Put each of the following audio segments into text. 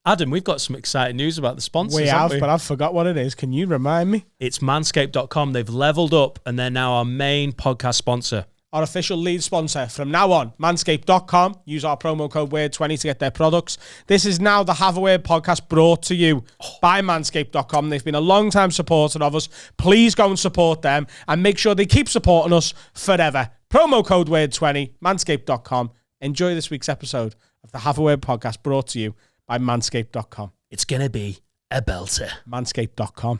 Adam, we've got some exciting news about the sponsors. We have, but I've forgot what it is. Can you remind me? It's manscaped.com. They've leveled up and they're now our main podcast sponsor. Our official lead sponsor from now on, manscaped.com. Use our promo code WORD20 to get their products. This is now the Have a Word podcast brought to you by manscaped.com. They've been a long-time supporter of us. Please go and support them and make sure they keep supporting us forever. Promo code WORD20, manscaped.com. Enjoy this week's episode of the Have a Word podcast brought to you by manscaped.com. It's going to be a belter. Manscaped.com.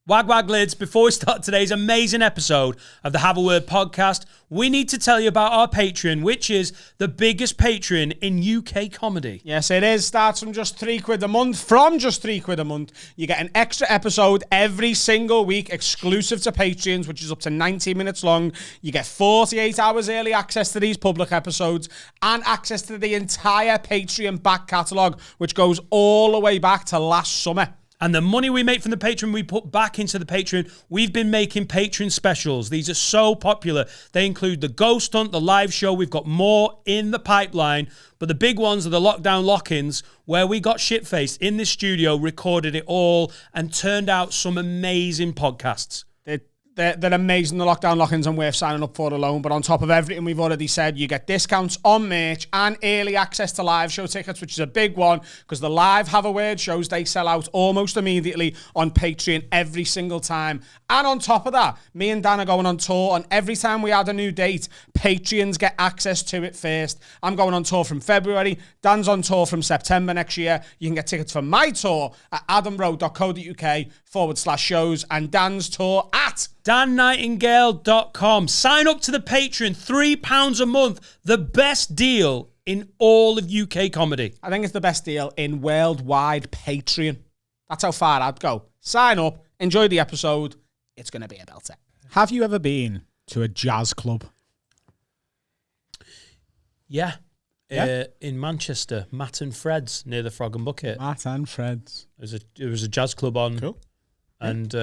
Wag lids, before we start today's amazing episode of the Have a Word podcast, we need to tell you about our Patreon, which is the biggest Patreon in UK comedy. Yes, it is. Starts from just £3 a month. From just £3 a month, you get an extra episode every single week, exclusive to Patreons, which is up to 90 minutes long. You get 48 hours early access to these public episodes and access to the entire Patreon back catalogue, which goes all the way back to last summer. And the money we make from the Patreon, we put back into the Patreon. We've been making Patreon specials. These are so popular. They include the Ghost Hunt, the live show. We've got more in the pipeline. But the big ones are the lockdown lock-ins, where we got shit-faced in the studio, recorded it all, and turned out some amazing podcasts. They're amazing, the lockdown lock-ins, and worth signing up for alone. But on top of everything we've already said, you get discounts on merch and early access to live show tickets, which is a big one because the live Have a Word shows, they sell out almost immediately on Patreon every single time. And on top of that, me and Dan are going on tour, and every time we add a new date, Patreons get access to it first. I'm going on tour from February. Dan's on tour from September next year. You can get tickets for my tour at adamrowe.co.uk/shows and Dan's tour at DanNightingale.com. Sign up to the Patreon, £3 a month. The best deal in all of UK comedy. I think it's the best deal in worldwide Patreon. That's how far I'd go. Sign up, enjoy the episode. It's going to be a belter. Have you ever been to a jazz club? Yeah. In Manchester, Matt and Fred's near the Frog and Bucket. Matt and Fred's. There was a jazz club on. Cool. And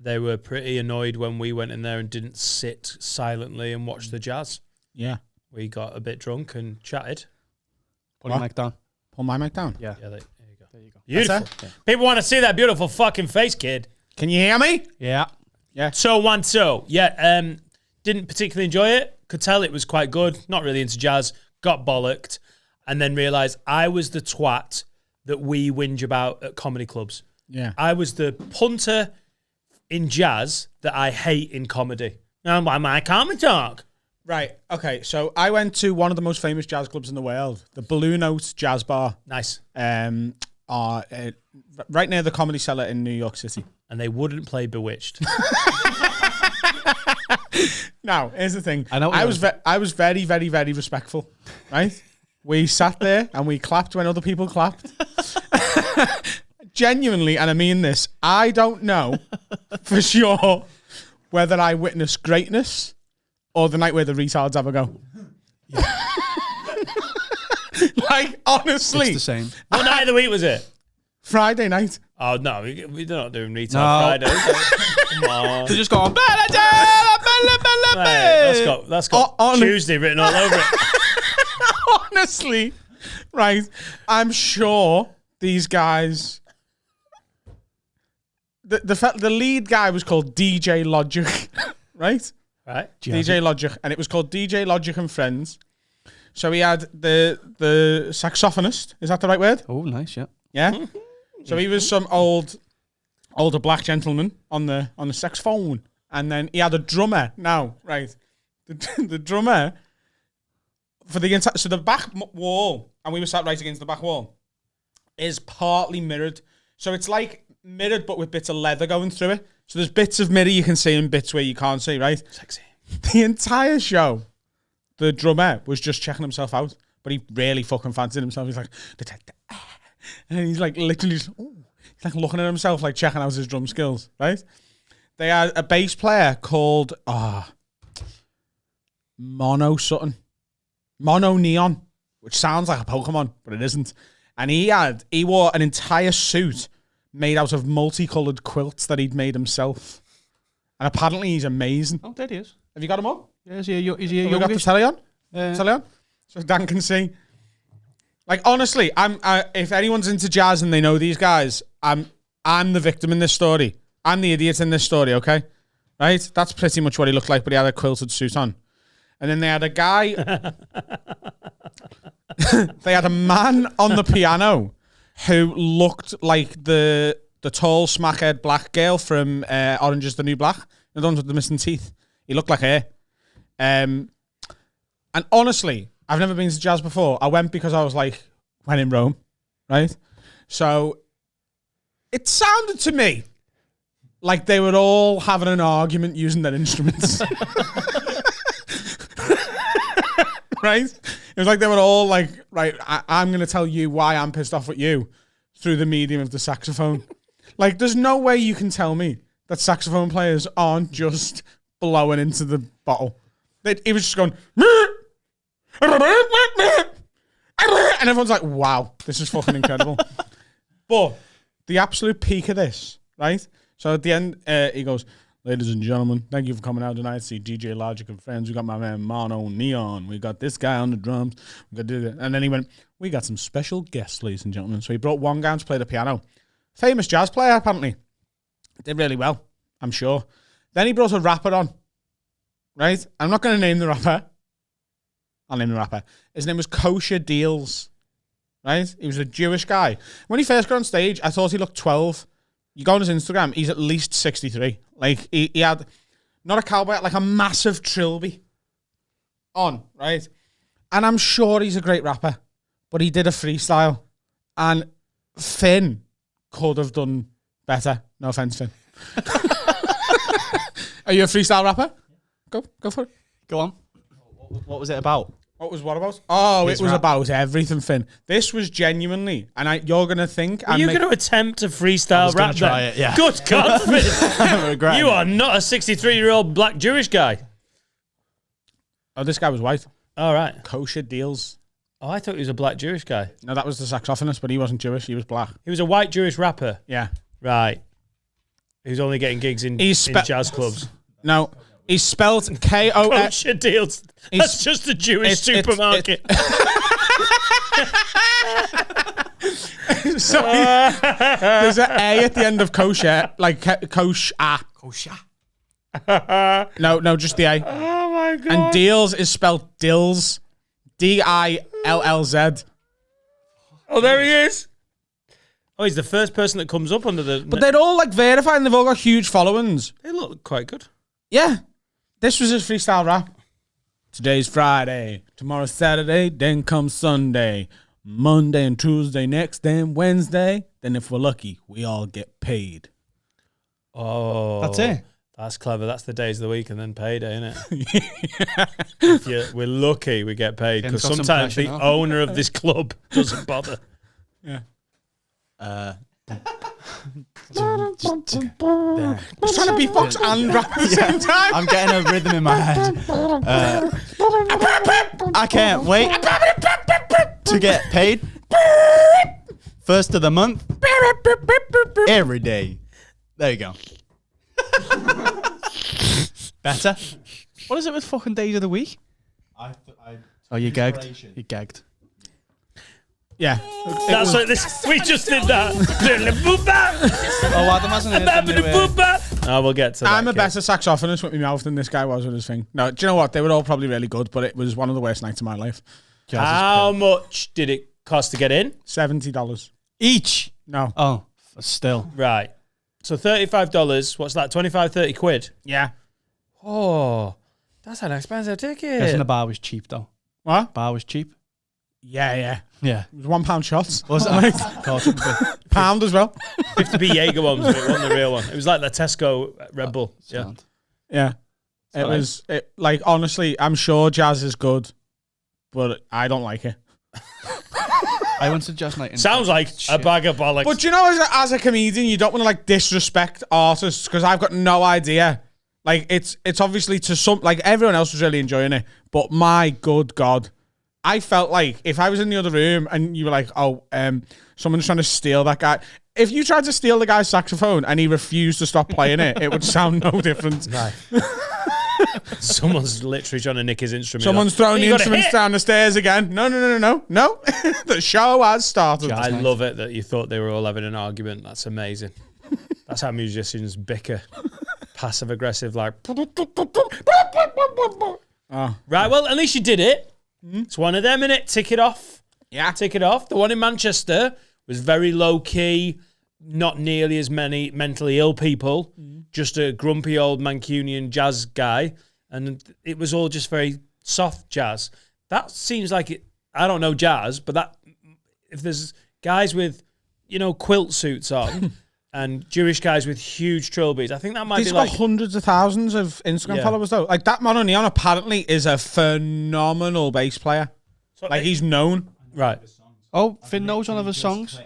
they were pretty annoyed when we went in there and didn't sit silently and watch the jazz. Yeah. We got a bit drunk and chatted. Pull your mic down. Pull my mic down? Yeah. There you go. There you go. Beautiful. Yeah. People want to see that beautiful fucking face, kid. Can you hear me? Yeah. Yeah. So. Yeah, didn't particularly enjoy it. Could tell it was quite good. Not really into jazz. Got bollocked. And then realised I was the twat that we whinge about at comedy clubs. Yeah. I was the punter in jazz that I hate in comedy. Now, I can't talk. Right. Okay. So I went to one of the most famous jazz clubs in the world, the Blue Note Jazz Bar. Nice. Right near the Comedy Cellar in New York City. And they wouldn't play Bewitched. Now, here's the thing. I know. I was very, very, very respectful. Right. We sat there and we clapped when other people clapped. Genuinely, and I mean this, I don't know for sure whether I witnessed greatness or the night where the retards have a go. Yeah. Like, honestly. It's the same. What night of the week was it? Friday night. Oh, no, we're not doing retard No. Friday. Come on. They're just going, That's got Tuesday written all over it. Honestly, right, I'm sure these guys... The lead guy was called DJ Logic, right? Right. DJ Logic, and it was called DJ Logic and Friends. So he had the saxophonist. Is that the right word? Oh, nice, yeah. Yeah. So he was some older black gentleman on the saxophone, and then he had a drummer. Now, right, the drummer for the entire, so the back wall, and we were sat right against the back wall, is partly mirrored. So it's like mirrored, but with bits of leather going through it. So there's bits of mirror you can see and bits where you can't see, right? Sexy. The entire show, the drummer was just checking himself out, but he really fucking fancied himself. He's like, and he's like literally just, he's like looking at himself, like checking out his drum skills, right? They had a bass player called Mono Neon, which sounds like a Pokemon, but it isn't. And he wore an entire suit made out of multicolored quilts that he'd made himself. And apparently he's amazing. Oh, there he is. Have you got him up? Yeah, is he a Have we got the telly on? Telly on? So Dan can see. Like, honestly, if anyone's into jazz and they know these guys, I'm the victim in this story. I'm the idiot in this story, okay? Right? That's pretty much what he looked like, but he had a quilted suit on. And then they had a guy... they had a man on the piano who looked like the tall, smackhead black girl from Orange is the New Black. The ones with the missing teeth. He looked like her. And honestly, I've never been to jazz before. I went because I was like, when in Rome, right? So it sounded to me like they were all having an argument using their instruments. Right? It was like they were all like, right, I'm going to tell you why I'm pissed off at you through the medium of the saxophone. Like, there's no way you can tell me that saxophone players aren't just blowing into the bottle. He was just going, and everyone's like, wow, this is fucking incredible. But the absolute peak of this, right? So at the end, he goes, ladies and gentlemen, thank you for coming out tonight to see DJ Logic and friends. We got my man Mono Neon. We got this guy on the drums. We got this. And then he went, we got some special guests, ladies and gentlemen. So he brought one guy to play the piano. Famous jazz player, apparently. Did really well, I'm sure. Then he brought a rapper on, right? I'm not going to name the rapper. I'll name the rapper. His name was Kosher Deals, right? He was a Jewish guy. When he first got on stage, I thought he looked 12. You go on his Instagram, he's at least 63. Like, he had not a cowboy, like a massive trilby on, right? And I'm sure he's a great rapper, but he did a freestyle. And Finn could have done better. No offense, Finn. Are you a freestyle rapper? Go for it. Go on. What was it about? What about? Oh, it was about everything, Finn. This was genuinely, and you're going to think... Are you going to attempt to freestyle rap try then? it, yeah. Good God, Finn. You are not a 63-year-old black Jewish guy. Oh, this guy was white. All right. Kosher Deals. Oh, I thought he was a black Jewish guy. No, that was the saxophonist, but he wasn't Jewish. He was black. He was a white Jewish rapper. Yeah. Right. He was only getting gigs in jazz clubs. No. He's spelled K-O... Kosher Deals. That's just a Jewish supermarket. So there's an A at the end of kosher, like kosher. Kosher. No, just the A. Oh my God. And Deals is spelled Dills. D-I-L-L-Z. Oh, there he is. Oh, he's the first person that comes up under the... But they're all like verified and they've all got huge followings. They look quite good. Yeah. This was his freestyle rap. Today's Friday, tomorrow's Saturday, then comes Sunday, Monday and Tuesday next, then Wednesday. Then if we're lucky, we all get paid. Oh. That's it. That's clever. That's the days of the week and then payday, isn't it? If we're lucky, we get paid. Because sometimes the owner of this club doesn't bother. Yeah. Just trying to beatbox and rap at the same time. I'm getting a rhythm in my head. I can't wait to get paid. First of the month. Every day. There you go. Better. What is it with fucking days of the week? Oh, you gagged. You gagged. Yeah. That's like this. We just did that. Oh, Adam hasn't heard the new, Oh, we'll get to that. I'm a better saxophonist with my mouth than this guy was with his thing. No, do you know what? They were all probably really good, but it was one of the worst nights of my life. How much did it cost to get in? $70. each. No. Oh, still. Right. So $35. What's that? 25, 30 quid? Yeah. Oh, that's an expensive ticket. Guessing the bar was cheap, though. What? Bar was cheap. Yeah. Yeah. It was £1 shots. Was it? Pound as well. 50p Jaeger ones, but it wasn't the real one. It was like the Tesco Red Bull. Yeah. Yeah. It was, like, honestly, I'm sure jazz is good, but I don't like it. I went to jazz night. Sounds like a bag of bollocks. But you know, as a comedian, you don't want to, like, disrespect artists, because I've got no idea. Like, it's obviously to some, like, everyone else was really enjoying it, but my good God. I felt like if I was in the other room and you were like, oh, someone's trying to steal that guy. If you tried to steal the guy's saxophone and he refused to stop playing it, it would sound no different. Right. Someone's literally trying to nick his instrument. Someone's throwing the You got a instruments hit. down the stairs again. No. The show has started. I love it that you thought they were all having an argument. That's amazing. That's how musicians bicker. Passive aggressive, like. Oh. Right, well, at least you did it. It's one of them, innit? Tick it off. Yeah. Tick it off. The one in Manchester was very low key, not nearly as many mentally ill people, just a grumpy old Mancunian jazz guy. And it was all just very soft jazz. That seems like it. I don't know jazz, but that if there's guys with, quilt suits on and Jewish guys with huge trilbies, I think that might He's be got like hundreds of thousands of Instagram followers, though. Like, that man on Neon apparently is a phenomenal bass player. Like, he's known. right. Oh, Finn knows one of his songs.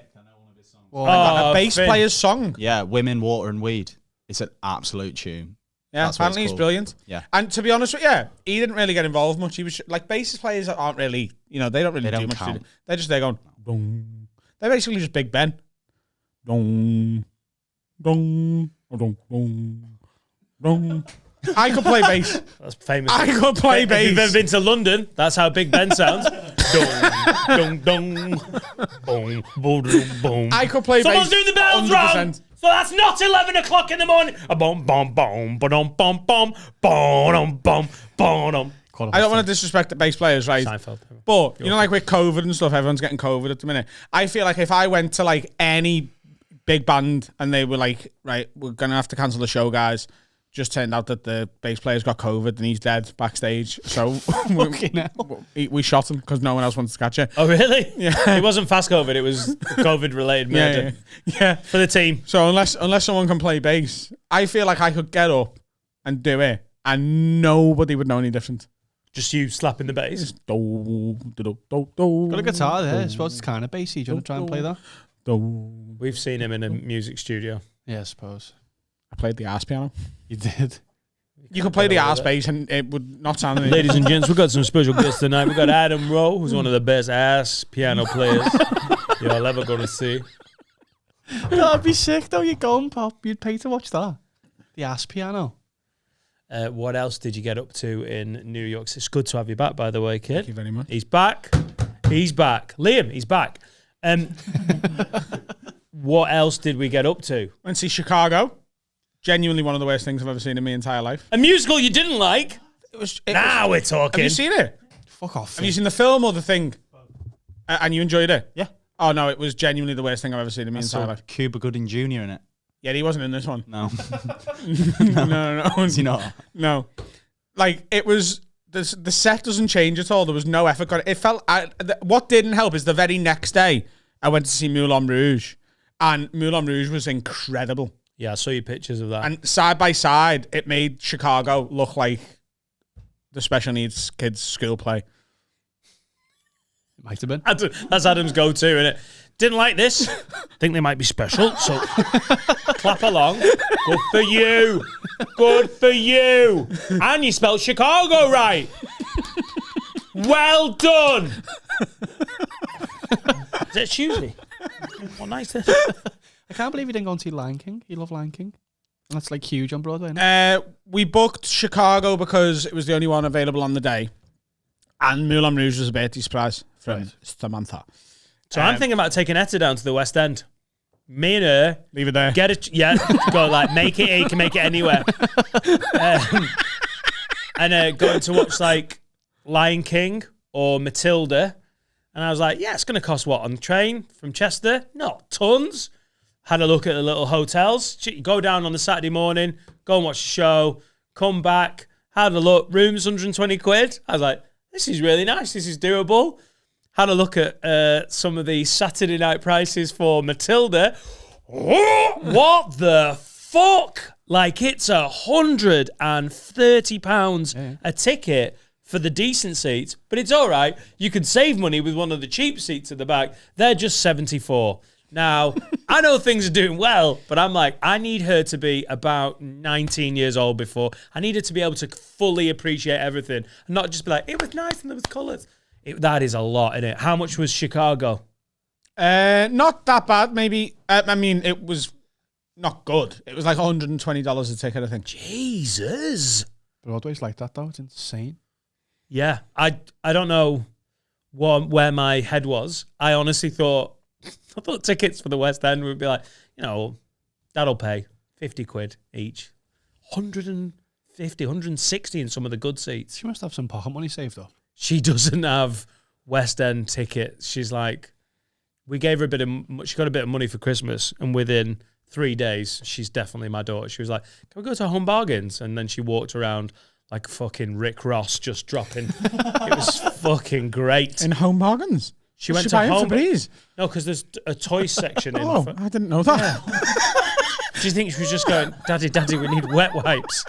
A bass Finn. player's song. Yeah, Women, Water and Weed. It's an absolute tune. Yeah, That's what it's apparently he's called. brilliant. Yeah. And to be honest with you, he didn't really get involved much. He was like, bass players aren't really, they don't really They do don't much. count. Do they? They're just there going, dong. They're basically just Big Ben. Dong, dong, dong, dong, dong. I could play bass. That's famous. I could play If you've ever bass. been to London, that's how Big Ben sounds. Dong, dong, dong. Boom, boom, boom. I could play Someone's bass. doing the bells 100%. wrong. So that's not 11 o'clock in the morning. A boom, boom, boom, ba-dum, bum, bum, ba-dum, bum, ba-dum. I don't want to disrespect the bass players, right? Seinfeld. But, like with COVID and stuff, everyone's getting COVID at the minute. I feel like if I went to like any big band and they were like, right, we're going to have to cancel the show, guys. Just turned out that the bass player's got COVID and he's dead backstage. So we shot him because no one else wanted to catch it. Oh, really? Yeah. It wasn't fast COVID. It was COVID-related murder. Yeah. For the team. So unless someone can play bass, I feel like I could get up and do it and nobody would know any different. Just you slapping the bass. Got a guitar there. I suppose it's kind of bassy. Do you want to try and play that? We've seen him in a music studio. Yeah, I suppose. I played the ass piano. You did. You could play the ass bass and it would not sound any Ladies and gents, we've got some special guests tonight. We've got Adam Rowe, who's one of the best ass piano players you're ever going to see. That'd be sick, though. You'd go and pop. You'd pay to watch that. The ass piano. What else did you get up to in New York? It's good to have you back, by the way, kid. Thank you very much. He's back. He's back. Liam, he's back. What else did we get up to? Went to see Chicago. Genuinely one of the worst things I've ever seen in my entire life. A musical you didn't like? Now we're talking. Have you seen it? Fuck off. Have you seen the film or the thing? And you enjoyed it? Yeah. Oh, no, it was genuinely the worst thing I've ever seen in my I entire saw life. Cuba Gooding Jr. in it. Yeah, he wasn't in this one. No. No. Is he not? No. Like, it was... The set doesn't change at all. There was no effort. It felt... what didn't help is the very next day, I went to see Moulin Rouge. And Moulin Rouge was incredible. Yeah, I saw your pictures of that. And side by side, it made Chicago look like the special needs kids' school play. Might have been. That's Adam's go-to, innit? Didn't like this. Think they might be special, so clap along. Good for you. Good for you. And you spelled Chicago right. Well done. Is it Tuesday? What night's this? I can't believe you didn't go and see Lion King. You love Lion King. And that's like huge on Broadway, isn't it? We booked Chicago because it was the only one available on the day. And Moulin Rouge was a birthday surprise from Samantha. So I'm thinking about taking Etta down to the West End. Me and her. Leave it there. Get it. Yeah. Go like, make it here. You can make it anywhere. And going to watch like Lion King or Matilda. And I was like, yeah, it's going to cost what on the train from Chester? Not tons. Had a look at the little hotels. Go down on the Saturday morning, go and watch the show, come back, had a look, rooms 120 quid. I was like, this is really nice. This is doable. Had a look at some of the Saturday night prices for Matilda. What the fuck? Like it's £130 a ticket for the decent seats, but it's all right. You can save money with one of the cheap seats at the back. They're just 74. Now, I know things are doing well, but I'm like, I need her to be about 19 years old before. I need her to be able to fully appreciate everything and not just be like, it was nice and there was colours. That is a lot, isn't it? How much was Chicago? Not that bad, maybe. I mean, it was not good. It was like $120 a ticket, I think. Jesus. Broadway's like that though. It's insane. Yeah, I don't know where my head was. I honestly thought tickets for the West End would be like, that'll pay 50 quid each. 150, 160 in some of the good seats. She must have some pocket money saved up. She doesn't have West End tickets. She's like, we gave her she got a bit of money for Christmas, and within 3 days, she's definitely my daughter. She was like, can we go to Home Bargains? And then she walked around like fucking Rick Ross, just dropping. It was fucking great. In Home Bargains? She went to Home Bargains. No, because there's a toy section in. Oh, I didn't know that. Yeah. Do you think she was just going, Daddy, we need wet wipes?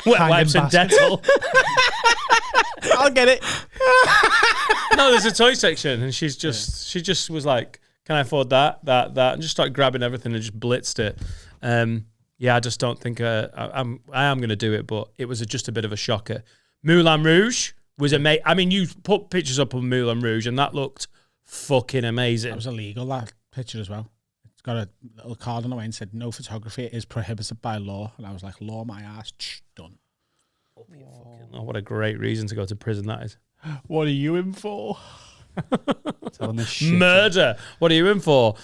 Wet Hanging wipes and basket. Dettol. I'll get it. No, there's a toy section, and she just was like, can I afford that, and just started grabbing everything and just blitzed it. I just don't think I am going to do it, but it was just a bit of a shocker. Moulin Rouge was amazing. I mean, you put pictures up of Moulin Rouge, and that looked fucking amazing. That was illegal, that picture as well. It's got a little card on the way and said, no photography is prohibited by law. And I was like, law my ass, done. Oh, what a great reason to go to prison that is. What are you in for? Telling this shit. Murder. What are you in for?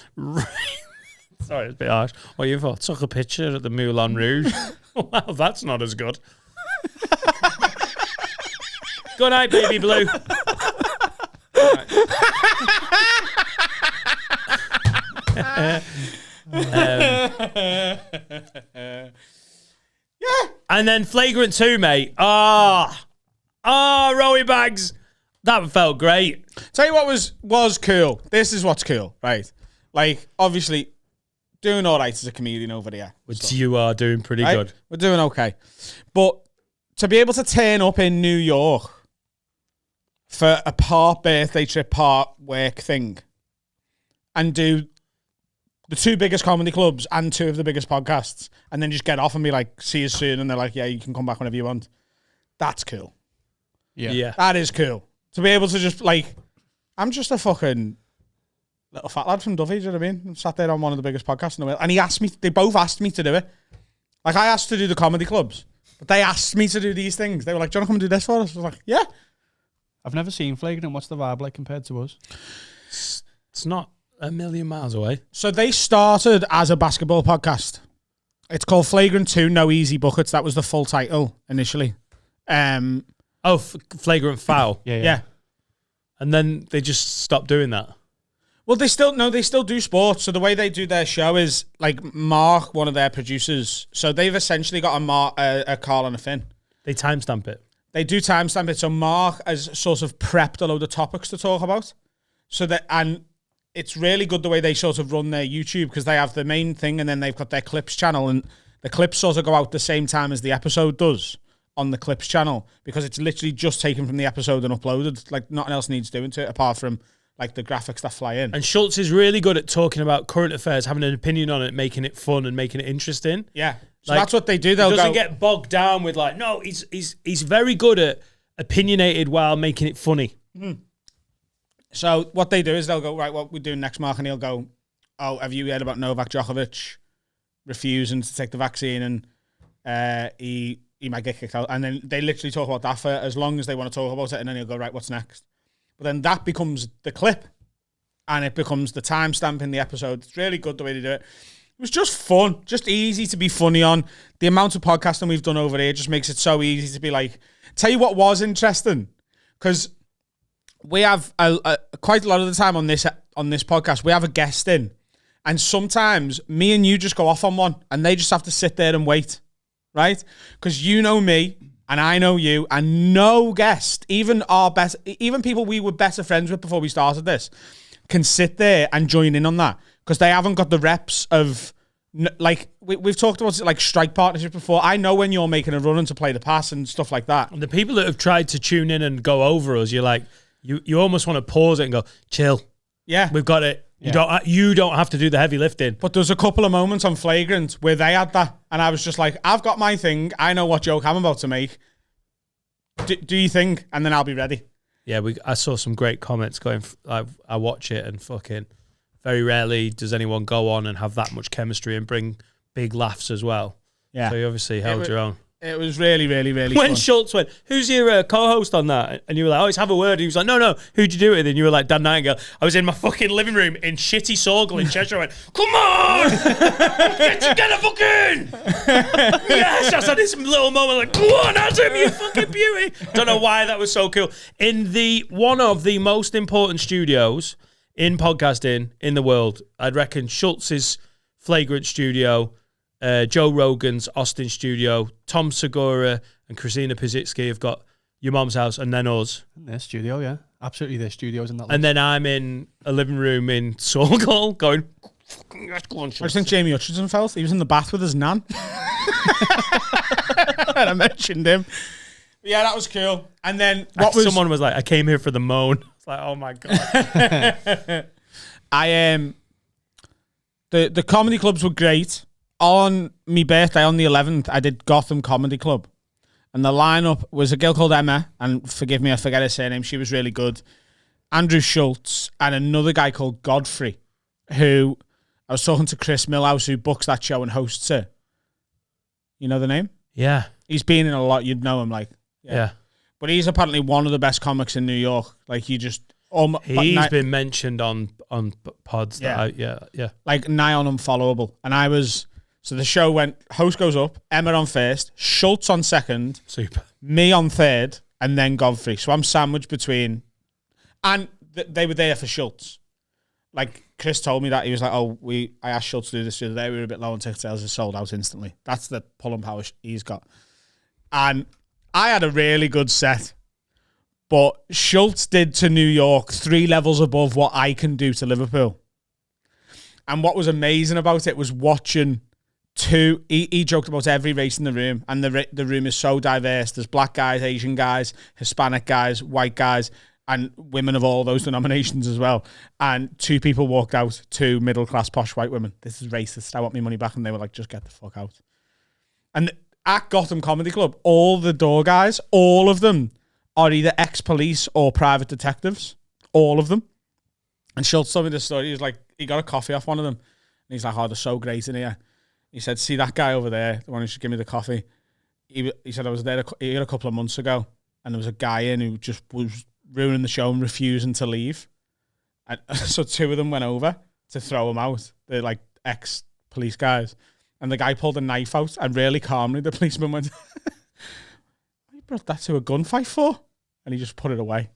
Sorry, it's a bit harsh. What are you in for? Took a picture at the Moulin Rouge. Well, that's not as good. Good night, baby blue. And then Flagrant 2, mate. Rowie bags. That felt great. Tell you what was cool. This is what's cool, right? Like, obviously, doing all right as a comedian over there. Which you are doing pretty right? good. We're doing okay. But to be able to turn up in New York for a part birthday trip, part work thing, and do the 2 biggest comedy clubs and 2 of the biggest podcasts, and then just get off and be like, see you soon, and they're like, yeah, you can come back whenever you want. That's cool. Yeah. That is cool. To be able to just, like, I'm just a fucking little fat lad from Duffy, do you know what I mean? I'm sat there on one of the biggest podcasts in the world, and they both asked me to do it. Like, I asked to do the comedy clubs, but they asked me to do these things. They were like, do you want to come and do this for us? I was like, yeah. I've never seen Flagrant. What's the vibe like compared to us? It's not a million miles away. So they started as a basketball podcast. It's called Flagrant 2, No Easy Buckets. That was the full title initially. Flagrant foul. Yeah. And then they just stopped doing that. Well, they still do sports. So the way they do their show is like Mark, one of their producers. So they've essentially got a Carl and a Finn. They timestamp it. They do timestamp it. So Mark has sort of prepped a load of topics to talk about. And it's really good the way they sort of run their YouTube, because they have the main thing and then they've got their clips channel, and the clips sort of go out the same time as the episode does on the clips channel, because it's literally just taken from the episode and uploaded. Like, nothing else needs doing to it apart from like the graphics that fly in. And Schultz is really good at talking about current affairs, having an opinion on it, making it fun and making it interesting. Yeah. So like, that's what they do. He doesn't get bogged down with like, no, he's very good at opinionated while making it funny. Mm. So what they do is they'll go, right, what we're doing next, Mark, and he'll go, oh, have you heard about Novak Djokovic refusing to take the vaccine, and he might get kicked out? And then they literally talk about that for as long as they want to talk about it, and then he'll go, right, what's next? But then that becomes the clip, and it becomes the timestamp in the episode. It's really good the way they do it. It was just fun, just easy to be funny on. The amount of podcasting we've done over here just makes it so easy to be like, tell you what was interesting, because we have quite a lot of the time on this podcast, we have a guest in, and sometimes me and you just go off on one, and they just have to sit there and wait, right? Because you know me, and I know you, and no guest, even people we were better friends with before we started this, can sit there and join in on that, because they haven't got the reps of, like, we've talked about like strike partnerships before. I know when you're making a run and to play the pass and stuff like that. And the people that have tried to tune in and go over us, you're like, you almost want to pause it and go, chill. Yeah. We've got it. You don't have to do the heavy lifting. But there's a couple of moments on Flagrant where they had that, and I was just like, I've got my thing. I know what joke I'm about to make. Do you think? And then I'll be ready. Yeah, I saw some great comments going. I watch it, and fucking very rarely does anyone go on and have that much chemistry and bring big laughs as well. Yeah. So you obviously held your own. It was really, really, really When fun. Schultz went, who's your co-host on that? And you were like, oh, let's have a word. And he was like, no, who'd you do it with? And you were like, Dan Nightingale. I was in my fucking living room in shitty Sorgle in Cheshire. I went, come on! Get together, fucking! Yes! I had this little moment like, go on, Adam, you fucking beauty! Don't know why that was so cool. In one of the most important studios in podcasting in the world, I'd reckon Schultz's Flagrant studio, Joe Rogan's Austin studio, Tom Segura and Christina Pizitsky have got Your Mom's House, and then us. In their studio, yeah. Absolutely, their studios in that. And then I'm in a living room in Sorgle going, fucking let's go on, I just think Jamie Hutchinson felt. He was in the bath with his nan. And I mentioned him. Yeah, that was cool. And then someone was like, I came here for the moan. It's like, oh my God. The comedy clubs were great. On my birthday, on the 11th, I did Gotham Comedy Club. And the lineup was a girl called Emma, and forgive me, I forget her surname. She was really good. Andrew Schultz, and another guy called Godfrey, who I was talking to Chris Millhouse, who books that show and hosts it. You know the name? Yeah. He's been in a lot. You'd know him, like. Yeah. But he's apparently one of the best comics in New York. Like, he just... He's been mentioned on pods. Yeah. Like, nigh on unfollowable. And I was... So the show went, host goes up, Emma on first, Schultz on second, Super. me on third, and then Godfrey. So I'm sandwiched between... And they were there for Schultz. Like, Chris told me that. He was like, I asked Schultz to do this the other day. We were a bit low on ticket sales. It sold out instantly. That's the pulling power he's got. And I had a really good set. But Schultz did to New York 3 levels above what I can do to Liverpool. And what was amazing about it was watching... He joked about every race in the room, and the room is so diverse. There's black guys, Asian guys, Hispanic guys, white guys, and women of all those denominations as well. And 2 people walked out, 2 middle-class posh white women. This is racist. I want my money back. And they were like, just get the fuck out. And at Gotham Comedy Club, all the door guys, all of them are either ex-police or private detectives. All of them. And Schultz told me this story. He was like, he got a coffee off one of them. And he's like, oh, they're so great in here. He said, see that guy over there, the one who should give me the coffee? He said, I was there a couple of months ago, and there was a guy in who just was ruining the show and refusing to leave. And so 2 of them went over to throw him out. They're like ex-police guys. And the guy pulled a knife out, and really calmly, the policeman went, what you brought that to a gunfight for? And he just put it away.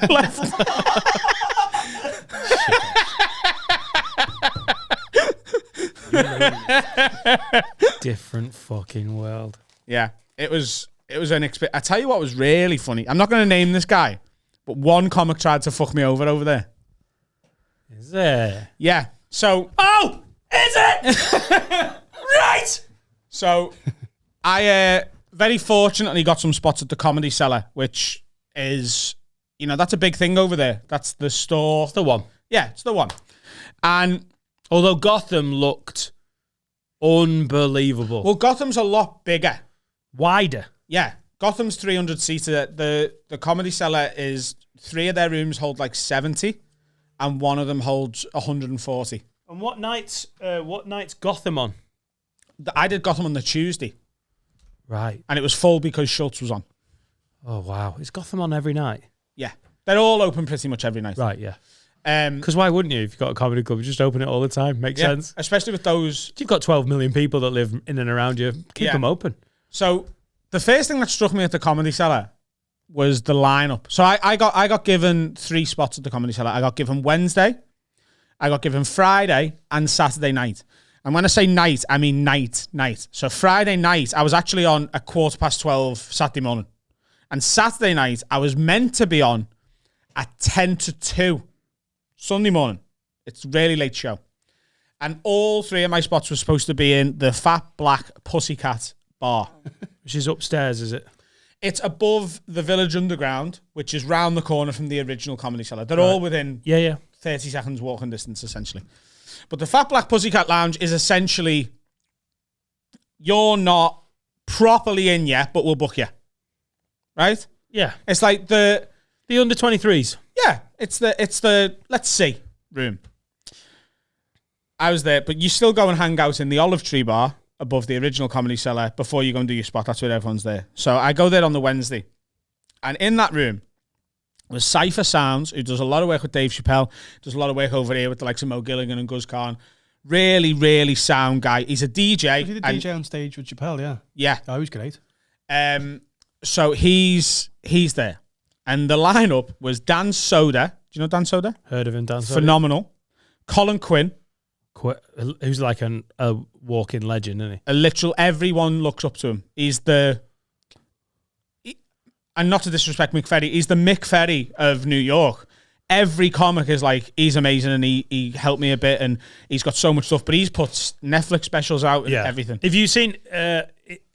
Left. Different fucking world. Yeah, it was an experience. I tell you what was really funny. I'm not going to name this guy, but one comic tried to fuck me over there. Is there? Yeah. So. Oh, is it? Right. So, I very fortunately got some spots at the Comedy Cellar, which is, that's a big thing over there. That's the store. It's the one. Yeah, it's the one. And although Gotham looked unbelievable. Well, Gotham's a lot bigger. Wider. Yeah. Gotham's 300 seater. The Comedy Cellar is 3 of their rooms hold like 70 and one of them holds 140. And what night's Gotham on? I did Gotham on the Tuesday. Right. And it was full because Schultz was on. Oh, wow. Is Gotham on every night? Yeah. They're all open pretty much every night. Right, yeah. Because why wouldn't you? If you've got a comedy club, you just open it all the time. Makes sense. Especially with those... You've got 12 million people that live in and around you. Keep them open. So the first thing that struck me at the Comedy Cellar was the lineup. So I got given 3 spots at the Comedy Cellar. I got given Wednesday, I got given Friday, and Saturday night. And when I say night, I mean night. So Friday night, I was actually on at 12:15 Saturday morning. And Saturday night, I was meant to be on at 10 to 2 Sunday morning. It's a really late show. And all 3 of my spots were supposed to be in the Fat Black Pussycat bar. Which is upstairs, is it? It's above the Village Underground, which is round the corner from the original Comedy Cellar. They're all within 30 seconds walking distance, essentially. But the Fat Black Pussycat Lounge is essentially, you're not properly in yet, but we'll book you. Right? Yeah. It's like the under 23s. Yeah. It's the let's see room. I was there, but you still go and hang out in the Olive Tree bar, above the original Comedy Cellar before you go and do your spot. That's where everyone's there. So I go there on the Wednesday. And in that room was Cypher Sounds, who does a lot of work with Dave Chappelle, does a lot of work over here with the likes of Mo Gilligan and Guz Khan. Really, really sound guy. He's a DJ. Was he the DJ on stage with Chappelle, yeah? Yeah. Oh, he was great. So he's there. And the lineup was Dan Soder. Do you know Dan Soder? Heard of him, Dan Soder? Phenomenal. Colin Quinn. Who's like a walking legend, isn't he? A literal, everyone looks up to him. He's and not to disrespect Mick Ferry, he's the Mick Ferry of New York. Every comic is like, he's amazing and he helped me a bit and he's got so much stuff, but he's put Netflix specials out and everything. Have you seen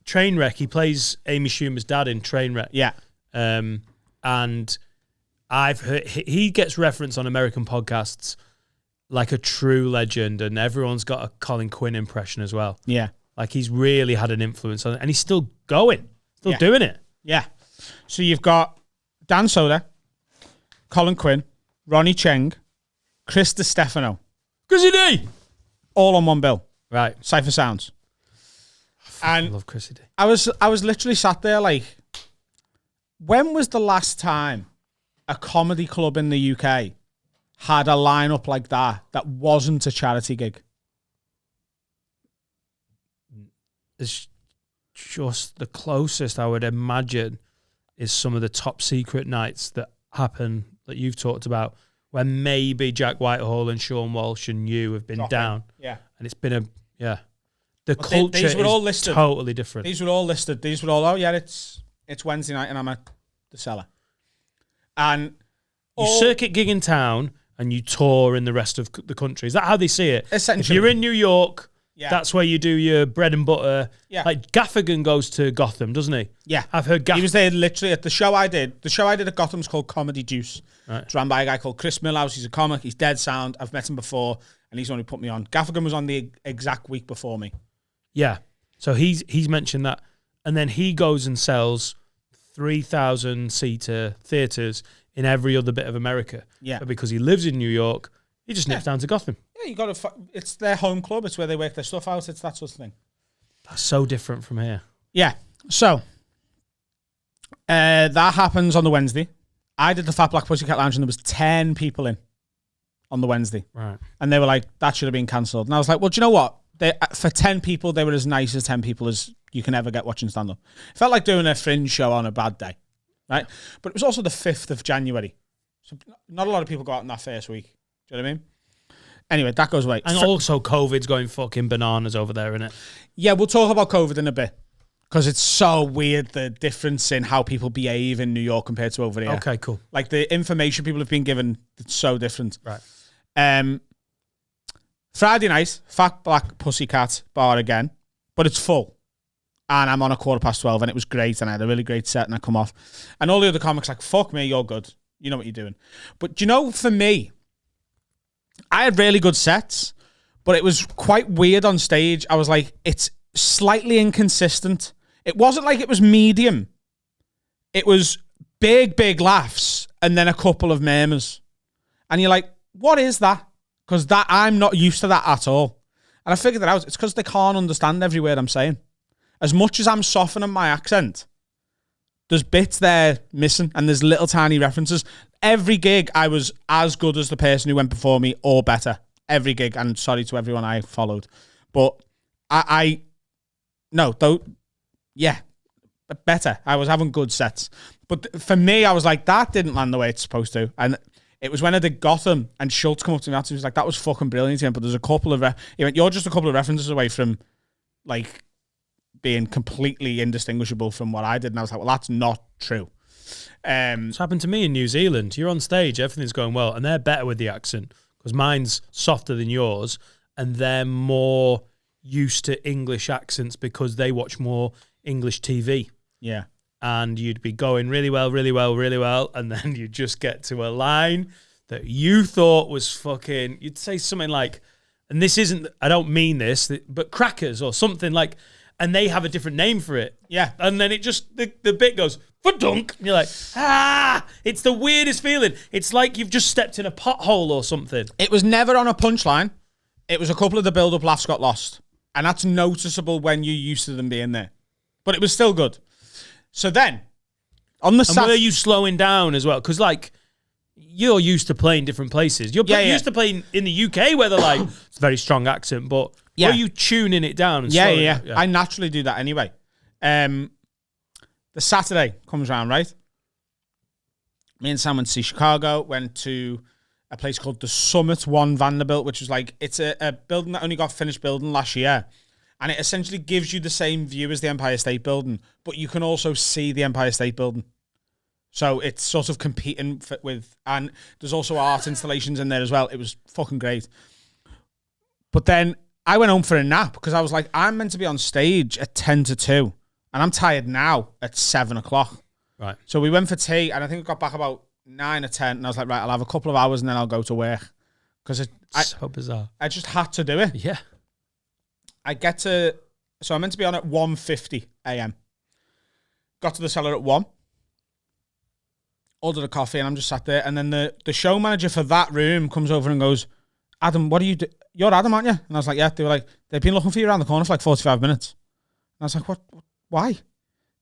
Trainwreck? He plays Amy Schumer's dad in Trainwreck. Yeah. And I've heard he gets referenced on American podcasts like a true legend, and everyone's got a Colin Quinn impression as well. Yeah. Like he's really had an influence on it, and he's still going, still doing it. Yeah. So you've got Dan Soder, Colin Quinn, Ronnie Cheng, Chris DiStefano. Chrissy D! All on one bill. Right. Cypher Sounds. I love Chrissy D. I was literally sat there like, when was the last time a comedy club in the UK had a lineup like that wasn't a charity gig? It's just the closest I would imagine is some of the top secret nights that happen that you've talked about, where maybe Jack Whitehall and Sean Walsh and you have been down. Yeah. And it's been the culture these were all is listed. Totally different. These were all listed. These were all, it's Wednesday night and I'm at the Cellar. And you circuit gig in town and you tour in the rest of the country. Is that how they see it? Essentially. If you're in New York, that's where you do your bread and butter. Yeah. Like Gaffigan goes to Gotham, doesn't he? Yeah. I've heard he was there literally at the show I did. The show I did at Gotham's called Comedy Juice. Right. It's run by a guy called Chris Millhouse. He's a comic. He's dead sound. I've met him before and he's the one who put me on. Gaffigan was on the exact week before me. Yeah. So he's mentioned that. And then he goes and sells 3,000-seater theatres in every other bit of America. Yeah. But because he lives in New York, he just nips down to Gotham. Yeah, you got to. It's their home club. It's where they work their stuff out. It's that sort of thing. That's so different from here. Yeah. So that happens on the Wednesday. I did the Fat Black Pussycat Lounge and there was 10 people in on the Wednesday. Right. And they were like, that should have been cancelled. And I was like, well, do you know what? For 10 people, they were as nice as 10 people as you can ever get watching stand-up. It felt like doing a Fringe show on a bad day. Right? But it was also the 5th of January. So not a lot of people go out in that first week. Do you know what I mean? Anyway, that goes away. And also COVID's going fucking bananas over there, isn't it? Yeah, we'll talk about COVID in a bit. Because it's so weird, the difference in how people behave in New York compared to over here. Okay, cool. Like the information people have been given, it's so different. Right. Friday night, Fat Black Pussycat bar again, but it's full. And I'm on 12:15 and it was great and I had a really great set and I come off. And all the other comics like, fuck me, you're good. You know what you're doing. But do you know, for me, I had really good sets, but it was quite weird on stage. I was like, it's slightly inconsistent. It wasn't like it was medium. It was big laughs and then a couple of murmurs. And you're like, what is that? Because I'm not used to that at all. And I figured that out. It's because they can't understand every word I'm saying. As much as I'm softening my accent, there's bits there missing and there's little tiny references. Every gig, I was as good as the person who went before me or better. Every gig. And sorry to everyone I followed. But better. I was having good sets. But for me, I was like, that didn't land the way it's supposed to. And it was when I did Gotham and Schultz come up to me after, he was like, that was fucking brilliant. But there's a couple of, he went, you're just a couple of references away from like being completely indistinguishable from what I did. And I was like, well, that's not true. It's happened to me in New Zealand. You're on stage, everything's going well, and they're better with the accent because mine's softer than yours, and they're more used to English accents because they watch more English TV. Yeah. And you'd be going really well, and then you just get to a line that you thought was fucking, you'd say something like, and this isn't, I don't mean this, but crackers or something like, and they have a different name for it. Yeah. And then it just, the bit goes, fa-dunk. And you're like, it's the weirdest feeling. It's like you've just stepped in a pothole or something. It was never on a punchline. It was a couple of the build-up laughs got lost. And that's noticeable when you're used to them being there. But it was still good. So then, on the And were you slowing down as well? Because, like, you're used to playing different places. You're used to playing in the UK where they're like, it's a very strong accent, but were you tuning it down? And slowing it? I naturally do that anyway. The Saturday comes around, right? Me and Sam went to see Chicago, went to a place called the Summit One Vanderbilt, which was like, it's a building that only got finished building last year. And it essentially gives you the same view as the Empire State Building, but you can also see the Empire State Building. So it's sort of competing with, and there's also art installations in there as well. It was fucking great. But then I went home for a nap because I was like, I'm meant to be on stage at 10 to 2, and I'm tired now at 7 o'clock. Right. So we went for tea, and I think we got back about 9 or 10, and I was like, right, I'll have a couple of hours and then I'll go to work. Because so bizarre. I just had to do it. Yeah. So I'm meant to be on at 1:50 a.m. Got to the cellar at 1. Ordered a coffee, and I'm just sat there. And then the show manager for that room comes over and goes, Adam, what are you doing? You're Adam, aren't you? And I was like, yeah. They were like, they've been looking for you around the corner for like 45 minutes. And I was like, what? Why?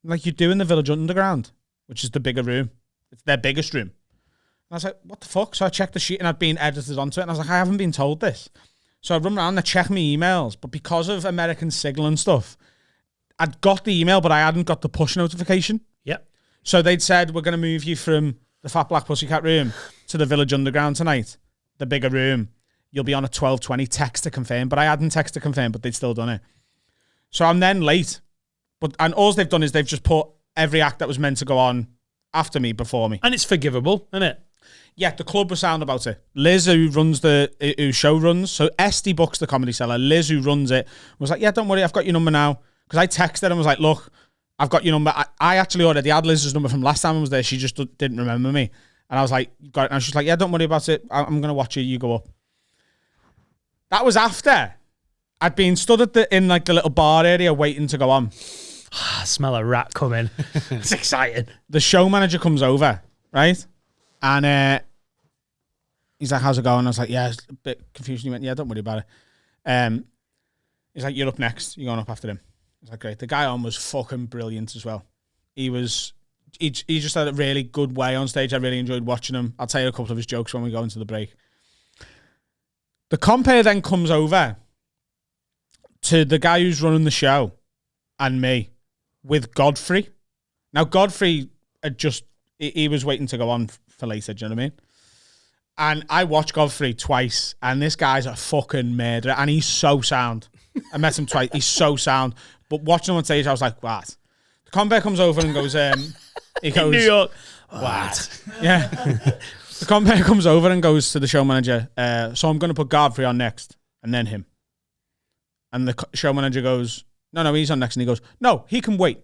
Like, you're doing the Village Underground, which is the bigger room. It's their biggest room. And I was like, what the fuck? So I checked the sheet, and I'd been edited onto it. And I was like, I haven't been told this. So I run around and I check my emails. But because of American Signal and stuff, I'd got the email, but I hadn't got the push notification. Yep. So they'd said, we're going to move you from the Fat Black Pussycat room to the Village Underground tonight, the bigger room. You'll be on at 12:20, text to confirm. But I hadn't text to confirm, but they'd still done it. So I'm then late. And all they've done is they've just put every act that was meant to go on after me before me. And it's forgivable, isn't it? Yeah, the club was sound about it. Liz, who show runs, so Esty books the Comedy Cellar. Liz, who runs it, was like, yeah, don't worry, I've got your number now. Because I texted and was like, look, I've got your number. I actually already had Liz's number from last time I was there. She just didn't remember me. And I was like, got it. And she's like, yeah, don't worry about it. I'm going to watch it. You go up. That was after I'd been stood in like the little bar area waiting to go on. I smell a rat coming. It's exciting. The show manager comes over, right? And he's like, how's it going? I was like, yeah, it's a bit confused. He went, yeah, don't worry about it. He's like, you're up next. You're going up after him. I was like, great. The guy on was fucking brilliant as well. He just had a really good way on stage. I really enjoyed watching him. I'll tell you a couple of his jokes when we go into the break. The compere then comes over to the guy who's running the show and me with Godfrey. Now, Godfrey he was waiting to go on for later, do you know what I mean? And I watched Godfrey twice, and this guy's a fucking murderer, and he's so sound. I met him twice. He's so sound. But watching him on stage, I was like, what? The compere comes over and goes, he goes, New York. What? Yeah. The compere comes over and goes to the show manager, so I'm going to put Godfrey on next, and then him. And the show manager goes, no, he's on next. And he goes, no, he can wait.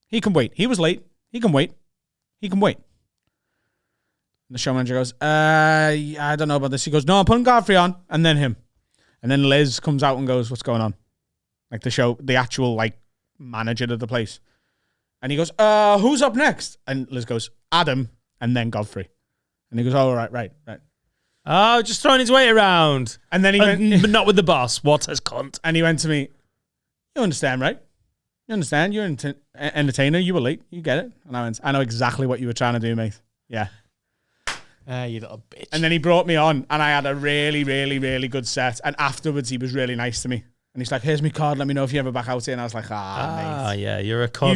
He can wait. He was late. He can wait. He can wait. And the show manager goes, I don't know about this. He goes, no, I'm putting Godfrey on, and then him. And then Liz comes out and goes, what's going on? Like the actual like manager of the place. And he goes, who's up next? And Liz goes, Adam, and then Godfrey. And he goes, oh, right. Oh, just throwing his weight around. And then he went, but not with the boss. What has cunt? And he went to me, you understand, right? You understand? You're an entertainer. You were late. You get it. And I went, I know exactly what you were trying to do, mate. Yeah. You little bitch. And then he brought me on, and I had a really, really, really good set. And afterwards, he was really nice to me. And he's like, here's my card. Let me know if you ever back out here. And I was like, mate. Yeah, you're a cunt.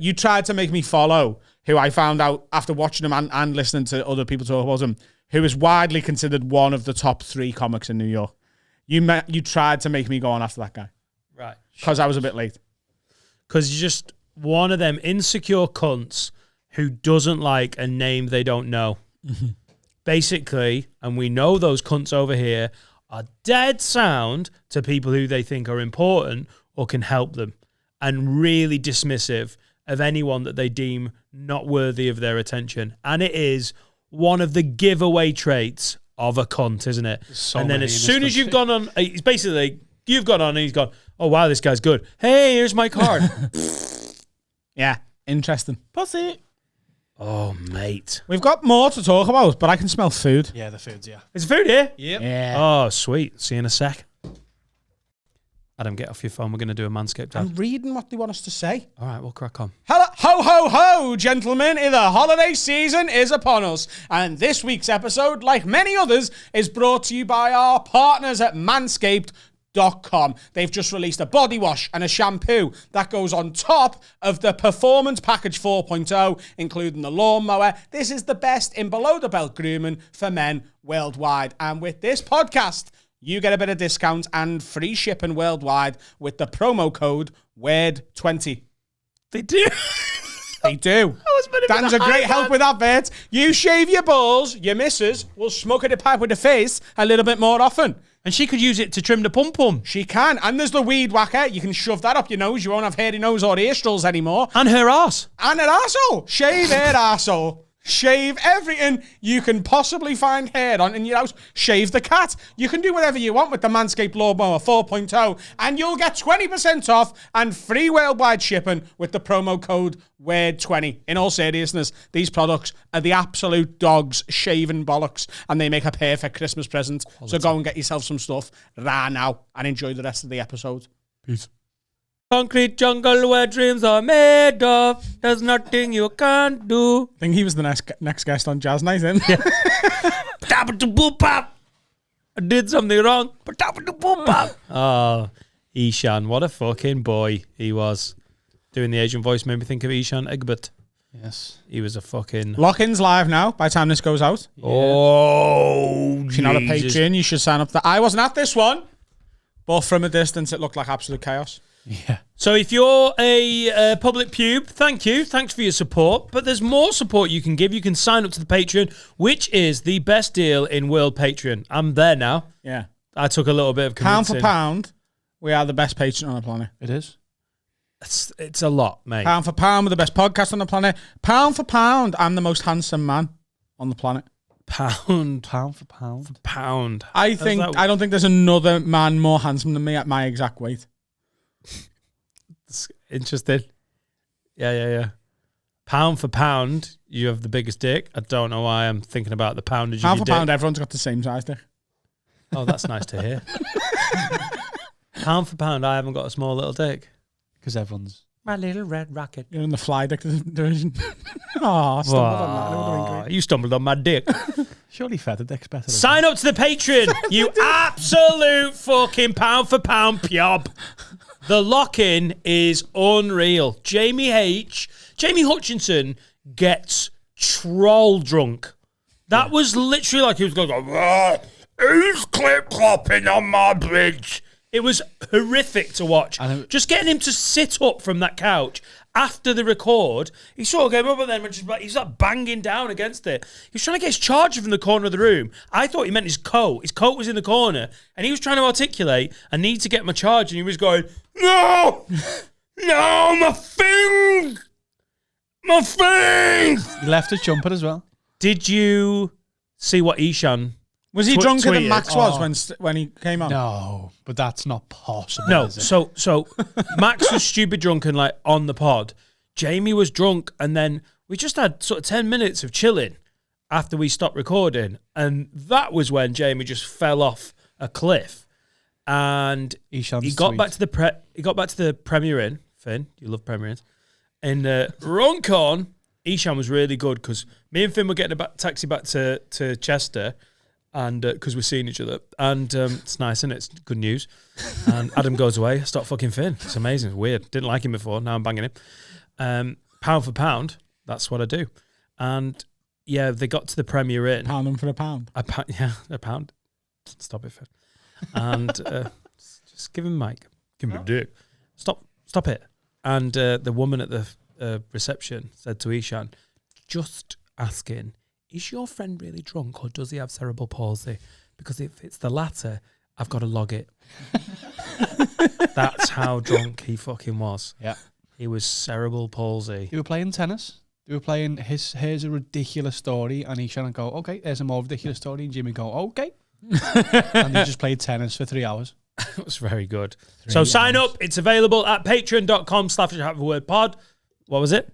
You tried to make me follow who I found out after watching him and listening to other people talk about him, who is widely considered one of the top 3 comics in New York. You tried to make me go on after that guy. Right. Because I was a bit late. Because you're just one of them insecure cunts who doesn't like a name they don't know. Basically, and we know those cunts over here are dead sound to people who they think are important or can help them, and really dismissive of anyone that they deem not worthy of their attention. And it is one of the giveaway traits of a cunt, isn't it? And then as soon as you've gone on, it's basically, you've gone on and he's gone, oh, wow, this guy's good. Hey, here's my card. Yeah, interesting. Pussy. Oh, mate. We've got more to talk about, but I can smell food. Yeah, the food's, yeah. Is food here? Yep. Yeah. Oh, sweet. See you in a sec. Adam, get off your phone. We're going to do a Manscaped ad. I'm reading what they want us to say. All right, we'll crack on. Hello, ho, ho, ho, gentlemen. The holiday season is upon us. And this week's episode, like many others, is brought to you by our partners at Manscaped.com. They've just released a body wash and a shampoo that goes on top of the Performance Package 4.0, including the lawnmower. This is the best in below-the-belt grooming for men worldwide. And with this podcast, you get a bit of discount and free shipping worldwide with the promo code WORD20. They do. They do. Dan's a great help with adverts. You shave your balls, your missus will smoke at the pipe with the face a little bit more often. And she could use it to trim the pum-pum. She can. And there's the weed whacker. You can shove that up your nose. You won't have hairy nose or ear strolls anymore. And her arse. And her arsehole. Shave her arsehole. Shave everything you can possibly find hair on in your house. Shave the cat. You can do whatever you want with the Manscaped Lawnmower 4.0, and you'll get 20% off and free worldwide shipping with the promo code WORD20. In all seriousness, these products are the absolute dog's shaving bollocks, and they make a perfect Christmas present. So go and get yourself some stuff right now and enjoy the rest of the episode. Peace. Concrete jungle where dreams are made of. There's nothing you can't do. I think he was the next guest on Jazz Night, isn't he? I did something wrong. Oh, Ishan, what a fucking boy he was. Doing the Asian voice made me think of Ishan Egbert. Yes. He was a fucking... Lock-in's live now by the time this goes out. Yeah. Oh, if you're not a patron, you should sign up. I wasn't at this one, but from a distance, it looked like absolute chaos. Yeah. So if you're a public pube, thank you. Thanks for your support. But there's more support you can give. You can sign up to the Patreon, which is the best deal in world Patreon. I'm there now. Yeah. I took a little bit of convincing. Pound for pound, we are the best Patreon on the planet. It is. It's a lot, mate. Pound for pound, we're the best podcast on the planet. Pound for pound, I'm the most handsome man on the planet. Pound for pound. I don't think there's another man more handsome than me at my exact weight. It's interesting. Yeah. Pound for pound, you have the biggest dick. I don't know why I'm thinking about the poundage Pound of for your pound, dick. everyone's got the same size dick. Oh, that's nice to hear. Pound for pound, I haven't got a small little dick. Because everyone's... My little red rocket. You're in the fly dick division. Oh, stumbled on that. It would have been great. You stumbled on my dick. Surely feather dick's better. Sign up to the Patreon, you absolute fucking pound for pound pyob. The lock-in is unreal. Jamie Hutchinson gets troll drunk. That was literally like he was going, who's clip-clopping on my bridge? It was horrific to watch. Just getting him to sit up from that couch after the record, he sort of came up and then he's like banging down against it. He was trying to get his charger from the corner of the room. I thought he meant his coat. His coat was in the corner, and he was trying to articulate, I need to get my charger, and he was going, no, my thing. He left his jumper as well. Did you see what Ishan was he drunker than tweeted? Max was when he came on? No, but that's not possible. No, is it? so Max was stupid drunk and like on the pod. Jamie was drunk, and then we just had sort of 10 minutes of chilling after we stopped recording, and that was when Jamie just fell off a cliff. And he got back to the Premier Inn. Finn, you love Premier Inns. In Runcorn, Ishan was really good because me and Finn were getting a taxi back to Chester. And because we're seeing each other, and it's nice, isn't it? It's good news. And Adam goes away. I start fucking Finn. It's amazing. It's weird. Didn't like him before. Now I'm banging him. Pound for pound. That's what I do. And yeah, they got to the Premier Inn. Pound them for a pound. A pound. Stop it, Finn. And just give him Mike. Give him a dick. Stop it. And the woman at the reception said to Ishan, just asking, is your friend really drunk or does he have cerebral palsy? Because if it's the latter, I've got to log it. That's how drunk he fucking was. Yeah. He was cerebral palsy. They were playing tennis. They were playing here's a ridiculous story, and he's trying to go, okay, there's a more ridiculous story, and Jimmy go, okay. And they just played tennis for 3 hours. It was very good. So sign up. It's available at patreon.com/HaveAWordPod. What was it?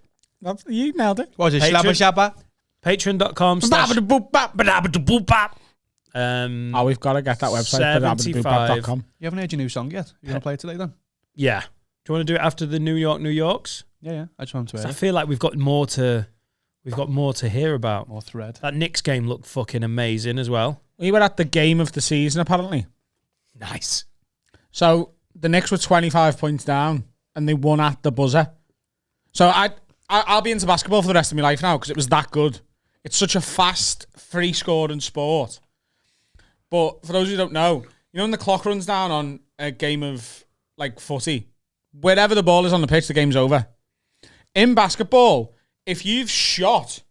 You nailed it. What was it? Shabba shabba? Patreon.com/. We've got to get that website. 75. You haven't heard your new song yet. You want to play it today then? Yeah. Do you want to do it after the New Yorks? Yeah. I just want to hear I it. feel like we've got more to hear about. More thread. That Knicks game looked fucking amazing as well. We were at the game of the season, apparently. Nice. So the Knicks were 25 points down, and they won at the buzzer. So I'll be into basketball for the rest of my life now because it was that good. It's such a fast, free-scoring sport. But for those who don't know, you know when the clock runs down on a game of like footy, wherever the ball is on the pitch, the game's over. In basketball, if you've shot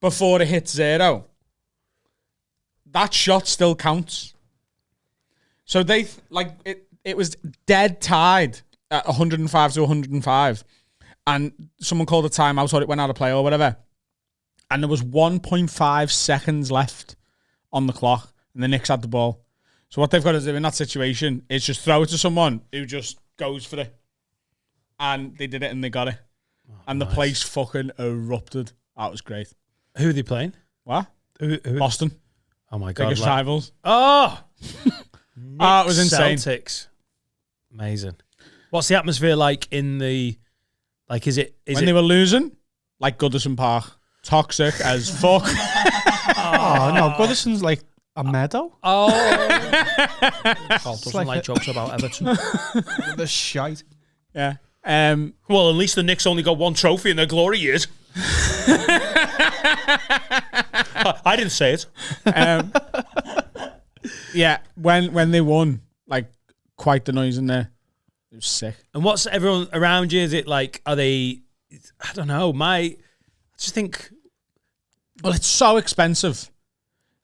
before it hits 0, that shot still counts. So it was dead tied at 105 to 105. And someone called a timeout or it went out of play or whatever. And there was 1.5 seconds left on the clock. And the Knicks had the ball. So what they've got to do in that situation is just throw it to someone who just goes for it. And they did it and they got it. And the place fucking erupted. That was great. Who are they playing? What? Who? Boston. Oh my God. Biggest rivals. Oh! It was insane. Celtics. Amazing. What's the atmosphere like in the... Like, is it... They were losing, like Goodison Park. Toxic as fuck. Oh, no. Goodison's like a meadow. Oh. Carl doesn't like jokes about Everton. The shite. Yeah. Well, at least the Knicks only got one trophy in their glory years. I didn't say it. Yeah, when they won, like, quite the noise in there. It was sick. And what's everyone around you? Is it like, are they... I don't know. I just think... Well, it's so expensive.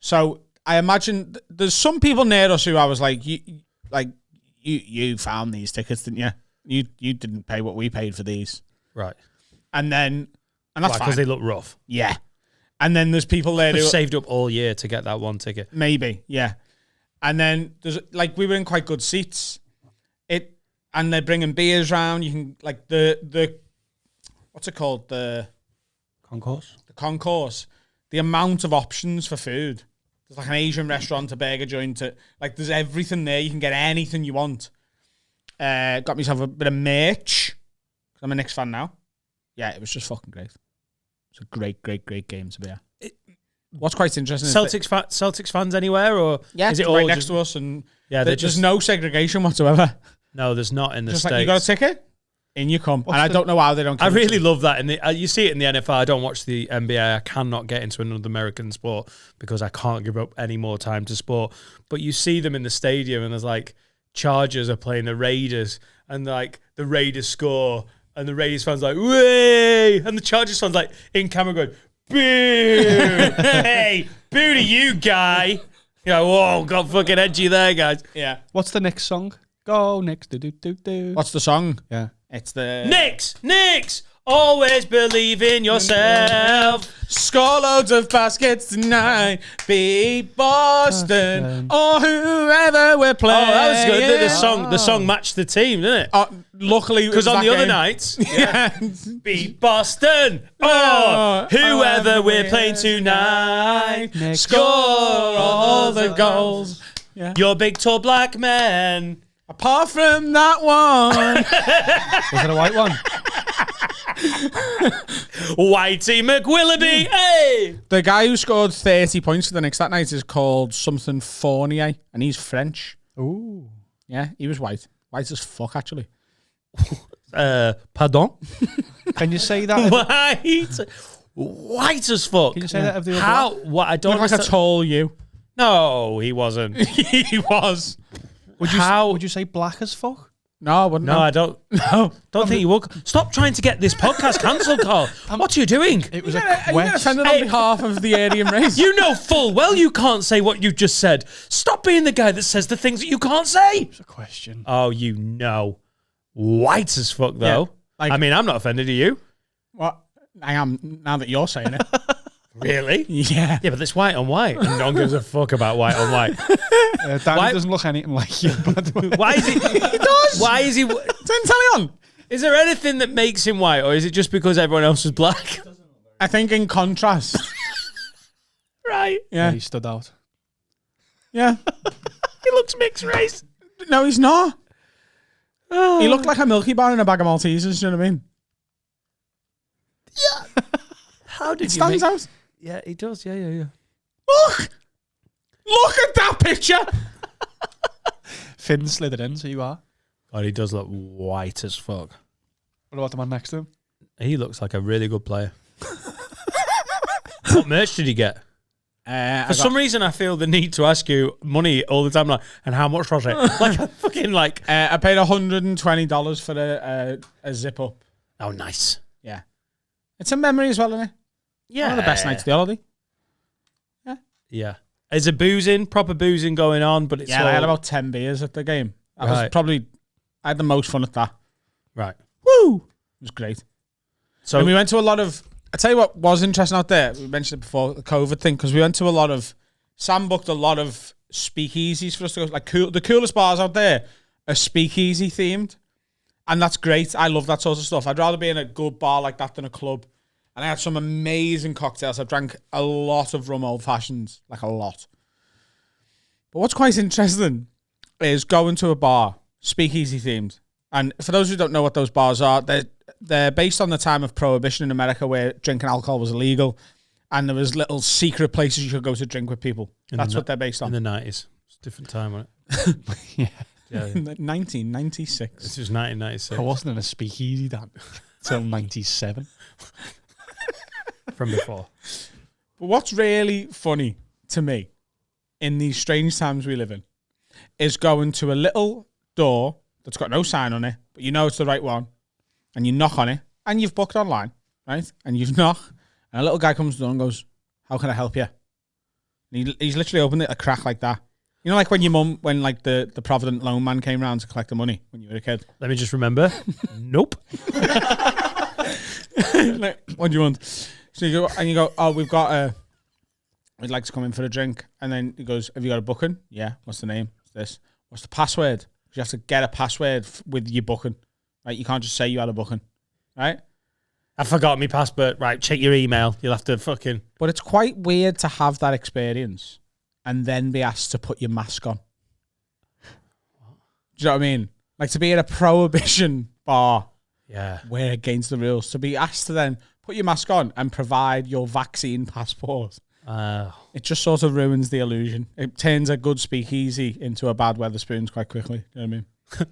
So I imagine there's some people near us who I was like, you found these tickets, didn't you? You didn't pay what we paid for these. Right. And that's fine. Because they look rough. Yeah. And then there's people there who... They've saved up all year to get that one ticket. Maybe, yeah. And then there's like we were in quite good seats. And they're bringing beers round. You can like the what's it called? The Concourse. The concourse. The amount of options for food. There's like an Asian restaurant, a burger joint. Like there's everything there. You can get anything you want. Got myself a bit of merch. Cause I'm a Knicks fan now. Yeah, it was just fucking great. It's a great game to be at. What's quite interesting Celtics fans anywhere, or is it all right next to us? And yeah, there's no segregation whatsoever. No, there's not in the just States. Like, you got a ticket? In you come. And I don't know how they don't. I really love that. And you see it in the NFL. I don't watch the NBA. I cannot get into another American sport because I can't give up any more time to sport. But you see them in the stadium, and there's like Chargers are playing the Raiders, and like the Raiders score, and the Raiders fans like, "Way!" and the Chargers fans like in camera going, "Boo! Hey, boo to you, guy!" You know, whoa, got fucking edgy there, guys. Yeah. What's the Knicks song? Go Knicks, do. What's the song? Yeah. It's the... Knicks! Always believe in yourself. Score loads of baskets tonight. Beat Boston or whoever we're playing. Oh, that was good. The song matched the team, didn't it? Luckily, because on the other nights, beat Boston or whoever we're playing tonight. Score all the goals. Yeah. You're big, tall, black man. Apart from that one. Was it a white one? Whitey McWilloughby, hey! The guy who scored 30 points for the Knicks that night is called something Fournier, and he's French. Ooh. Yeah, he was white. White as fuck, actually. Pardon? Can you say that? White as fuck. Can you say that of the other How? one? What? I don't Look like a tall you. No, he wasn't. He was. Would you say black as fuck? No, I wouldn't. No, I don't. No, don't think you would. Stop trying to get this podcast cancelled, Carl. What are you doing? It was Are you getting offended on behalf of the Aryan race? You know full well you can't say what you just said. Stop being the guy that says the things that you can't say. It's a question. Oh, you know. White as fuck, though. Yeah, like, I mean, I'm not offended, are you? What? I am, now that you're saying it. Really? Yeah. Yeah, but it's white on white. And no one gives a fuck about white on white. Danny doesn't look anything like you, by the way. Why is he? He does. Why is he? Turn telly on. Is there anything that makes him white, or is it just because everyone else is black? I think in contrast. Right. Yeah. He stood out. Yeah. He looks mixed race. No, he's not. He looked like a Milky Bar in a bag of Maltesers, do you know what I mean? How did It you stands make... out. Yeah, he does. Yeah. Look! Look at that picture! Finn slid it in, so you are. God, he does look white as fuck. What about the man next to him? He looks like a really good player. What merch did he get? For some reason, I feel the need to ask you money all the time. Like, and how much was it? Like, fucking like... I paid $120 for a zip up. Oh, nice. Yeah. It's a memory as well, isn't it? Yeah. One of the best nights of the holiday. Yeah. Is there proper boozing going on? But it's Yeah, all... I had about 10 beers at the game. I had the most fun at that. Right. Woo! It was great. So and we went to a lot of... I tell you what was interesting out there. We mentioned it before, the COVID thing, because we went to a lot of... Sam booked a lot of speakeasies for us to go. Like, the coolest bars out there are speakeasy themed. And that's great. I love that sort of stuff. I'd rather be in a good bar like that than a club. And I had some amazing cocktails. I drank a lot of rum old fashions, like a lot. But what's quite interesting is going to a bar, speakeasy themed. And for those who don't know what those bars are, they're based on the time of Prohibition in America, where drinking alcohol was illegal, and there was little secret places you could go to drink with people. That's what they're based on. In the 90s. It's a different time, wasn't it? Yeah. 1996. This was 1996. I wasn't in a speakeasy, Dan, till 97. From before. But what's really funny to me in these strange times we live in is going to a little door that's got no sign on it, but you know it's the right one, and you knock on it, and you've booked online, right? And you've knocked, and a little guy comes to the door and goes, "How can I help you?" And he's literally opened it a crack like that. You know, like when your mum, when like the Provident loan man came round to collect the money when you were a kid. Let me just remember. Nope. Like, what do you want? So you go, "Oh, we'd like to come in for a drink." And then he goes, "Have you got a booking?" "Yeah." "What's the name?" "What's this?" "What's the password?" You have to get a password with your booking, right? You can't just say you had a booking, right? I forgot my passport. Right, check your email. You'll have to fucking... But it's quite weird to have that experience and then be asked to put your mask on. Do you know what I mean? Like, to be in a Prohibition bar, Yeah. we're against the rules. To be asked to then put your mask on and provide your vaccine passport. It just sort of ruins the illusion. It turns a good speakeasy into a bad Weatherspoons quite quickly. You know what I mean?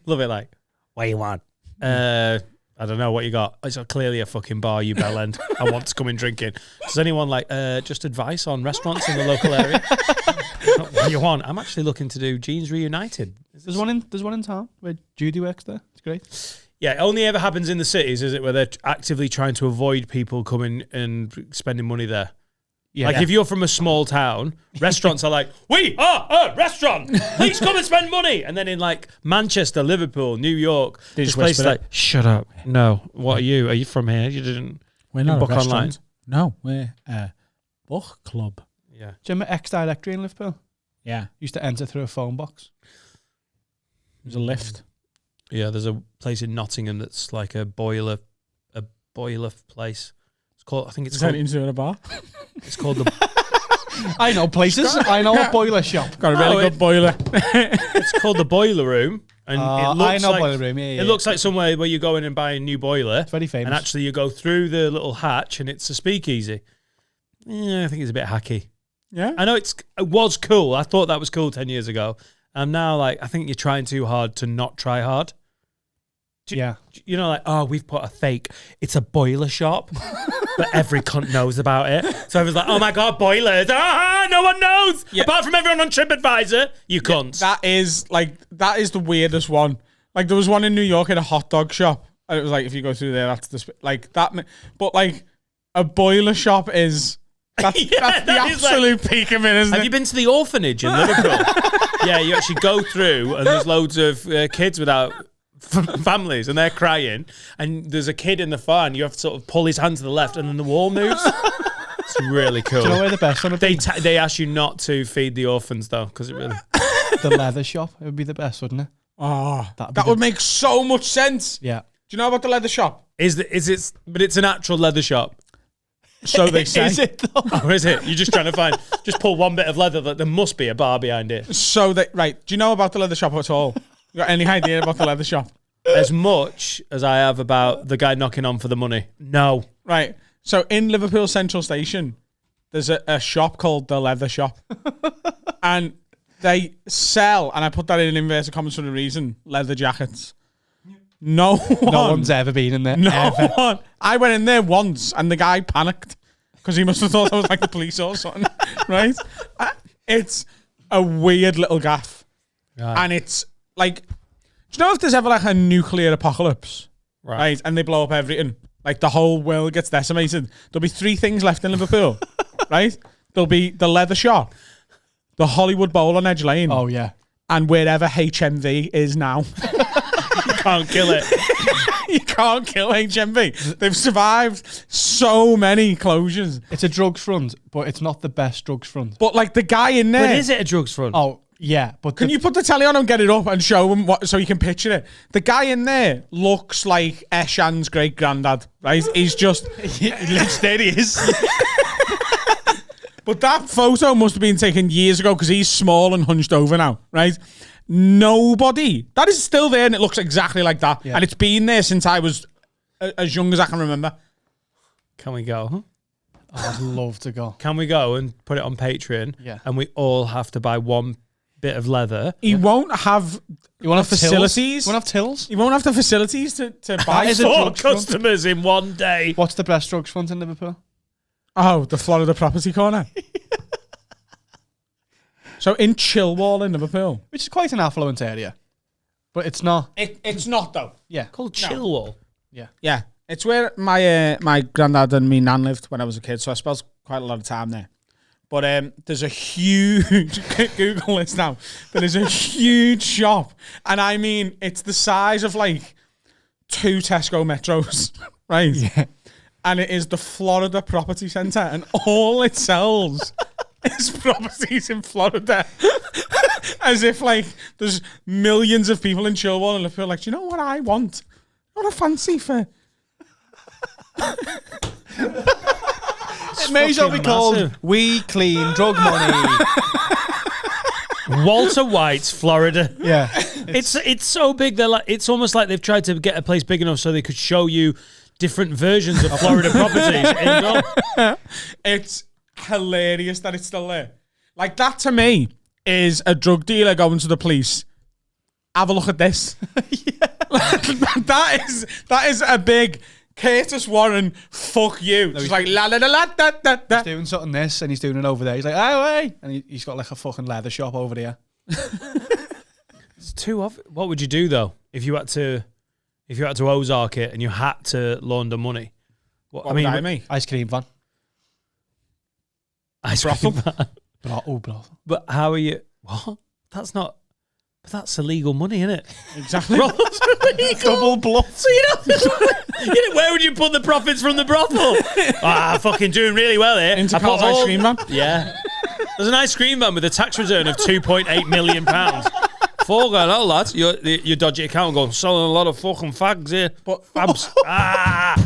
Love it. Like, what you want? I don't know what you got. It's clearly a fucking bar, you bellend. I want to come in drinking. Does anyone like just advice on restaurants in the local area? What do you want? I'm actually looking to do Jeans Reunited. There's one in town where Judy works there. It's great. Yeah, it only ever happens in the cities, is it, where they're actively trying to avoid people coming and spending money there? Yeah. Like, if you're from a small town, restaurants are like, "We are a restaurant. Please come and spend money." And then in like Manchester, Liverpool, New York, there's places like, "Shut up. No. What are you? Are you from here? You didn't We're not book a restaurant. online." No, we're a book club. Yeah. Do you remember X Directory in Liverpool? Yeah. Used to enter through a phone box. There's a lift. Yeah, there's a place in Nottingham that's like a boiler place. It's called, I think it's Is that called, anything to do with a bar? it's called the I know places. I know a boiler shop. Got a really good boiler. it's called the Boiler Room, and it looks I know like, boiler room. Yeah. It looks like somewhere where you go in and buy a new boiler. It's very famous. And actually you go through the little hatch and it's a speakeasy. Yeah, I think it's a bit hacky. Yeah. I know it was cool. I thought that was cool 10 years ago. And now, like, I think you're trying too hard to not try hard. Yeah. You know, like, "Oh, we've put a fake. It's a boiler shop." But every cunt knows about it. So I was like, "Oh my God, boilers. No one knows. Yeah. Apart from everyone on TripAdvisor. You cunts." That is the weirdest one. Like, there was one in New York in a hot dog shop. And it was like, if you go through there, that's like that. But like, a boiler shop is... That's, Yeah, that's the that is absolute peak of it, isn't Have it? you been to the orphanage in Liverpool? Yeah, you actually go through and there's loads of kids without families and they're crying. And there's a kid in the far and you have to sort of pull his hand to the left and then the wall moves. It's really cool. Do you know where the best one would be? They ask you not to feed the orphans though, because it really... The leather shop. It would be the best, wouldn't it? Oh, that would make so much sense. Yeah. Do you know about the leather shop? But it's an actual leather shop. So they say. Is it though? Or is it? You're just trying to just pull one bit of leather that there must be a bar behind it. So they, right. Do you know about the leather shop at all? You got any idea about the leather shop? As much as I have about the guy knocking on for the money. No. Right. So in Liverpool Central Station, there's a shop called the Leather Shop. And they sell, and I put that in inverted commas for a reason, leather jackets. No one's ever been in there. No ever. one. I went in there once and the guy panicked because he must have thought I was like the police or something. Right? It's a weird little gaff. Right. And it's like, do you know if there's ever like a nuclear apocalypse? Right. And they blow up everything. Like the whole world gets decimated. There'll be 3 things left in Liverpool. Right? There'll be the leather shop, the Hollywood Bowl on Edge Lane. Oh, yeah. And wherever HMV is now. You can't kill it. You can't kill HMV. They've survived so many closures. It's a drugs front, but it's not the best drugs front. But like the guy in there. But is it a drugs front? Oh, yeah. But Can you put the telly on and get it up and show him what so you can picture it? The guy in there looks like Eshan's great granddad, right? He's just there he is. But that photo must have been taken years ago because he's small and hunched over now, right? Nobody. That is still there and it looks exactly like that. Yeah. And it's been there since I was as young as I can remember. Can we go? I'd love to go. Can we go and put it on Patreon? Yeah. And we all have to buy one bit of leather. He won't have facilities. You won't have tills? He won't have the facilities to buy is a 4 drugs front. customers in one day. What's the best drugs front in Liverpool? Oh, the Florida property corner. So in Chilwell in Liverpool. Which is quite an affluent area. But it's not. It's not though. Yeah. Called Chilwell. Yeah. Yeah. It's where my granddad and me nan lived when I was a kid, so I spent quite a lot of time there. But there's a huge Google this now. There is a huge shop. And I mean it's the size of like 2 Tesco Metros. Right? Yeah. And it is the Florida Property Centre, and all it sells is properties in Florida. As if like there's millions of people in Chilwell and Liverpool like, do you know what I want? What I fancy for? It may as well be called massive. We Clean Drug Money. Walter White's Florida. Yeah. It's so big. They're like, it's almost like they've tried to get a place big enough so they could show you different versions of Florida properties. It's hilarious that it's still there. Like that to me is a drug dealer going to the police. Have a look at this. that is a big Curtis Warren. Fuck you. Just like la la la la da da da. He's doing something this and he's doing it over there. He's like, oh, hey. And he's got like a fucking leather shop over there. It's too obvious. What would you do though if you had to Ozark it and you had to launder money? What I mean, Ice cream van. Ice cream van. Brothel. But how are you? What? That's not. But that's illegal money, isn't it? Exactly. Double bluff. So where would you put the profits from the brothel? Fucking doing really well here. Into Carl's ice cream van. Yeah. There's an ice cream van with a tax return of £2.8 million. Going, oh lads, your dodgy account going selling a lot of fucking fags here. But fabs. I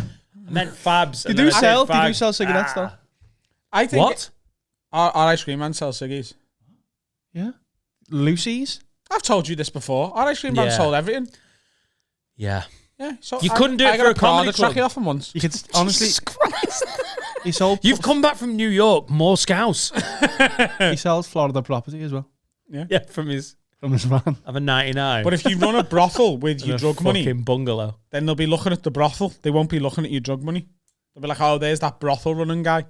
meant fabs. They do sell cigarettes though. I think what? Our ice cream man sells ciggies. Yeah. Lucy's. I've told you this before. Our ice cream man sold everything. Yeah. Yeah. So You couldn't do it for a comedy club. track off him once. You could honestly. He sold. You've come back from New York, more scouse. He sells Florida property as well. Yeah, from his van. Of a 99. But if you run a brothel with your drug money, fucking bungalow, then they'll be looking at the brothel. They won't be looking at your drug money. They'll be like, oh, there's that brothel running guy.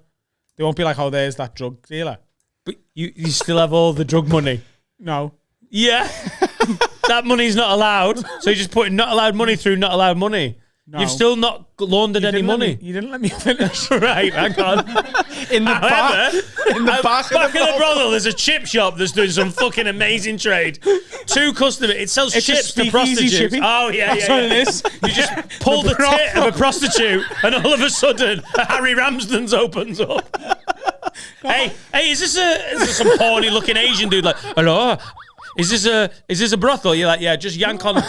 They won't be like, oh, there's that drug dealer. But you still have all the drug money. No. Yeah. That money's not allowed. So you're just putting not allowed money through not allowed money. No. You've still not laundered any money. You didn't let me finish. Right, hang on. In the back. In the back of the brothel, there's a chip shop that's doing some fucking amazing trade. 2 customers. It sells It's chips a to speakeasy prostitutes. shipping. Oh, yeah, That's yeah. what it is. You just pull the tit of a prostitute and all of a sudden a Harry Ramsden's opens up. Hey, is this some horny looking Asian dude like, hello? Is this a brothel? You're like, yeah, just yank on.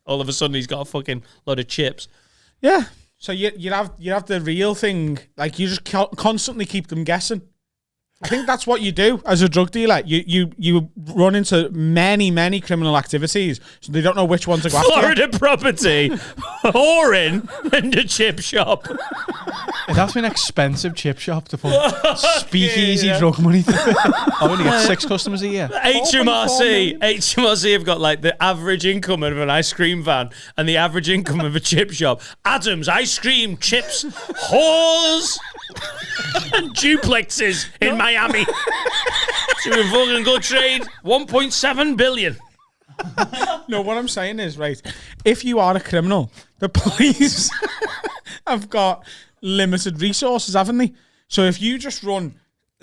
All of a sudden he's got a fucking load of chips. Yeah. So you have the real thing. Like you just constantly keep them guessing. I think that's what you do as a drug dealer. You run into many criminal activities, so they don't know which one to go after. Florida property, whoring, and a chip shop. It has to be an expensive chip shop to put speakeasy drug money through. I only get 6 customers a year. HMRC have got like the average income of an ice cream van and the average income of a chip shop. Adam's ice cream, chips, whores, and duplexes in Miami. So we're fucking go trade 1.7 billion. No, what I'm saying is, right, if you are a criminal, the police have got limited resources, haven't they? So if you just run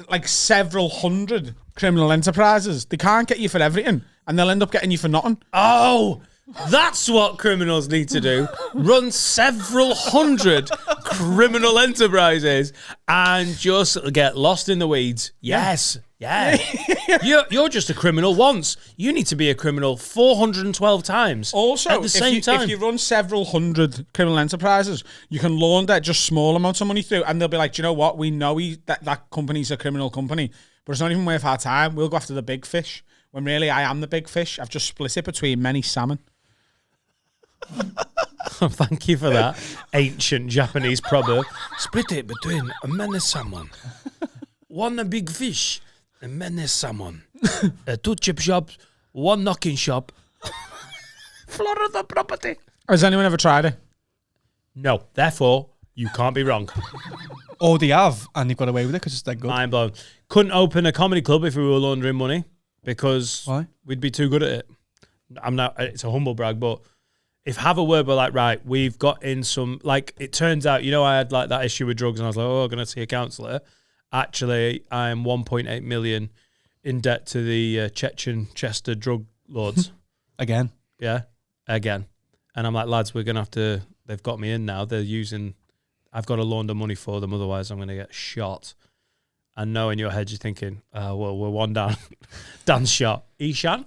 like several hundred criminal enterprises, they can't get you for everything, and they'll end up getting you for nothing. Oh, that's what criminals need to do. Run several hundred criminal enterprises and just get lost in the weeds. Yes. Yeah. You're just a criminal once. You need to be a criminal 412 times. Also, at the same time. If you run several hundred criminal enterprises, you can launder just small amounts of money through, and they'll be like, do you know what? We know that company's a criminal company, but it's not even worth our time. We'll go after the big fish. When really I am the big fish. I've just split it between many salmon. Thank you for that ancient Japanese proverb. Split it between many salmon. One a big fish and many salmon. 2 chip shops, 1 knocking shop. Florida property. Has anyone ever tried it? No, therefore you can't be wrong. Or they have, and they've got away with it because it's that good. Mind blown. Couldn't open a comedy club if we were laundering money because Why? we'd be too good at it. It's a humble brag, but if have a word, we're like, right, we've got in some, like, it turns out, I had like that issue with drugs and I was like, I'm going to see a counsellor. Actually, I am 1.8 million in debt to the Chester drug lords. Again. Yeah, again. And I'm like, lads, we're going to have to, they've got me in now. I've got to launder money for them, otherwise I'm going to get shot. And no, in your head, you're thinking, well, we're one down. Dan's shot. Ishan?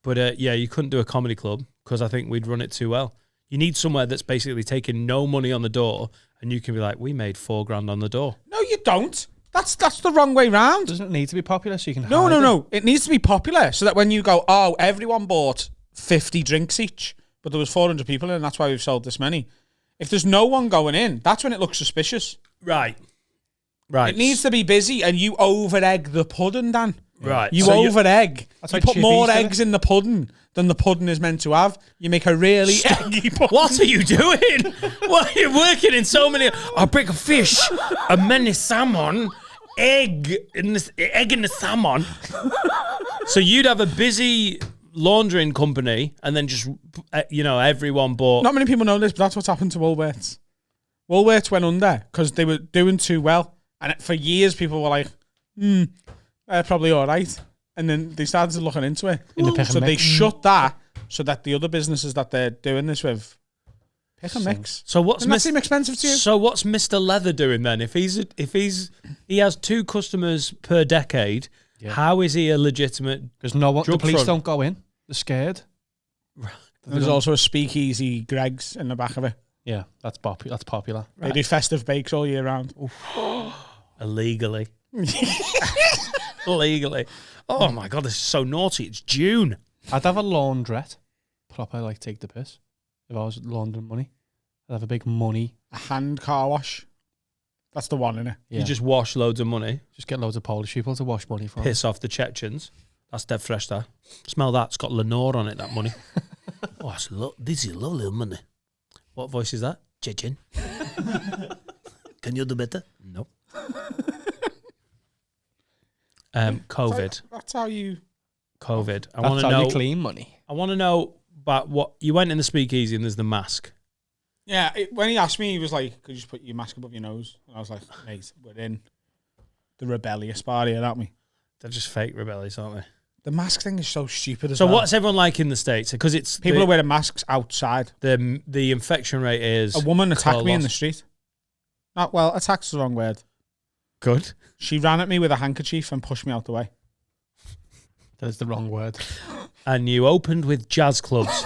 But you couldn't do a comedy club because I think we'd run it too well. You need somewhere that's basically taking no money on the door and you can be like, we made $4,000 on the door. No, you don't. That's the wrong way round. Doesn't it need to be popular so you can No. It needs to be popular so that when you go, everyone bought 50 drinks each, but there was 400 people in and that's why we've sold this many. If there's no one going in, that's when it looks suspicious. Right. It needs to be busy and you over-egg the pudding, Dan. Right. You over-egg. You put more eggs in the pudding than the pudding is meant to have. You make a really eggy pudding. What are you doing? What are you working in so many? I'll break a fish, a many salmon, egg in the salmon. So you'd have a busy laundering company and then just, everyone bought. Not many people know this, but that's what's happened to Woolworths. Woolworths went under because they were doing too well. And for years, people were like, probably all right. And then they started looking into it. So they shut that so that the other businesses that they're doing this with pick and mix. So what's Doesn't that seem expensive to you? So what's Mr. Leather doing then? If he has 2 customers per decade, how is he a legitimate? Because the police don't go in. They're scared. There's also a speakeasy Greg's in the back of it. Yeah, that's popular. They do festive bakes all year round. Illegally. Legally. Oh my God, this is so naughty. It's June. I'd have a laundrette. Proper, take the piss. If I was laundering money, I'd have a big money. A hand car wash. That's the one, innit? Yeah. You just wash loads of money. Just get loads of Polish people to wash money for Piss off the Chechens. That's dead fresh, that. Smell that. It's got Lenore on it, that money. This is lovely money. What voice is that? Chechen. Can you do better? No. COVID. That's how you... COVID. I want to know... you clean money. I want to know about what... You went in the speakeasy and there's the mask. Yeah, when he asked me, he was like, could you just put your mask above your nose? And I was like, mate, we're in the rebellious part here, aren't we? They're just fake rebellious, aren't they? The mask thing is so stupid as well. So what's everyone like in the States? Because it's... People are wearing masks outside. The infection rate is... A woman attacked me in the street. Attacked's the wrong word. Good. She ran at me with a handkerchief and pushed me out the way. That is the wrong word. And you opened with jazz clubs.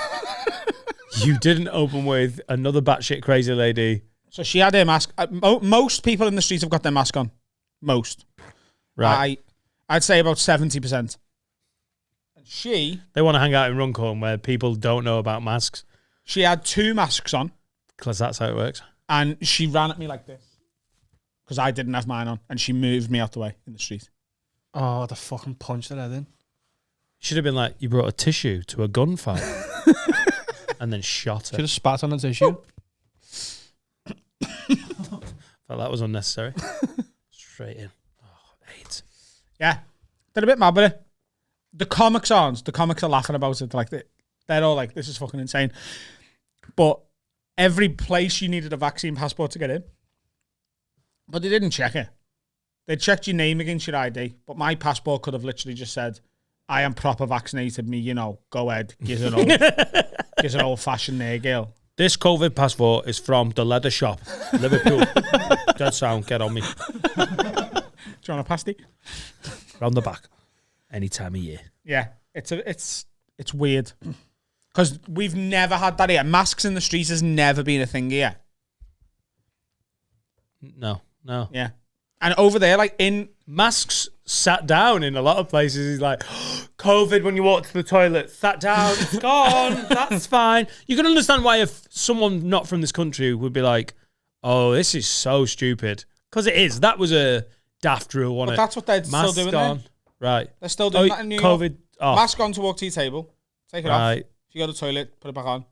You didn't open with another batshit crazy lady. So she had her mask. Most people in the street have got their mask on. Most. Right. I'd say about 70%. And They want to hang out in Runcorn where people don't know about masks. She had 2 masks on. Because that's how it works. And she ran at me like this. Because I didn't have mine on. And she moved me out the way in the street. Oh, the fucking punch that I did. Should have been like, you brought a tissue to a gunfight. And then shot her. Should have spat on the tissue. Felt that was unnecessary. Straight in. Oh, 8. Yeah. They're a bit mad with it. The comics aren't. The comics are laughing about it. Like they're all like, this is fucking insane. But every place you needed a vaccine passport to get in. But they didn't check it. They checked your name against your ID. But my passport could have literally just said, I am proper vaccinated. Me, go ahead. Gives an old-fashioned there, girl. This COVID passport is from the leather shop, Liverpool. Dead sound, get on me. Do you want a pasty? Round the back. Any time of year. Yeah, it's weird. Because we've never had that here. Masks in the streets has never been a thing here. No. Yeah. And over there, like in... Masks sat down in a lot of places. He's like, COVID when you walk to the toilet, sat down, it's gone, that's fine. You can understand why if someone not from this country would be like, oh, this is so stupid. Because it is. That was a daft rule, wasn't it? But that's what they're still doing on. There. Right. They're still doing that in New York. COVID off. Mask on to walk to your table. Take it off. If you go to the toilet, put it back on.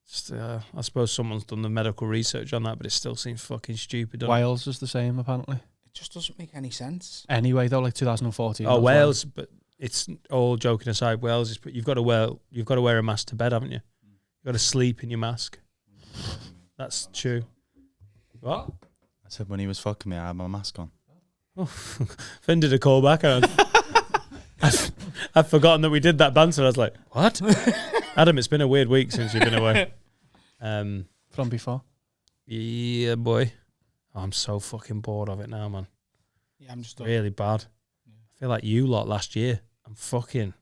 Just, I suppose someone's done the medical research on that, but it still seems fucking stupid. Wales is the same, apparently. It just doesn't make any sense. Anyway, though, like 2014. Oh, Wales, but it's all joking aside. Wales is, you've got to wear a mask to bed, haven't you? You've got to sleep in your mask. That's true. What? I said when he was fucking me, I had my mask on. Oh, Finn did a call back. I've forgotten that we did that banter. I was like, what? Adam, it's been a weird week since you've been away. From before? Yeah, boy. Oh, I'm so fucking bored of it now, man. Yeah, I'm just really bad. Yeah. I feel like you lot last year. I'm fucking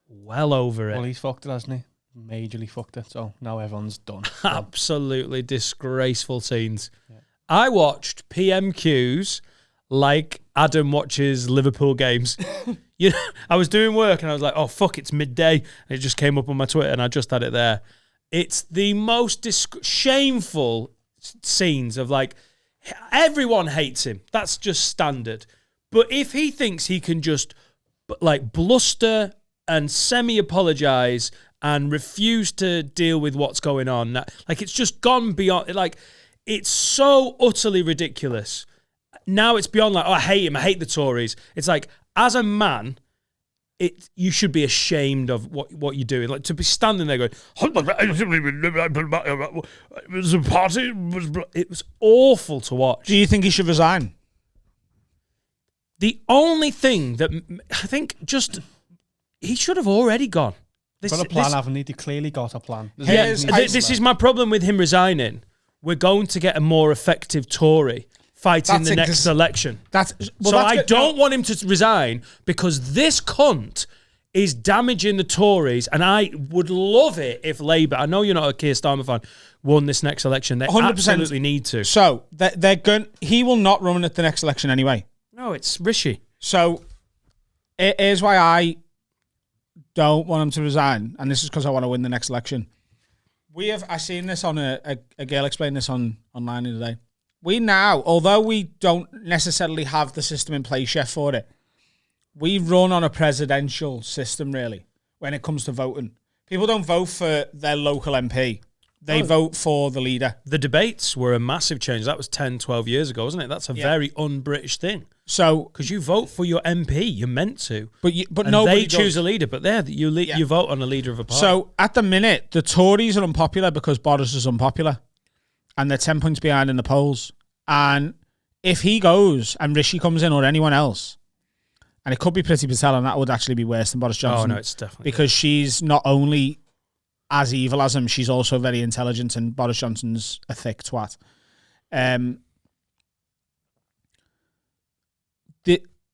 well over it. Well, he's fucked it, hasn't he? Majorly fucked it. So now everyone's done. Absolutely disgraceful scenes. Yeah. I watched PMQs like Adam watches Liverpool games. I was doing work and I was like, oh, fuck, it's midday. And it just came up on my Twitter and I just had it there. It's the most shameful scenes of like, everyone hates him. That's just standard. But if he thinks he can just like bluster and semi-apologize and refuse to deal with what's going on, like it's just gone beyond, like it's so utterly ridiculous. Now it's beyond like, oh, I hate him, I hate the Tories. It's like, as a man, you should be ashamed of what you're doing. Like to be standing there going, it was a party. It was awful to watch. Do you think he should resign? The only thing that I think he should have already gone. Got a plan, haven't he? They clearly got a plan. This is my problem with him resigning. We're going to get a more effective Tory fighting the next election. I don't want him to resign because this cunt is damaging the Tories, and I would love it if Labour, I know you're not a Keir Starmer fan, won this next election. They 100%. Absolutely need to. So they're going. He will not run at the next election anyway. No, it's Rishi. So here's why I don't want him to resign, and this is because I want to win the next election. I seen this on a girl explain this online the other day. We now, although we don't necessarily have the system in place yet for it, we run on a presidential system, really, when it comes to voting. People don't vote for their local MP. They vote for the leader. The debates were a massive change. That was 10, 12 years ago, wasn't it? That's a very un-British thing. So, because you vote for your MP, you're meant to. But nobody they choose a leader. But you vote on a leader of a party. So at the minute, the Tories are unpopular because Boris is unpopular, and they're 10 points behind in the polls. And if he goes and Rishi comes in or anyone else, and it could be Priti Patel, and that would actually be worse than Boris Johnson. Oh no, it's definitely because she's not only as evil as him, she's also very intelligent, and Boris Johnson's a thick twat.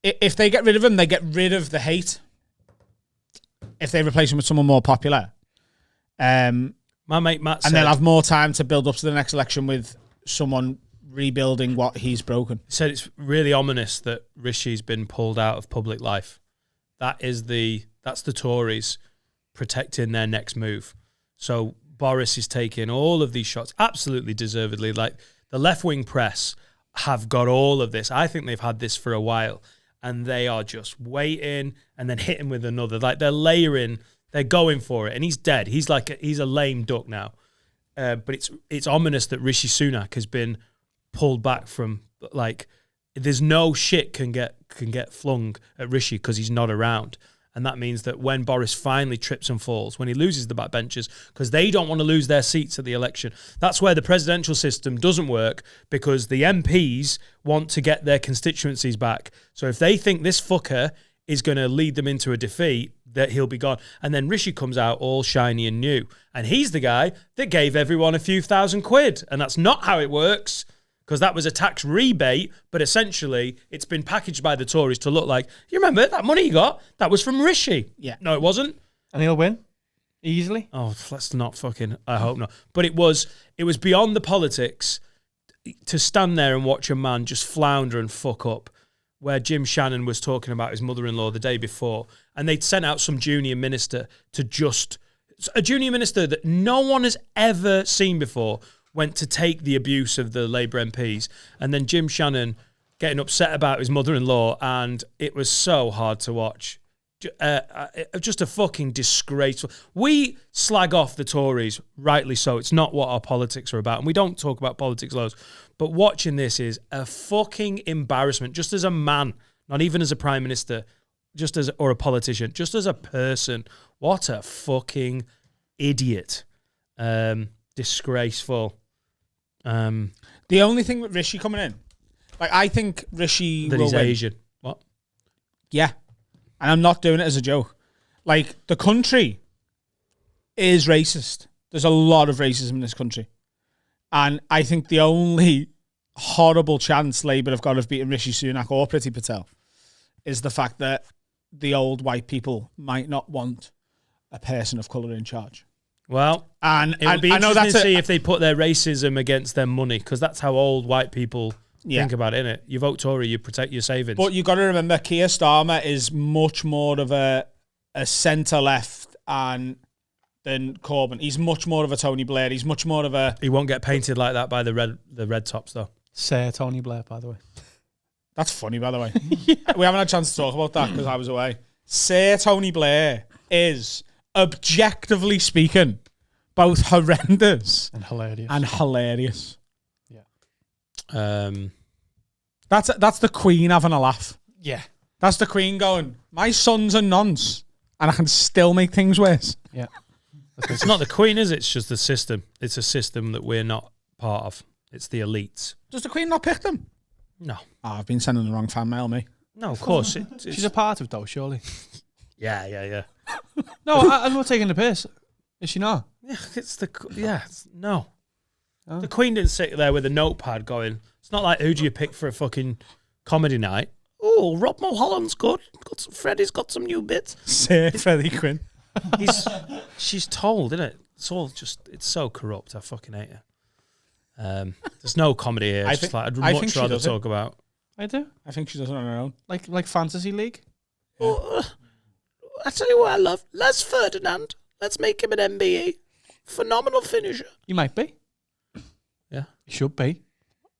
If they get rid of him, they get rid of the hate. If they replace him with someone more popular, My mate Matt said, And they'll have more time to build up to the next election with someone rebuilding what he's broken. said it's really ominous that Rishi's been pulled out of public life. That's the Tories protecting their next move. So Boris is taking all of these shots, absolutely deservedly. Like the left-wing press have got all of this. I think they've had this for a while, and they are just waiting and then hitting with another. Like they're layering, they're going for it, and he's dead. He's a lame duck now. But it's ominous that Rishi Sunak has been pulled back from, like, there's no shit can get flung at Rishi because he's not around. And that means that when Boris finally trips and falls, when he loses the backbenchers, because they don't want to lose their seats at the election, that's where the presidential system doesn't work, because the MPs want to get their constituencies back. So if they think this fucker is going to lead them into a defeat, that he'll be gone. And then Rishi comes out all shiny and new. And he's the guy that gave everyone a few £1,000. And that's not how it works, because that was a tax rebate, but essentially it's been packaged by the Tories to look like, you remember that money you got? That was from Rishi. Yeah. No, it wasn't. And he'll win easily. Oh, let's not fucking, I hope not. But it was beyond the politics to stand there and watch a man just flounder and fuck up, where Jim Shannon was talking about his mother-in-law the day before, and they'd sent out some junior minister a junior minister that no one has ever seen before, went to take the abuse of the Labour MPs, and then Jim Shannon getting upset about his mother-in-law, and it was so hard to watch. Just a fucking disgraceful. We slag off the Tories, rightly so. It's not what our politics are about, and we don't talk about politics loads. But watching this is a fucking embarrassment, just as a man, not even as a prime minister, or a politician, just as a person. What a fucking idiot. Disgraceful. The only thing with Rishi coming in, like, I think Rishi That will he's win. Asian. What? Yeah. And I'm not doing it as a joke. Like, the country is racist. There's a lot of racism in this country. And I think the only horrible chance Labour have got of beating Rishi Sunak or Priti Patel is the fact that the old white people might not want a person of colour in charge. Well, And it would be I know interesting that's to see if they put their racism against their money, because that's how old white people Yeah. think about it, innit? You vote Tory, you protect your savings. But you got to remember, Keir Starmer is much more of a centre left than Corbyn. He's much more of a Tony Blair. He's much more of a. He won't get painted like that by the red tops, though. Sir Tony Blair, by the way. That's funny, by the way. We haven't had a chance to talk about that because I was away. Sir Tony Blair is, objectively speaking, both horrendous And hilarious. and hilarious. Yeah. That's the Queen having a laugh. Yeah. That's the Queen going, my son's a nonce, and I can still make things worse. Yeah. It's not the Queen, is it? It's just the system. It's a system that we're not part of. It's the elites. Does the Queen not pick them? No. Oh, I've been sending the wrong fan mail, me. No, of course. She's a part of it, though, surely. Yeah. No, I'm not taking the piss. Is she not? Yeah, no. Oh. The Queen didn't sit there with a notepad going, it's not like, who do you pick for a fucking comedy night? Oh, Rob Mulholland's good. Freddie's got some new bits. Sir Freddie Quinn. She's told, isn't it? It's so corrupt. I fucking hate her. There's no comedy here. It's I'd I think much she rather does it. talk about. I do. I think she does it on her own. Like Fantasy League. Oh, I tell you what I love. Les Ferdinand. Let's make him an MBE. Phenomenal finisher. You might be. Yeah. You should be.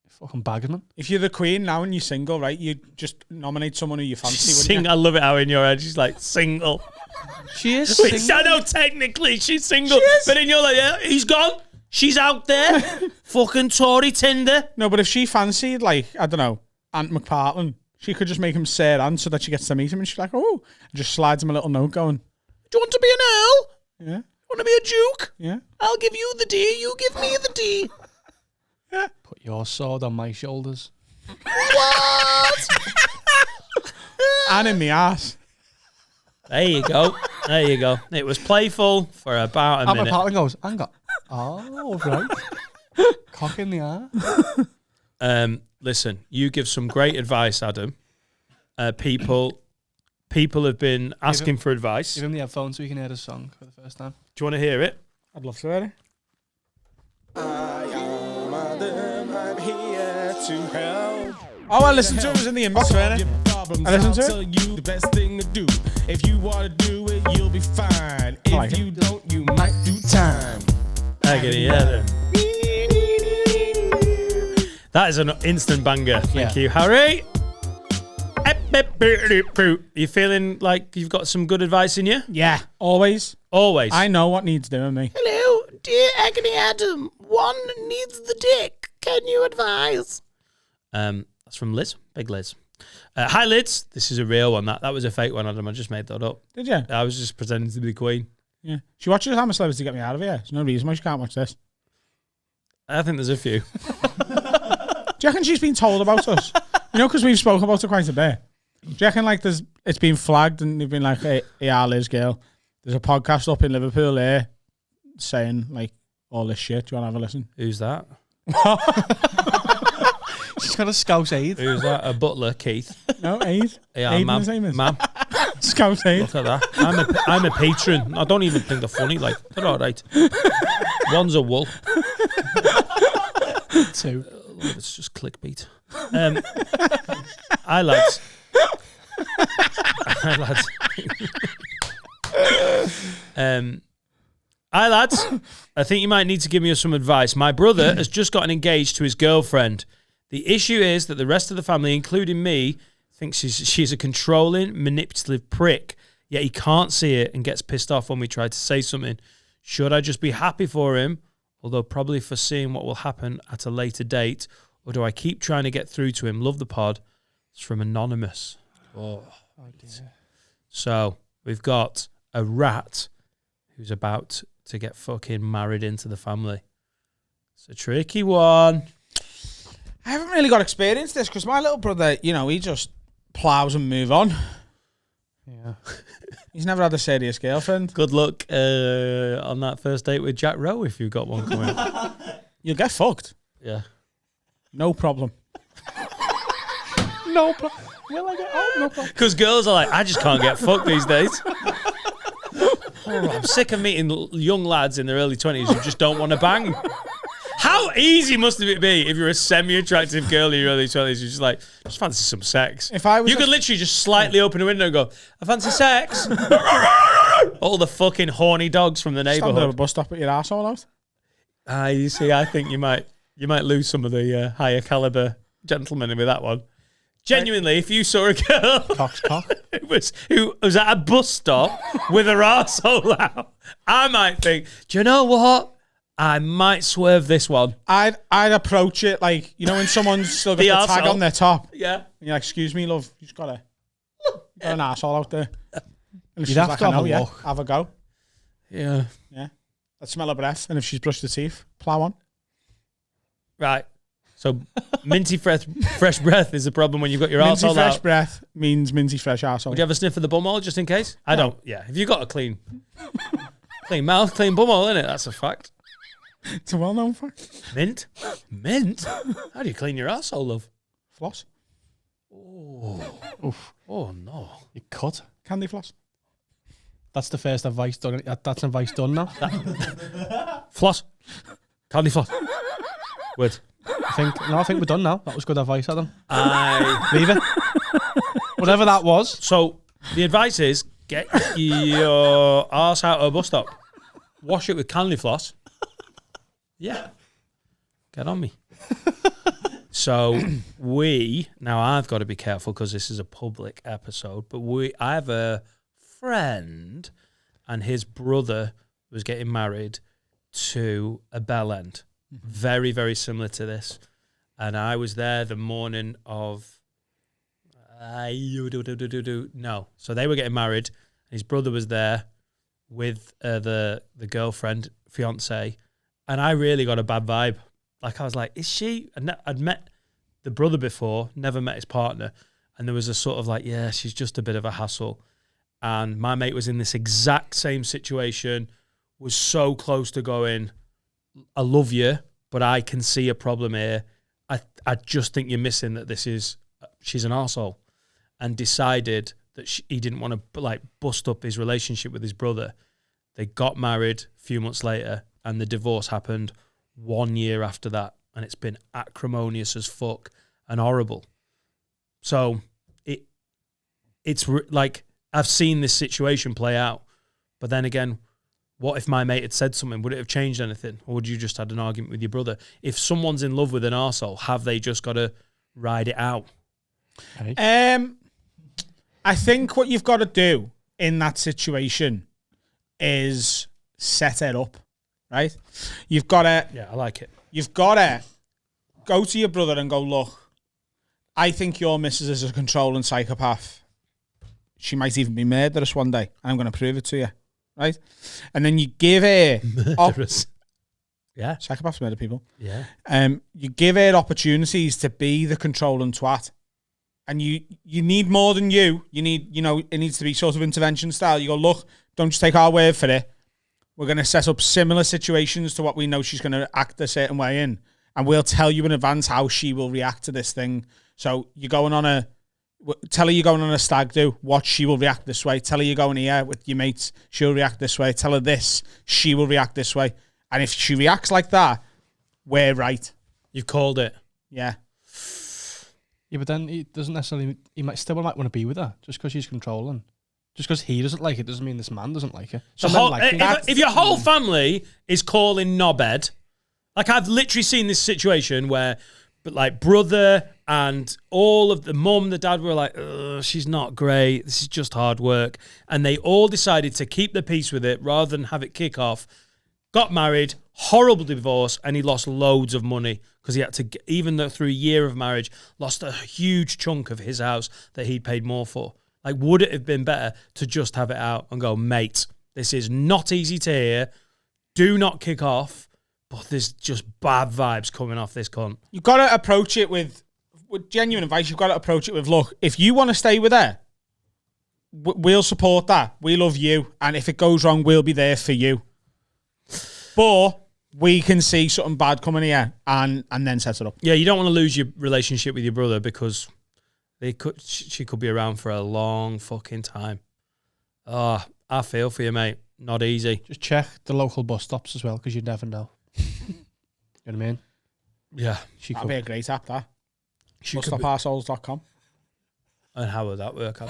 Fucking bagging them. If you're the Queen now and you're single, right, you just nominate someone who you fancy, wouldn't I love it how in your head she's like, single. She is Which single. I know technically she's single. But in your like, yeah, he's gone. She's out there. Fucking Tory Tinder. No, but if she fancied, like, I don't know, Ant McPartlin, she could just make him Sir Ant so that she gets to meet him and she's like, oh, and just slides him a little note going, Do you want to be an earl? yeah, Want to be a duke? yeah. I'll give you the D. You give me the D. Put your sword on my shoulders. What? And in me ass. There you go. There you go. It was playful for about a And my minute. partner goes, hang on. Oh, right. Cock in the eye. Listen, you give some great advice, Adam. People have been asking for advice. Give him the headphones so he can hear the song for the first time. Do you want to hear it? I'd love to hear it. I am Adam, I'm here to help. Oh, I listened to it. It was in the inbox, wasn't it? I listened to it. Tell you the best thing to do. If you want to do it, you'll be fine. If you don't, you might do time. That is an instant banger. Thank you, Harry. You feeling like you've got some good advice in you? Yeah, always. Always. I know what needs doing me. Hello, dear Agony Adam. One needs the dick. Can you advise? That's from Liz. Big Liz. Hi, Liz. This is a real one. That was a fake one, Adam. I just made that up. Did you? I was just pretending to be the Queen. Yeah. She watches I'm a Celebrity to get me out of here. There's no reason why she can't watch this. I think there's a few. Do you reckon she's been told about us? You know, because we've spoken about it quite a bit. Do you reckon like it's been flagged and they've been like, hey, Liz, girl, there's a podcast up in Liverpool there saying like all this shit. Do you want to have a listen? Who's that? She's got a Scouse Aid. Who's that? A butler, Keith. No, Aid. Yeah, Aid ma'am. his name is. Ma'am. Scouse Aid. Look at that. I'm a patron. I don't even think they're funny. Like, they're all right. One's a wool. 2. It's just clickbait. Hi, lads. Hi, lads. Hi, lads. I think you might need to give me some advice. My brother has just gotten engaged to his girlfriend. The issue is that the rest of the family, including me, thinks she's a controlling, manipulative prick, yet he can't see it and gets pissed off when we try to say something. Should I just be happy for him, although probably foreseeing what will happen at a later date, or do I keep trying to get through to him? Love the pod. It's from Anonymous. Oh dear. So we've got a rat who's about to get fucking married into the family. It's a tricky one. I haven't really got experience this because my little brother, you know, he just plows and move on. Yeah. He's never had a serious girlfriend. Good luck on that first date with Jack Rowe if you've got one coming. You'll get fucked. Yeah. No problem. No problem. Will I get? Oh, no problem. Because girls are like, I just can't get fucked these days. I'm sick of meeting young lads in their early 20s who just don't want to bang. How easy must it be if you're a semi-attractive girl in your early 20s? You're just like, just fancy some sex. If I was you could literally just slightly open a window and go, I fancy sex. All the fucking horny dogs from the stand at a neighbourhood. bus stop with your arsehole out. You see, I think you might lose some of the higher caliber gentlemen with that one. Genuinely, if you saw a girl who was at a bus stop with her arsehole out, I might think, do you know what? I might swerve this one. I'd approach it like, you know, when someone's still got The the tag arsehole. on their top. Yeah. And you're like, excuse me, love, you just got an arsehole out there. And if she's have like, to I have know, a yeah, look. have a go. Yeah. Yeah. I'd smell her breath. And if she's brushed her teeth, plow on. Right. So minty fresh breath is a problem when you've got your Minty arsehole fresh out. breath means minty fresh arsehole. Would you have a sniff of the bumhole just in case? I don't. Yeah. If you've got a clean mouth, clean bumhole, innit? That's a fact. It's a well-known fact. Mint? How do you clean your arsehole, love? Floss. Oh no. You cut. Candy floss. That's the first advice done. That's advice done now. Floss. Candy floss. Word. I think we're done now. That was good advice, Adam. I Leave it. Whatever that was. So the advice is get your arse out of a bus stop. Wash it with candy floss. Yeah. Get on me. So now I've got to be careful because this is a public episode, but I have a friend and his brother was getting married to a bell end. Very, very similar to this. And I was there the morning of no. So they were getting married. His brother was there with the girlfriend, fiance, and I really got a bad vibe. Like, I was like, is she? I'd met the brother before, never met his partner, and there was a sort of like, yeah, she's just a bit of a hassle. And my mate was in this exact same situation, was so close to going, I love you, but I can see a problem here. I just think you're missing that she's an arsehole, and decided that he didn't want to like bust up his relationship with his brother. They got married a few months later and the divorce happened 1 year after that, and it's been acrimonious as fuck and horrible. So it's like, I've seen this situation play out, but then again, what if my mate had said something? Would it have changed anything? Or would you just had an argument with your brother? If someone's in love with an arsehole, have they just got to ride it out? I think what you've got to do in that situation is set it up, right? You've got to... Yeah, I like it. You've got to go to your brother and go, look, I think your missus is a controlling psychopath. She might even be murderous one day. I'm going to prove it to you, right? And then you give her... Murderous. Yeah. Psychopaths murder people. Yeah. You give her opportunities to be the controlling twat. And you need more than you. You need, it needs to be sort of intervention style. You go, look, don't just take our word for it. We're going to set up similar situations to what we know she's going to act a certain way in. And we'll tell you in advance how she will react to this thing. So you're going on tell her you're going on a stag do. Watch, she will react this way. Tell her you're going here with your mates. She'll react this way. Tell her this. She will react this way. And if she reacts like that, we're right. You've called it. Yeah. Yeah, but then he doesn't necessarily... He might still want to be with her just because she's controlling. Just because he doesn't like it doesn't mean this man doesn't like it. So if your whole family is calling knobhead, like I've literally seen this situation where, but like brother and all of the mum, the dad were like, she's not great. This is just hard work. And they all decided to keep the peace with it rather than have it kick off. Got married, horrible divorce, and he lost loads of money because he had to, even though through a year of marriage, lost a huge chunk of his house that he'd paid more for. Like, would it have been better to just have it out and go, mate, this is not easy to hear. Do not kick off, but there's just bad vibes coming off this cunt. You've got to approach it with genuine advice. You've got to approach it with, look, if you want to stay with her, we'll support that. We love you. And if it goes wrong, we'll be there for you. But we can see something bad coming here and then set it up. Yeah, you don't want to lose your relationship with your brother because she could be around for a long fucking time. Oh, I feel for you, mate. Not easy. Just check the local bus stops as well because you never know. You know what I mean? Yeah. That'd be a great app, that. Busstoparsholes.com. And how would that work?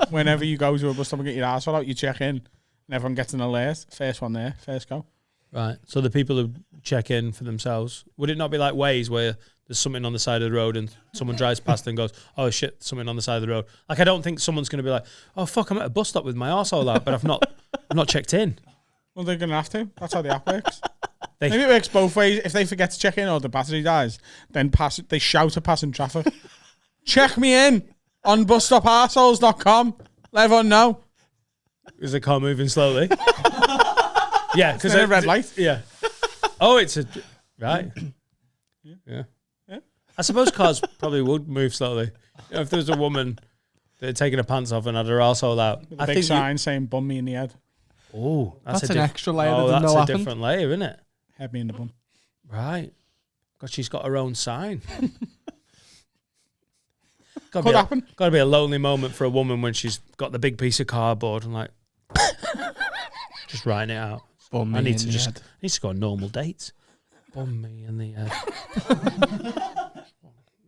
Whenever you go to a bus stop and get your arsehole out, you check in and everyone gets an alert. First one there, first go. Right. So the people who check in for themselves, would it not be like Waze where there's something on the side of the road and someone drives past and goes, oh shit, something on the side of the road? Like, I don't think someone's going to be like, oh fuck, I'm at a bus stop with my arsehole out, but I've not checked in. Well, they're going to have to. That's how the app works. Maybe it works both ways. If they forget to check in or the battery dies, then they shout at passing traffic. Check me in on busstoparsholes.com. Let everyone know. Is the car moving slowly? Yeah, because a red light. Yeah. Oh, it's a right. Yeah. I suppose cars probably would move slowly. You know, if there was a woman that had taken her pants off and had her arsehole out, With a big sign saying "bum me in the head." Oh, that's an extra layer. Oh, that that's a happened. Different layer, isn't it? Head me in the bum. Right. God, she's got her own sign. Could happen. Got to be a lonely moment for a woman when she's got the big piece of cardboard and like just writing it out. I need to go on normal dates. Bum me in the head.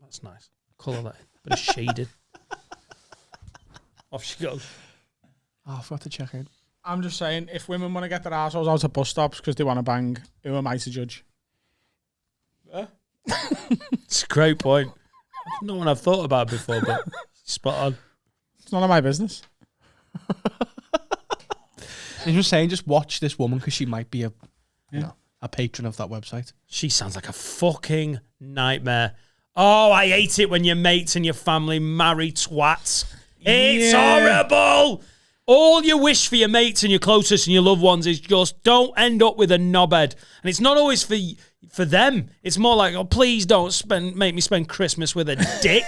That's nice. Colour that in. Bit of shaded. Off she goes. Oh, I forgot to check in. I'm just saying, if women want to get their arseholes out of bus stops because they want to bang, who am I to judge? It's a great point. No one I've thought about before, but spot on. It's none of my business. I'm just saying, just watch this woman because she might be a patron of that website. She sounds like a fucking nightmare. Oh, I hate it when your mates and your family marry twats. It's horrible. All you wish for your mates and your closest and your loved ones is just don't end up with a knobhead. And it's not always for them. It's more like, oh, please don't make me spend Christmas with a dick.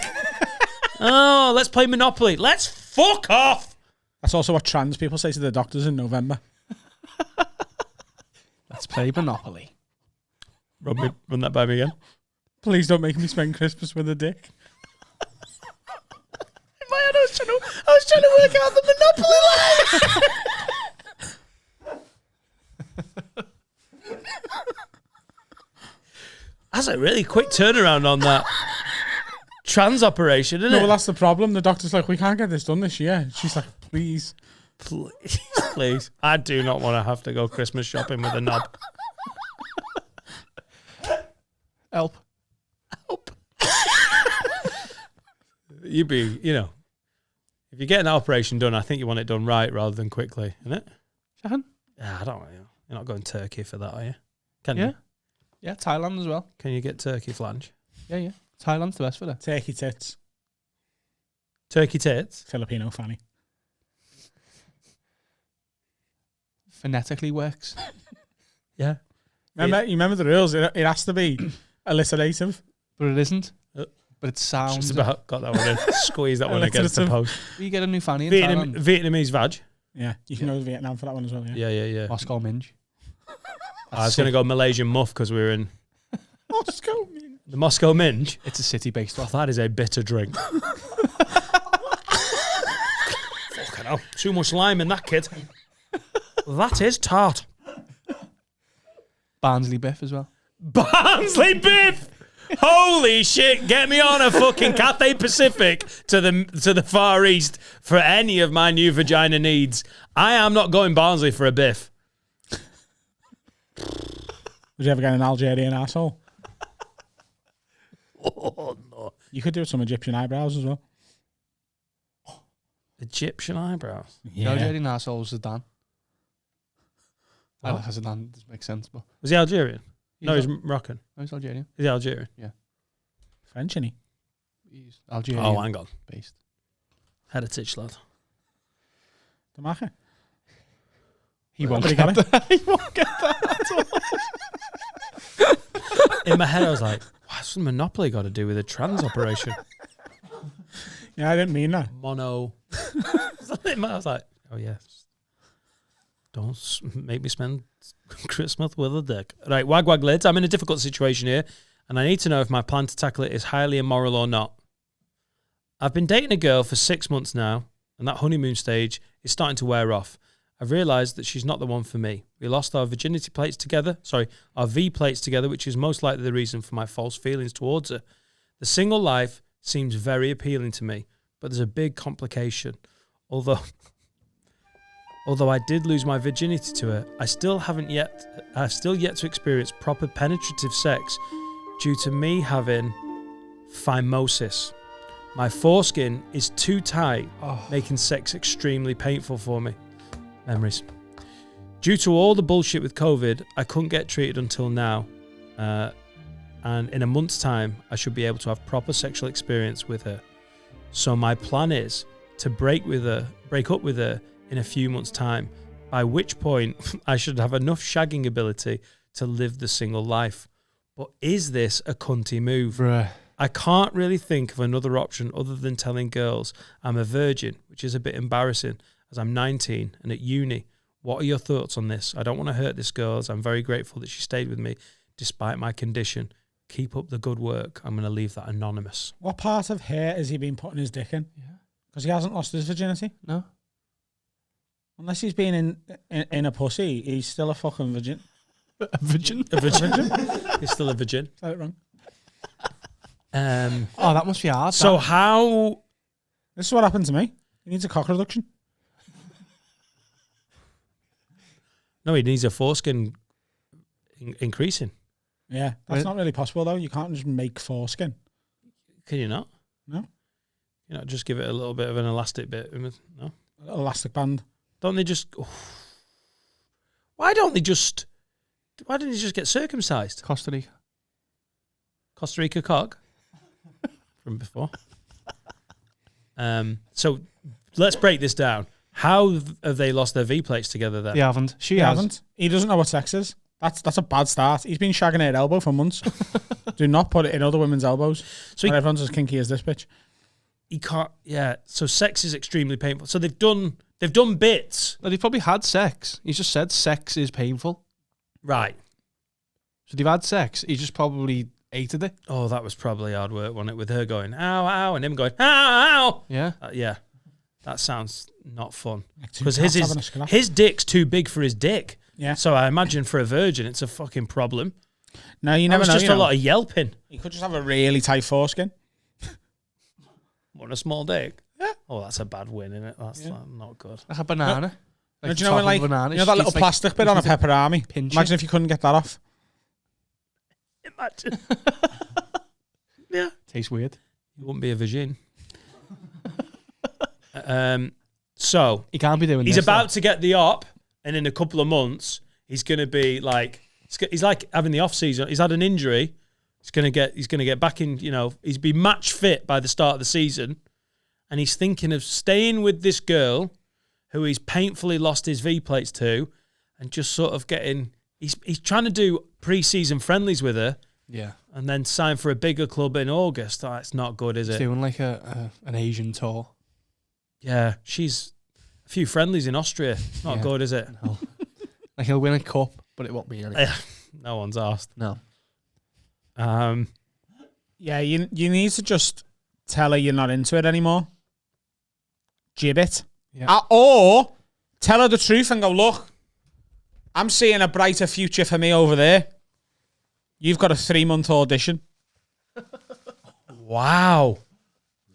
Oh, let's play Monopoly. Let's fuck off. That's also what trans people say to their doctors in November. Let's play Monopoly. Run that by me again. Please don't make me spend Christmas with a dick. In my head, I was trying to work out the Monopoly line. That's a really quick turnaround on that trans operation, isn't No, it? well, that's the problem. The doctor's like, we can't get this done this year. She's like, please. Please, please. I do not want to have to go Christmas shopping with a knob. Help. You'd be, you know, if you get an operation done, I think you want it done right rather than quickly, isn't it? Shahan? Yeah, I don't know. You're not going Turkey for that, are you? Can Yeah. you? Yeah, Thailand as well. Can you get turkey flange? Yeah. Thailand's the best for that. Turkey tits. Turkey tits? Filipino fanny. Phonetically works. Yeah. You remember the rules? It has to be alliterative. But it isn't. Uh, But it sounds... Just about got that one in. Squeeze that one against the post. You get a new fanny in Thailand. Vietnamese vag. Yeah, you can go to Vietnam for that one as well, yeah. Yeah. Moscow Minge. I was going to go Malaysian muff because we were in Moscow Minge. the Moscow Minge. It's a city-based Oh, one. that is a bitter drink. Fucking hell. Too much lime in that, kid. That is tart. Barnsley Biff as well. Barnsley Biff! Holy shit, get me on a fucking Cathay Pacific to the Far East for any of my new vagina needs. I am not going Barnsley for a biff. Would you ever get an Algerian asshole? Oh, no. You could do some Egyptian eyebrows as well. Egyptian eyebrows. The Algerian arsehole was Zidane. I don't know Zidane doesn't make sense, but... Was he Algerian? No, He's he's Moroccan. No, he's Algerian. Is he Algerian? French, isn't he? He's Algerian Oh, hang on. based. Heritage, lad. The macher. He won't But he get got that. He won't get that. In my head, I was like, what's the Monopoly got to do with a trans operation? Yeah, I didn't mean that. Mono. I was like, oh, yes. Don't make me spend Christmas with a dick. Right, wag lids. I'm in a difficult situation here, and I need to know if my plan to tackle it is highly immoral or not. I've been dating a girl for 6 months now, and that honeymoon stage is starting to wear off. I've realised that she's not the one for me. We lost our virginity plates together, our V plates together, which is most likely the reason for my false feelings towards her. The single life seems very appealing to me, but there's a big complication. Although I did lose my virginity to her, I've still yet to experience proper penetrative sex due to me having phimosis. My foreskin is too tight, making sex extremely painful for me. Memories. Due to all the bullshit with COVID, I couldn't get treated until now. And in a month's time, I should be able to have proper sexual experience with her. So my plan is to break up with her in a few months' time, by which point I should have enough shagging ability to live the single life. But is this a cunty move? Bruh. I can't really think of another option other than telling girls I'm a virgin, which is a bit embarrassing as I'm 19 and at uni. What are your thoughts on this? I don't want to hurt this girl, as I'm very grateful that she stayed with me despite my condition. Keep up the good work. I'm going to leave that anonymous. What part of hair has he been putting his dick in? Yeah. Because he hasn't lost his virginity. No. Unless he's been in a pussy, he's still a fucking virgin. A virgin? A virgin? He's still a virgin. Is that it wrong? Oh, that must be hard. So that. how... This is what happened to me. He needs a cock reduction. No, he needs a foreskin increasing. Yeah, that's not really possible though. You can't just make foreskin. Can you not? No. You know, just give it a little bit of an elastic bit. No. Elastic band. Don't they just... Why don't they just get circumcised? Costa Rica. Costa Rica cock from before. So let's break this down. How have they lost their V plates together then? They haven't. She He has. hasn't. He doesn't know what sex is. That's a bad start. He's been shagging her elbow for months. Do not put it in other women's elbows. So So everyone's as kinky as this bitch. he can't. Yeah. So sex is extremely painful. So they've done bits. Well, they've probably had sex. He's just said sex is painful. Right. So they've had sex. He just probably hated it. Oh, that was probably hard work, wasn't it? With her going, ow, ow, and him going, ow, ow. Yeah. Yeah. That sounds not fun. Like two Because cats having a scrap. his dick's too big for his dick. Yeah. So I imagine for a virgin, it's a fucking problem. No, you That never was know. just you a know. lot of yelping. You could just have a really tight foreskin. On a small dick. Yeah. Oh, that's a bad win, isn't it? That's not good. Like a banana. Do Like you know when, like, banana, you know that little plastic bit on a pepperami? pinch Imagine it. if you couldn't get that off. Imagine. Yeah. Tastes weird. You wouldn't be a virgin. So He can't be doing he's this. about to get the op, and in a couple of months, he's going to be like, he's like having the off season. He's had an injury. He's going to get back in. You know, he's be match fit by the start of the season, and he's thinking of staying with this girl, who he's painfully lost his V plates to, and just sort of getting. He's trying to do pre-season friendlies with her. Yeah. And then sign for a bigger club in August. Oh, it's not good, is He's it? doing like an Asian tour. Yeah, she's a few friendlies in Austria. It's not Yeah. good, is it? No. Like he'll win a cup, but it won't be anything. No one's asked. No. Yeah, you need to just tell her you're not into it anymore. Jib it. Yeah. Or tell her the truth and go, look, I'm seeing a brighter future for me over there. You've got a 3-month audition. Wow.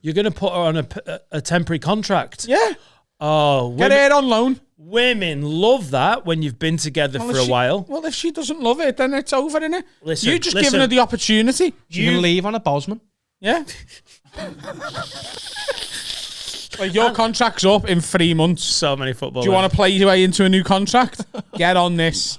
You're going to put her on a temporary contract? Yeah. Oh, Get her on loan. women love that when you've been together for a while. Well, if she doesn't love it, then it's over, innit? Listen, You just giving her the opportunity. You can leave on a Bosman. Yeah. Like, your contract's up in 3 months. So many footballers. Do you want to play your way into a new contract? Get on this.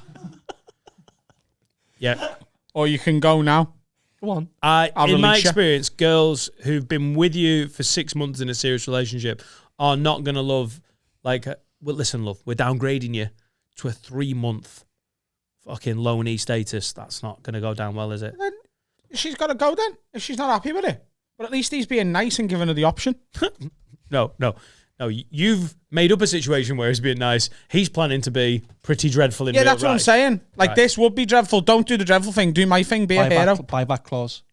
Yeah. Or you can go now. Go on. In my release you. experience, girls who've been with you for 6 months in a serious relationship are not going to love, like, well, listen, love, we're downgrading you to a 3-month fucking loanee status. That's not going to go down well, is it? Then she's got to go then, if she's not happy with it. But at least he's being nice and giving her the option. No. You've made up a situation where he's being nice. He's planning to be pretty dreadful in Yeah, real that's what I'm life. saying. Like, Right. this would be dreadful. Don't do the dreadful thing. Do my thing. Be a hero. Buyback clause.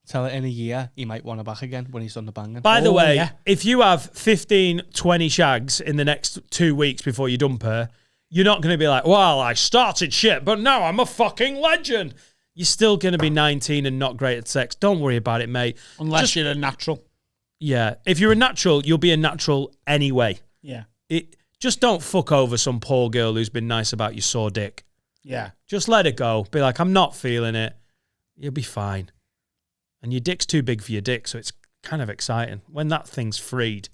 Tell her in a year he might want her back again when he's done the banging. By the Oh, way, yeah. if you have 15, 20 shags in the next 2 weeks before you dump her, you're not going to be like, well, I started shit, but now I'm a fucking legend. You're still going to be 19 and not great at sex. Don't worry about it, mate. Unless you're a natural. Yeah. If you're a natural, you'll be a natural anyway. Yeah. Just don't fuck over some poor girl who's been nice about your sore dick. Yeah. Just let it go. Be like, I'm not feeling it. You'll be fine. And your dick's too big for your dick, so it's kind of exciting. When that thing's freed,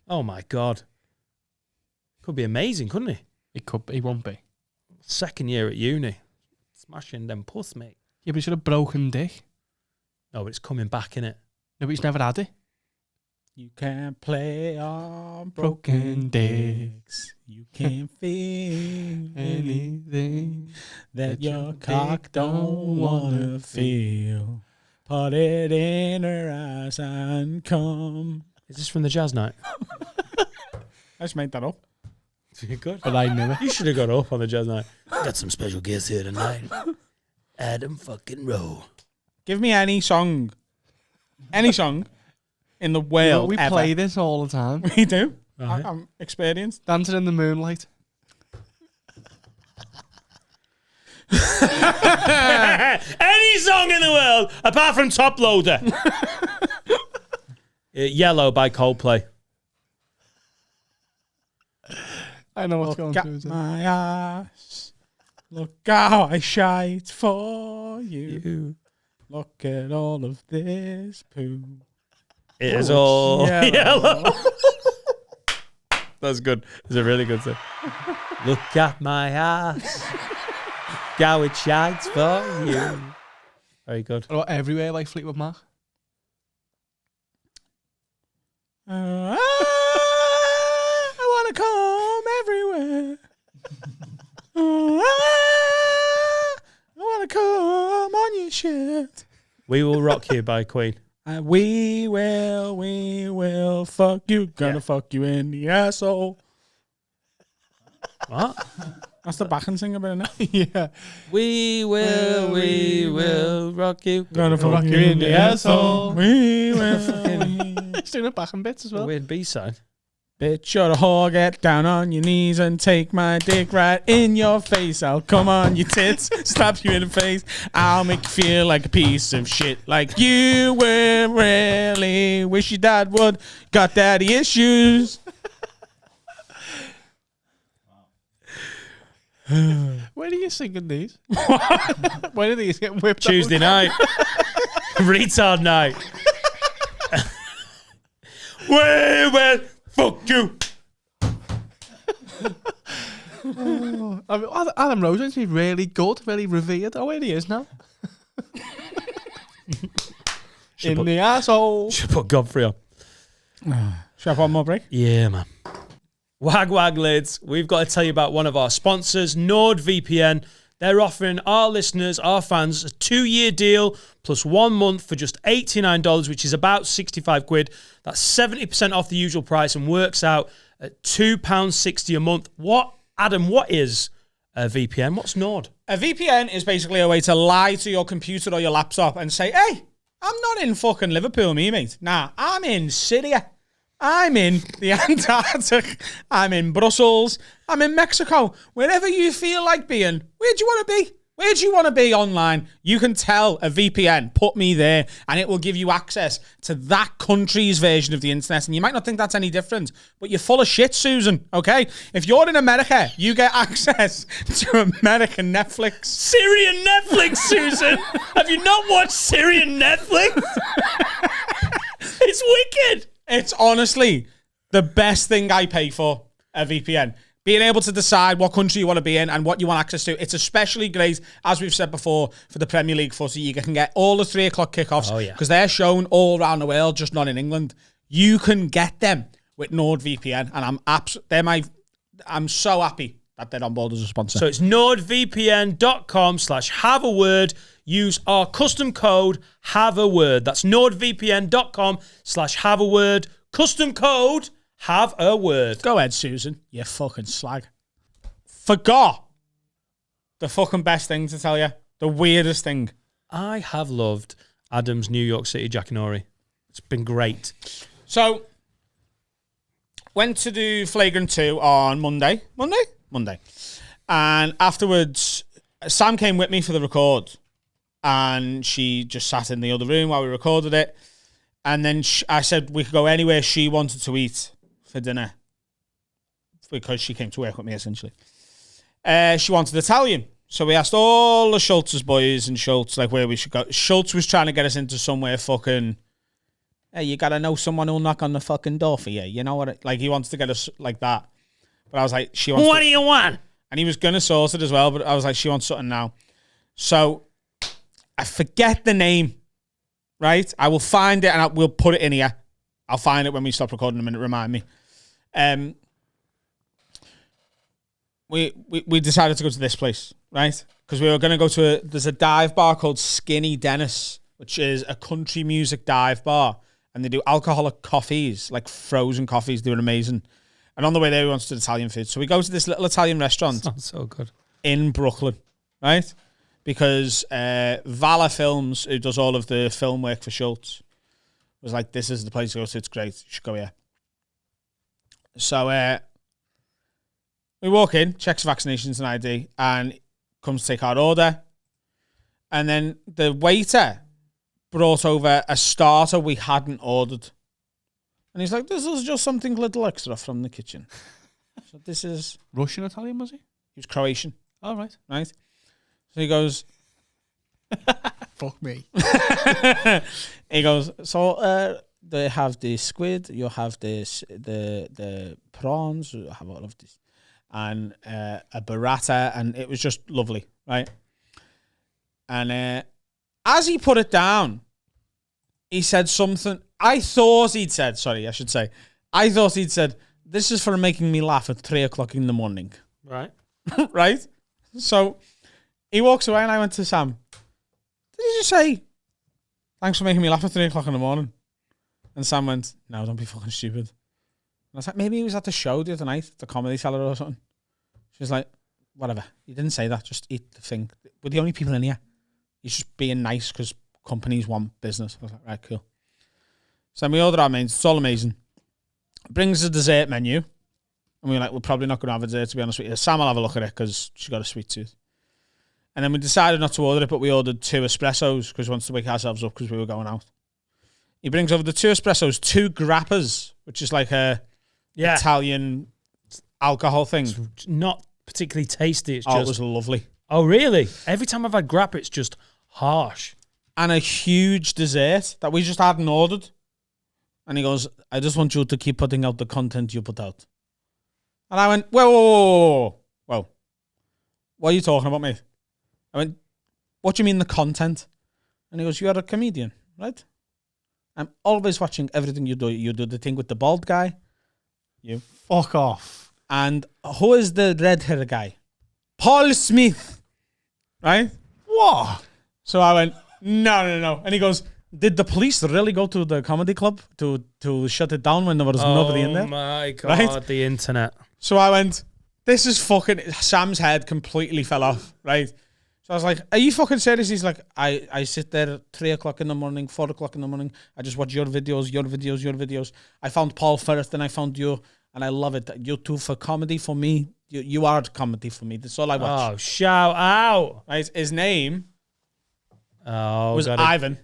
oh my God. Could be amazing, couldn't it? It could be. He won't be. Second year at uni. Smashing them puss, mate. Yeah, but he's got a broken dick. No, but it's coming back, innit? No, but he's never had it. You can't play on Broken dicks. You can't feel Anything. that your cock don't wanna feel. Put it in her eyes and come. Is this from the jazz night? I just made that up. Good. But I knew it. You should have got up on the jazz night. Got some special guests here tonight. Adam fucking Rowe. Give me any song. Any song in the world. We ever. play this all the time. We do. Right. I'm experienced. Dancing in the moonlight. Any song in the world apart from Top Loader. Yellow by Coldplay. I know what's Look going at through. my ass. Look how I shite for you. Look at all of this poo. It is all yellow. yellow. That's good. It's a really good song. Look at my ass. How it shines for you. Very good. What about Everywhere by Fleetwood Mac? I want to come everywhere. I want to come on your shit. We Will Rock You by Queen. We will fuck you. Gonna fuck you in the asshole. What? That's the backing singer bit, isn't it? Yeah. We will rock you. Gonna fuck you in the asshole. We will. He's doing it back in bits as well. Weird B-side. Bitch, you're a whore, get down on your knees and take my dick right in your face. I'll come on your tits, slap you in the face. I'll make you feel like a piece of shit. Like you would really wish your dad would. Got daddy issues. When are you singing these? When are these getting whipped Tuesday night. Retard night. Well, fuck you. I mean, Adam Rose is really good, very revered. Oh, here he is now. In the asshole. Should put Godfrey on. Should I have one more break? Yeah, man. Wag lids, we've got to tell you about one of our sponsors, NordVPN. They're offering our listeners, our fans, a 2-year deal plus 1 month for just $89, which is about 65 quid. That's 70% off the usual price and works out at £2.60 a month. What, Adam, what is a VPN? What's Nord? A VPN is basically a way to lie to your computer or your laptop and say, hey, I'm not in fucking Liverpool, mate. Nah, I'm in Syria. I'm in the Antarctic. I'm in Brussels. I'm in Mexico. Wherever you feel like being, where do you want to be? Where do you want to be online? You can tell a VPN, put me there, and it will give you access to that country's version of the internet. And you might not think that's any different, but you're full of shit, Susan, okay? If you're in America, you get access to American Netflix. Syrian Netflix, Susan! Have you not watched Syrian Netflix? It's wicked! It's honestly the best thing I pay for, a VPN. Being able to decide what country you want to be in and what you want access to. It's especially great, as we've said before, for the Premier League footy. You can get all the 3 o'clock kickoffs because they're shown all around the world, just not in England. You can get them with NordVPN, and I'm so happy that they're on board as a sponsor. So it's nordvpn.com/haveaword. Use our custom code HAVEAWORD. That's nordvpn.com/haveaword. Custom code HAVEAWORD. Go ahead, Susan. You fucking slag. Forgot the fucking best thing to tell you. The weirdest thing. I have loved Adam's New York City Jackanory. It's been great. So, went to do Flagrant 2 on Monday. Monday. And afterwards, Sam came with me for the record. And she just sat in the other room while we recorded it. And then I said we could go anywhere she wanted to eat for dinner. Because she came to work with me, essentially. She wanted Italian. So we asked all the Schultz's boys and Schultz, like, where we should go. Schultz was trying to get us into somewhere fucking... Hey, you got to know someone who'll knock on the fucking door for you. You know what? Like, he wants to get us like that. But I was like, she wants... What do you want? And he was going to sort it as well, but I was like, she wants something now. So... I forget the name, right? I will find it and we'll put it in here. I'll find it when we stop recording in a minute. Remind me. We decided to go to this place, right? Because we were going to go to there's a dive bar called Skinny Dennis, which is a country music dive bar. And they do alcoholic coffees, like frozen coffees. They were amazing. And on the way there, we wanted to do Italian food. So we go to this little Italian restaurant. Sounds so good. In Brooklyn, right? Because Vala Films, who does all of the film work for Schultz, was like, this is the place to go to. It's great. You should go here. So we walk in, checks vaccinations and ID, and comes to take our order. And then the waiter brought over a starter we hadn't ordered. And he's like, this is just something little extra from the kitchen. So this is... Russian Italian, was he? He was Croatian. All right. Right? So he goes... Fuck me. He goes, so they have the squid, you have this, the prawns, you have all of this, and a burrata, and it was just lovely, right? And as he put it down, he said something, I thought he'd said, this is for making me laugh at 3 o'clock in the morning. Right. Right? So he walks away and I went to Sam, did you just say, thanks for making me laugh at 3 o'clock in the morning? And Sam went, no, don't be fucking stupid. And I was like, maybe he was at the show the other night, the Comedy Cellar or something. She was like, whatever. You didn't say that. Just eat the thing. We're the only people in here. He's just being nice because companies want business. I was like, right, cool. So we ordered our mains. It's all amazing. Brings a dessert menu. And we were like, we're probably not going to have a dessert, to be honest with you. Sam will have a look at it because she's got a sweet tooth. And then we decided not to order it, but we ordered 2 espressos because we wanted to wake ourselves up because we were going out. He brings over the 2 espressos, 2 grappas, which is like a Italian alcohol thing. It's not particularly tasty. It's it was lovely. Oh, really? Every time I've had grappa, it's just harsh. And a huge dessert that we just hadn't ordered. And he goes, I just want you to keep putting out the content you put out. And I went, whoa. What are you talking about, mate? I went, what do you mean the content? And he goes, you're a comedian, right? I'm always watching everything you do. You do the thing with the bald guy. You Fuck off. And who is the red-haired guy? Paul Smith, right? What? So I went, no. And he goes, did the police really go to the comedy club to shut it down when there was nobody in there? Oh my God, right? The internet. So I went, this is fucking... Sam's head completely fell off, right? So I was like, are you fucking serious? He's like, I sit there at 3 o'clock in the morning, 4 o'clock in the morning. I just watch your videos. I found Paul first, then I found you, and I love it. You two for comedy for me. You are comedy for me. That's all I watch. Oh, shout out. Right? His name was Ivan.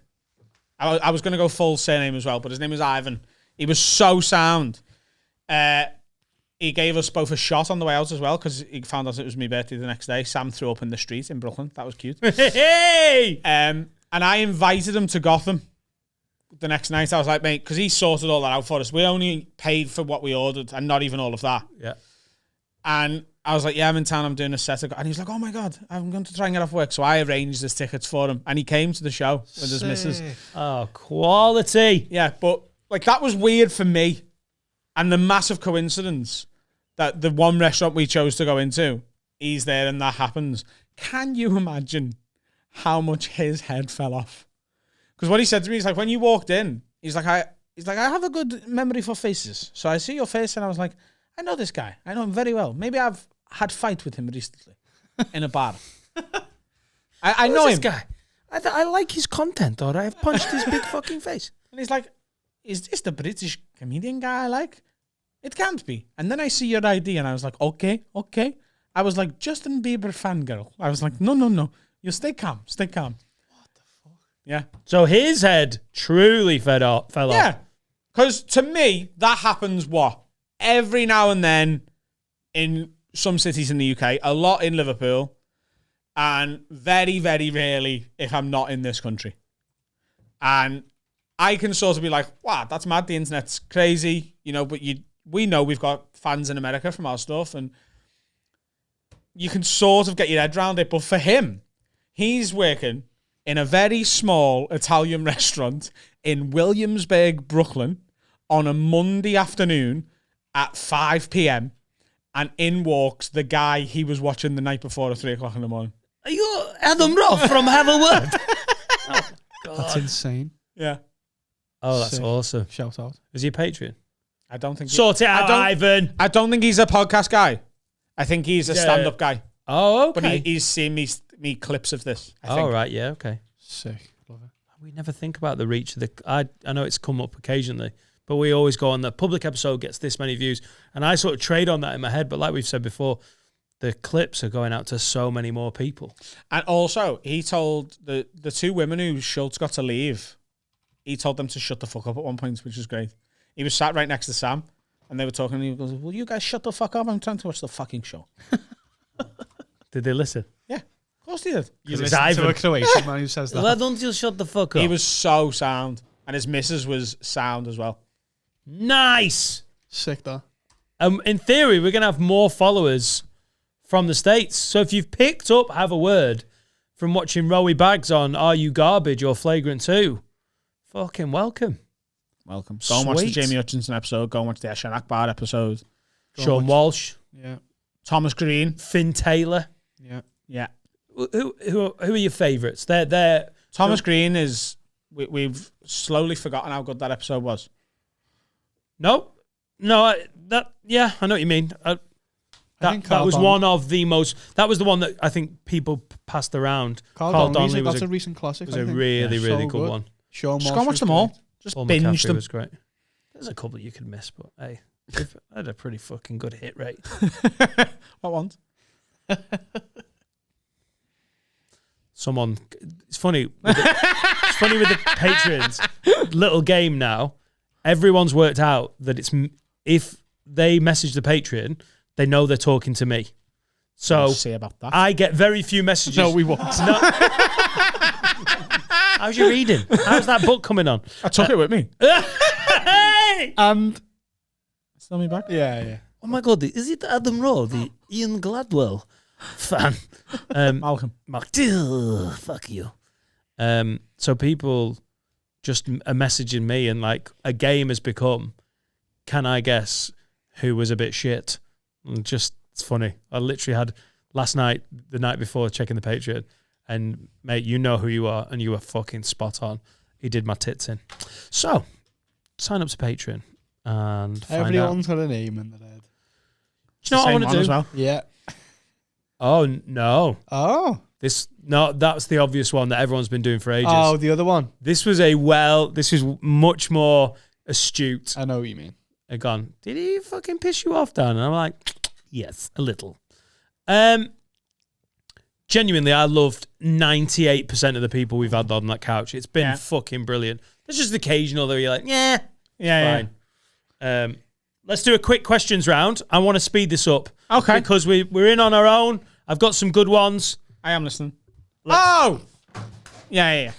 I was going to go full surname as well, but his name was Ivan. He was so sound. He gave us both a shot on the way out as well because he found out it was my birthday the next day. Sam threw up in the street in Brooklyn. That was cute. Hey! And I invited him to Gotham the next night. I was like, mate, because he sorted all that out for us. We only paid for what we ordered and not even all of that. Yeah. And I was like, yeah, I'm in town. I'm doing a set. And he was like, oh my God, I'm going to try and get off work. So I arranged his tickets for him. And he came to the show with his missus. Oh, quality. Yeah, but like that was weird for me. And the massive coincidence that the one restaurant we chose to go into, he's there and that happens. Can you imagine how much his head fell off? Because what he said to me is like, when you walked in, he's like, I have a good memory for faces. So I see your face and I was like, I know this guy. I know him very well. Maybe I've had fight with him recently in a bar. I know him. This guy. I like his content, or I've punched his big fucking face. And he's like, is this the British comedian guy I like? It can't be. And then I see your ID and I was like, okay. I was like, Justin Bieber fangirl. I was like, no. You stay calm. What the fuck? Yeah. So his head truly fell off. Yeah. Because to me, that happens every now and then in some cities in the UK, a lot in Liverpool, and very, very rarely if I'm not in this country. And I can sort of be like, wow, that's mad. The internet's crazy, but we know we've got fans in America from our stuff, and you can sort of get your head around it. But for him, he's working in a very small Italian restaurant in Williamsburg, Brooklyn, on a Monday afternoon at 5 p.m. and in walks the guy he was watching the night before at 3 o'clock in the morning. Are you Adam Roth from Have a Word? Oh, God. That's insane. Yeah. Oh, that's Sick. awesome. Shout out. Is he a Patreon? I don't think... Sort it out, Ivan. I don't think he's a podcast guy. I think he's a stand-up guy. Oh, okay. But he's seen me clips of this, I think. Oh, right, yeah, okay. Sick. Love it. We never think about the reach of the... I know it's come up occasionally, but we always go on the public episode gets this many views, and I sort of trade on that in my head, but like we've said before, the clips are going out to so many more people. And also, he told the 2 women who Schultz got to leave, he told them to shut the fuck up at one point, which was great. He was sat right next to Sam, and they were talking, and he goes, will you guys shut the fuck up? I'm trying to watch the fucking show. Did they listen? Yeah, of course he did. You it's listen Ivan. to a Croatian man who says that. Why don't you shut the fuck up? He was so sound, and his missus was sound as well. Nice. Sick, that. In theory, we're going to have more followers from the States. So if you've picked up Have a Word from watching Rowie Bags on Are You Garbage or Flagrant 2, fucking welcome. Welcome. Go and watch the Sweet. Jamie Hutchinson episode. Go and watch the Eshan Akbar episode. Sean Walsh, Yeah. Thomas Green. Finn Taylor. Yeah. Yeah. Who are your favourites? They're Thomas Green is... We've slowly forgotten how good that episode was. No, I know what you mean. That was one of the most. That was the one that I think people passed around. Carl Donnelly that's a recent classic. Was a really good one. Sean Just go and watch them all. Just Paul binge McCaffrey them. was great. There's a couple you could miss, but hey, I had a pretty fucking good hit rate. What ones? Someone, it's funny. It's funny with the patrons. Little game now. Everyone's worked out that if they message the Patreon, they know they're talking to me. So We'll see about that. I get very few messages. No, we won't. How's your reading? How's that book coming on? I took it with me. Hey! And Still me back? yeah. Oh my God, is it Adam Rowe, the Ian Gladwell fan? Malcolm. Fuck you. So people just are messaging me, and like a game has become, can I guess who was a bit shit? And just, it's funny. I literally had last night, the night before, checking the Patreon, and mate, you know who you are, and you were fucking spot on. He did my tits in. So sign up to Patreon and find out. Everyone's got a name in their head. Do you know what I want to do? As well. Yeah. Oh no. Oh. That's the obvious one that everyone's been doing for ages. Oh, the other one. This was much more astute. I know what you mean. I've gone, did he fucking piss you off, Dan? And I'm like, yes, a little. Genuinely, I loved 98% of the people we've had on that couch. It's been fucking brilliant. There's just occasional that you're like, yeah, fine. Let's do a quick questions round. I want to speed this up. Okay. Because we're in on our own. I've got some good ones. I am listening. Oh! Yeah.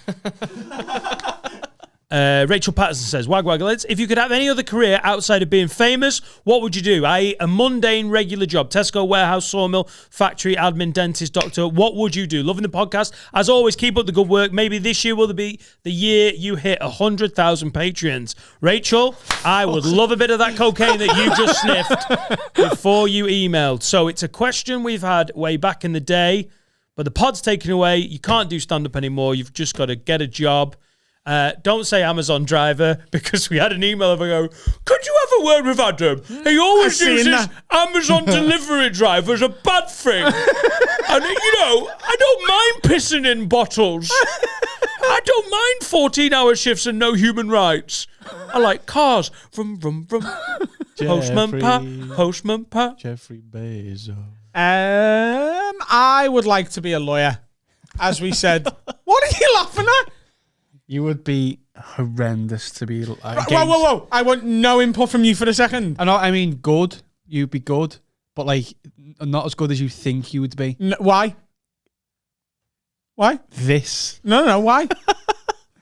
Rachel Patterson says, Wagwaggles, if you could have any other career outside of being famous, what would you do? I.e. a mundane, regular job. Tesco, warehouse, sawmill, factory, admin, dentist, doctor. What would you do? Loving the podcast. As always, keep up the good work. Maybe this year will be the year you hit 100,000 Patreons. Rachel, I would love a bit of that cocaine that you just sniffed before you emailed. So it's a question we've had way back in the day, but the pod's taken away. You can't do stand-up anymore. You've just got to get a job. Don't say Amazon driver, because we had an email of a go, could you have a word with Adam? He always uses Amazon delivery driver as a bad thing. And, I don't mind pissing in bottles. I don't mind 14-hour shifts and no human rights. I like cars. Vroom, vroom, vroom. Postman pa. Jeffrey Bezos. I would like to be a lawyer, as we said. What are you laughing at? You would be horrendous to be. Whoa. I want no input from you for a second. I mean, good. You'd be good, but like not as good as you think you would be. Why? Why? This. No. Why?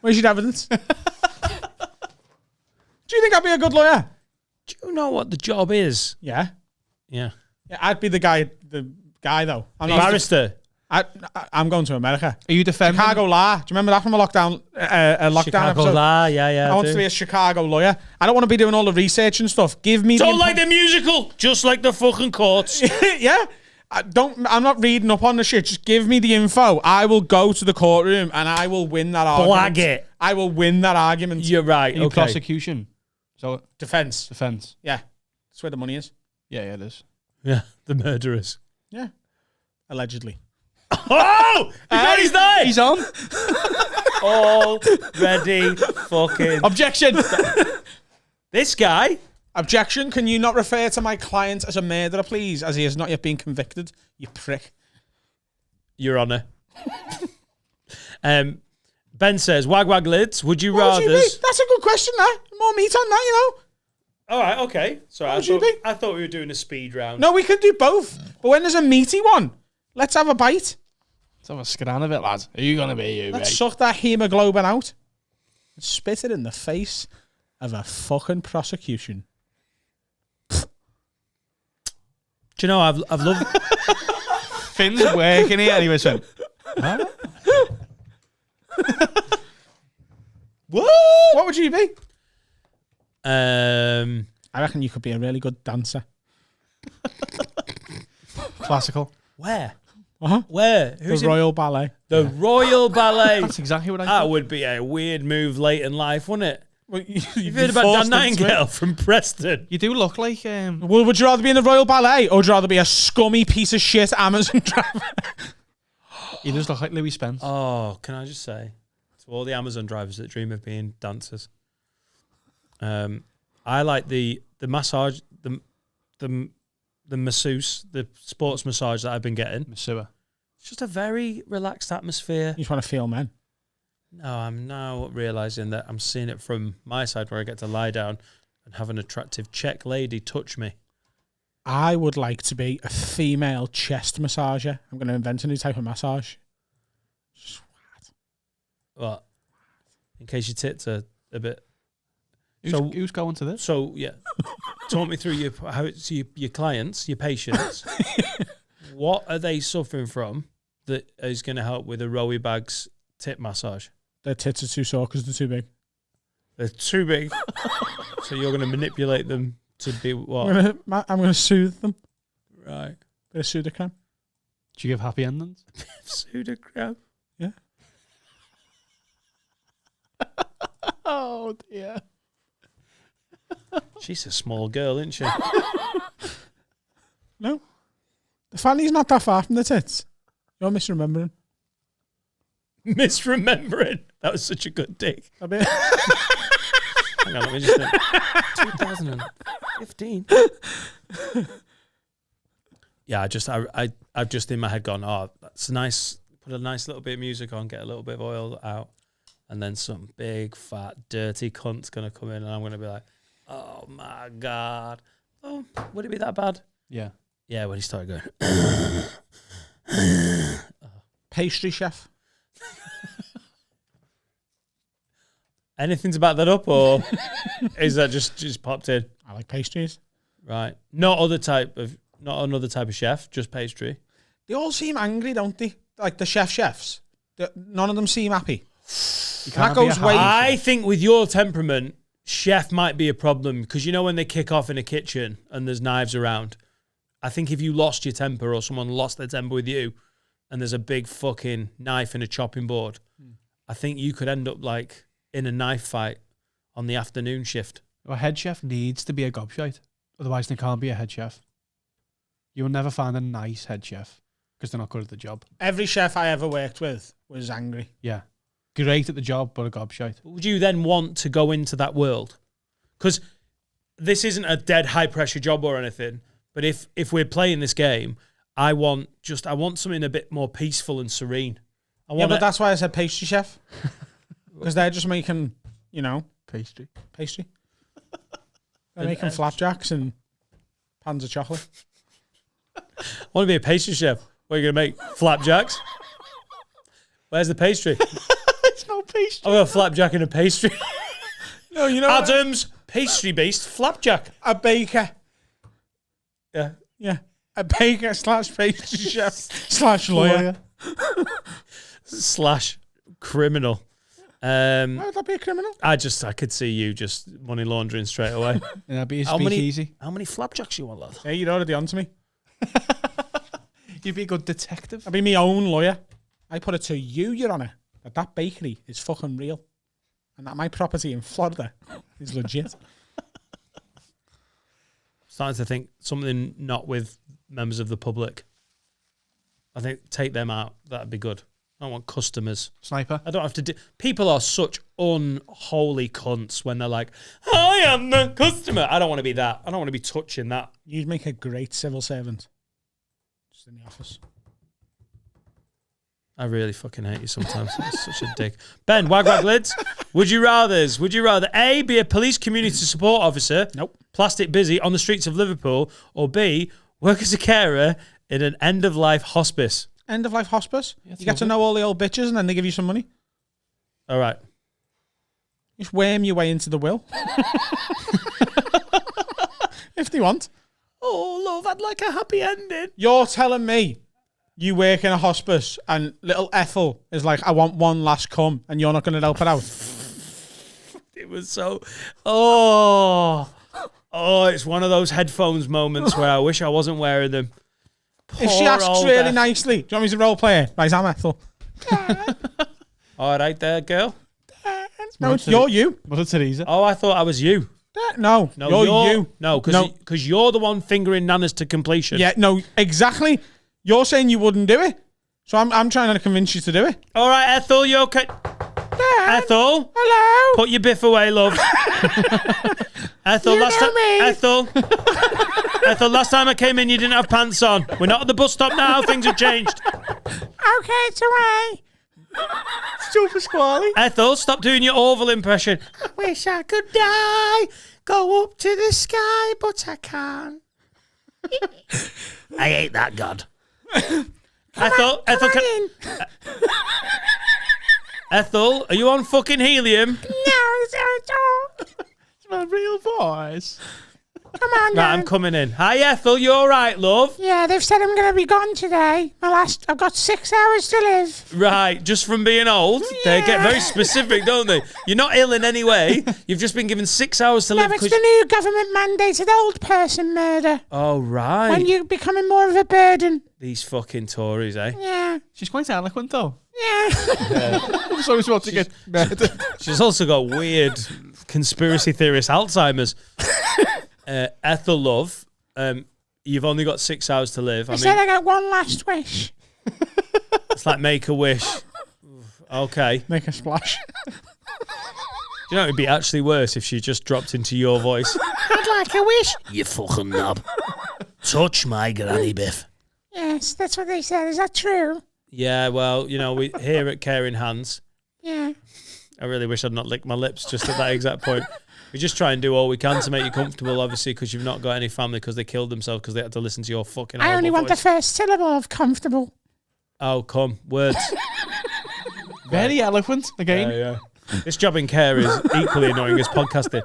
Where's your evidence? Do you think I'd be a good lawyer? Do you know what the job is? Yeah. Yeah. I'd be the guy though. I'm not Barrister. I'm going to America. Are you defending Chicago law? Do you remember that from a lockdown Chicago episode? law, yeah. I want to be a Chicago lawyer. I don't want to be doing all the research and stuff. Give me Don't like the musical, just like the fucking courts. Yeah. I'm not reading up on the shit. Just give me the info. I will go to the courtroom and I will win that argument. Blag it. I will win that argument. You're right. any Okay. prosecution? So Defense. Yeah, That's where the money is. yeah, it is. Yeah, the murderers. Yeah. Allegedly. Oh! He's there! He's on. Already fucking... Objection. This guy... Objection. Can you not refer to my client as a murderer, please, as he has not yet been convicted? You prick. Your Honour. Ben says, Wag lids, would you rather... That's a good question, that. More meat on that, All right, okay. Sorry, I thought we were doing a speed round. No, we can do both. But when there's a meaty one, let's have a bite. Let's have a scran of it, lads. Are you going to be you, Let's mate? suck that hemoglobin out and spit it in the face of a fucking prosecution. Do you know, I've loved... Finn's working here anyway, so. What would you be? I I reckon you could be a really good dancer. Classical. Where? Uh-huh. Where? The Royal Ballet. The Royal Ballet. That's exactly what I That thought. would be a weird move late in life, wouldn't it? Well, You've heard about Dan Nightingale from Preston. You do look like Well, would you rather be in the Royal Ballet or would you rather be a scummy piece of shit Amazon driver? he does look like Louis Spence. Oh, can I just say to all the Amazon drivers that dream of being dancers, I like the massage the masseuse, the sports massage that I've been getting. Masseur. It's just a very relaxed atmosphere. You just want to feel men. No, I'm now realising that I'm seeing it from my side where I get to lie down and have an attractive Czech lady touch me. I would like to be a female chest massager. I'm going to invent a new type of massage. What? In case your tits are a bit... Who's going to this? So, yeah. Talk me through your clients, your patients. What are they suffering from that is going to help with a ROWE bag's tit massage? Their tits are too sore because they're too big. They're too big. So you're going to manipulate them to be what? I'm going to soothe them. Right. Bit of pseudocreme. Do you give happy endings? Pseudocreme. Yeah. Oh, dear. She's a small girl, isn't she? No. The fanny's not that far from the tits. You're misremembering. Misremembering. That was such a good dig. A bit. Hang on, let me just think. 2015. Yeah, I've just in my head gone, oh, that's nice. Put a nice little bit of music on, get a little bit of oil out, and then some big, fat, dirty cunt's going to come in, and I'm going to be like, oh, my God. Oh, would it be that bad? Yeah. Yeah, when he started going. Pastry chef. Anything to back that up, or is that just popped in? I like pastries. Right. Not another type of chef, just pastry. They all seem angry, don't they? Like the chefs. None of them seem happy. That goes way. I think with your temperament, chef might be a problem because you know when they kick off in a kitchen and there's knives around. I think if you lost your temper or someone lost their temper with you and there's a big fucking knife and a chopping board, I think you could end up like in a knife fight on the afternoon shift. A head chef needs to be a gobshite. Otherwise, they can't be a head chef. You'll never find a nice head chef because they're not good at the job. Every chef I ever worked with was angry. Yeah. Great at the job, but a gobshite. Would you then want to go into that world? Because this isn't a dead high pressure job or anything. But if we're playing this game, I want something a bit more peaceful and serene. But that's why I said pastry chef. Because they're just making, Pastry. They're making flapjacks and pans of chocolate. I want to be a pastry chef. What are you going to make? Flapjacks? Where's the pastry? There's no pastry. I've got a flapjack and a pastry. No, you know Adam's pastry-based flapjack. A baker. Yeah. Yeah. A baker / pastry chef / lawyer. / criminal. Why would that be a criminal? I could see you just money laundering straight away. Yeah, that'd be a speakeasy. How many flapjacks you want, lad? Yeah, you're already on to me. You'd be a good detective. I'd be my own lawyer. I put it to you, Your Honour, that bakery is fucking real. And that my property in Florida is legit. Starting to think something not with members of the public. I think take them out. That'd be good. I don't want customers. Sniper. I don't have to do... People are such unholy cunts when they're like, I am the customer. I don't want to be that. I don't want to be touching that. You'd make a great civil servant. Just in the office. I really fucking hate you sometimes. It's such a dick. Ben, wag lids. Would you rather A, be a police community support officer, Nope. plastic busy on the streets of Liverpool, or B, work as a carer in an end-of-life hospice? End-of-life hospice. Yeah, you get to know all the old bitches and then they give you some money. All right. Just worm your way into the will. If they want. Oh, love, I'd like a happy ending. You're telling me you work in a hospice and little Ethel is like, I want one last cum, and you're not going to help her out? It was so... Oh, it's one of those headphones moments where I wish I wasn't wearing them. If she Poor asks old really Ethel. nicely, do you want me to role play her? Right, I'm Ethel. All right there, girl. No, you're you. Mother Teresa. Oh, I thought I was you. No, you're you. No, because you're the one fingering nanas to completion. Yeah, no, exactly. You're saying you wouldn't do it, so I'm trying to convince you to do it. All right, Ethel, you okay? Dad. Ethel. Hello. Put your biff away, love. Ethel, You last know time. me. Ethel. Ethel, last time I came in, you didn't have pants on. We're not at the bus stop now. Things have changed. Okay, it's away. Super squally. Ethel, stop doing your Orville impression. I wish I could die, go up to the sky, but I can't. I hate that God. Ethel, Ethel, are you on fucking helium? No, it's all. It's my real voice. Come on, Right, Dad. I'm coming in. Hi, Ethel, you all right, love? Yeah, they've said I'm going to be gone today. I've got 6 hours to live. Right, just from being old? They get very specific, don't they? You're not ill in any way. You've just been given 6 hours to No, live. it's the new government mandated old person murder. Oh, right. When you're becoming more of a burden. These fucking Tories, eh? Yeah. She's quite eloquent, though. Yeah. So he's about to get murdered. She's also got weird conspiracy theorist Alzheimer's. Ethel, love, you've only got 6 hours to live. I said I got one last wish. It's like make a wish. Okay. Make a splash. Do you know it'd be actually worse if she just dropped into your voice? I'd like a wish. You fucking knob. Touch my granny biff. Yes, that's what they said. Is that true? Yeah, well, you know, we here at Caring Hands, Yeah. I really wish I'd not licked my lips just at that exact point. We just try and do all we can to make you comfortable, obviously, because you've not got any family because they killed themselves because they had to listen to your fucking I only want the voice. first syllable of comfortable. Oh, come. Words. Very eloquent, again. Yeah. This job in care is equally annoying as podcasting.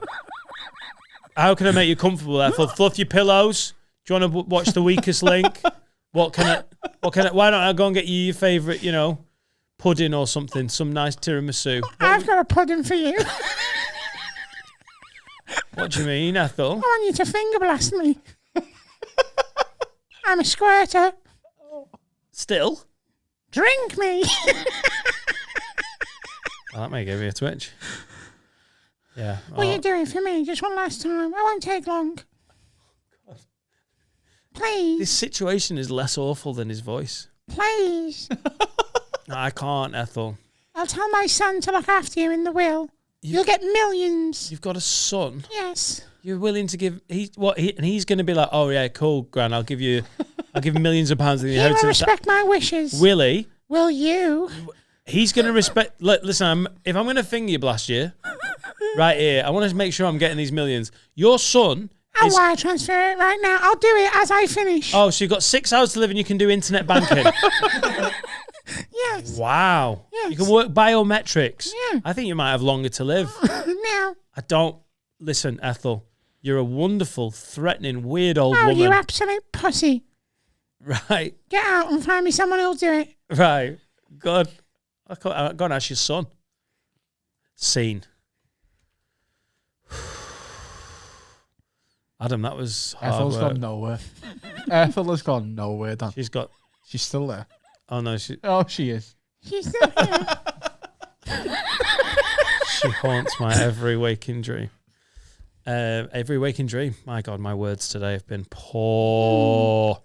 How can I make you comfortable, Ethel? Fluff your pillows? Do you want to watch The Weakest Link? Why don't I go and get you your favourite, you know, pudding or something, some nice tiramisu? I've got a pudding for you. What do you mean, Ethel? I want you to finger blast me. I'm a squirter. Still? Drink me. Well, that may give me a twitch. Yeah. What are you doing for me? Just one last time. I won't take long. Please. This situation is less awful than his voice. Please. No, I can't, Ethel. I'll tell my son to look after you in the will. You'll get millions. You've got a son. Yes. You're willing to give and he's going to be like, oh yeah, cool, Gran. I'll give millions of pounds in the He will inheritance. respect my wishes. Willie, Will you? he's going to respect. Listen, if I'm going to finger you blast you, right here, I want to make sure I'm getting these millions. Your son I'll is. wire transfer it right now. I'll do it as I finish. Oh, so you've got 6 hours to live and you can do internet banking. Yes. Wow. Yes. You can work biometrics. Yeah. I think you might have longer to live. Now. I don't. Listen, Ethel, you're a wonderful, threatening, weird old Oh, woman. you absolute pussy. Right. Get out and find me someone who'll do it. Right. God. Go and ask your son. Scene. Adam, that was hard Ethel's work. gone nowhere. Ethel has gone nowhere, Dan. She's got. She's still there. Oh no, Oh, she is. She's still here. she haunts my every waking dream. Every waking dream. My God, my words today have been poor.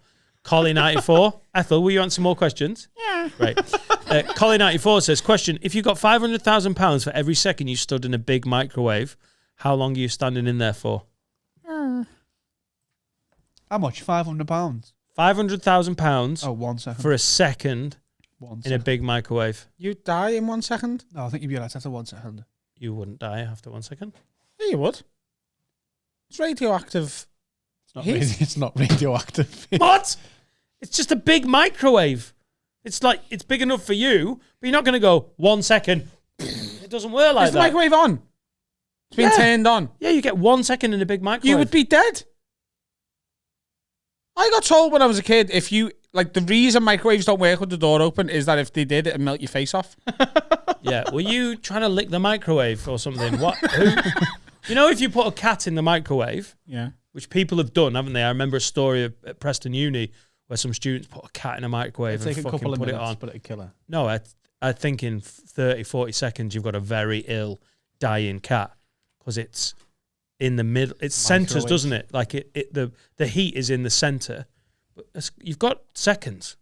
Collie94. Ethel, will you answer more questions? Yeah. Right. Collie94 says, question, if you got £500,000 for every second you stood in a big microwave, how long are you standing in there for? How much? £500? £500,000 Oh, 1 second. for a second 1 in a second. big microwave. You die in 1 second? No, I think you'd be right after 1 second. You wouldn't die after 1 second. Yeah, you would. It's radioactive. It's not radioactive. What? It's just a big microwave. It's like, it's big enough for you, but you're not going to go 1 second. It doesn't work like Is the that. microwave on? It's been Yeah. turned on. Yeah, you get 1 second in a big microwave. You would be dead. I got told when I was a kid, if you, like, the reason microwaves don't work with the door open is that if they did, it'd melt your face off. Yeah, were you trying to lick the microwave or something? What? You know, if you put a cat in the microwave, Yeah. which people have done, haven't they? I remember a story at Preston Uni where some students put a cat in a microwave Take and a fucking couple of put it minutes, on. but it'd kill her. No, I think in 30, 40 seconds you've got a very ill, dying cat because it's in the middle. It centers, Microwave. doesn't it? Like the heat is in the center. But you've got seconds.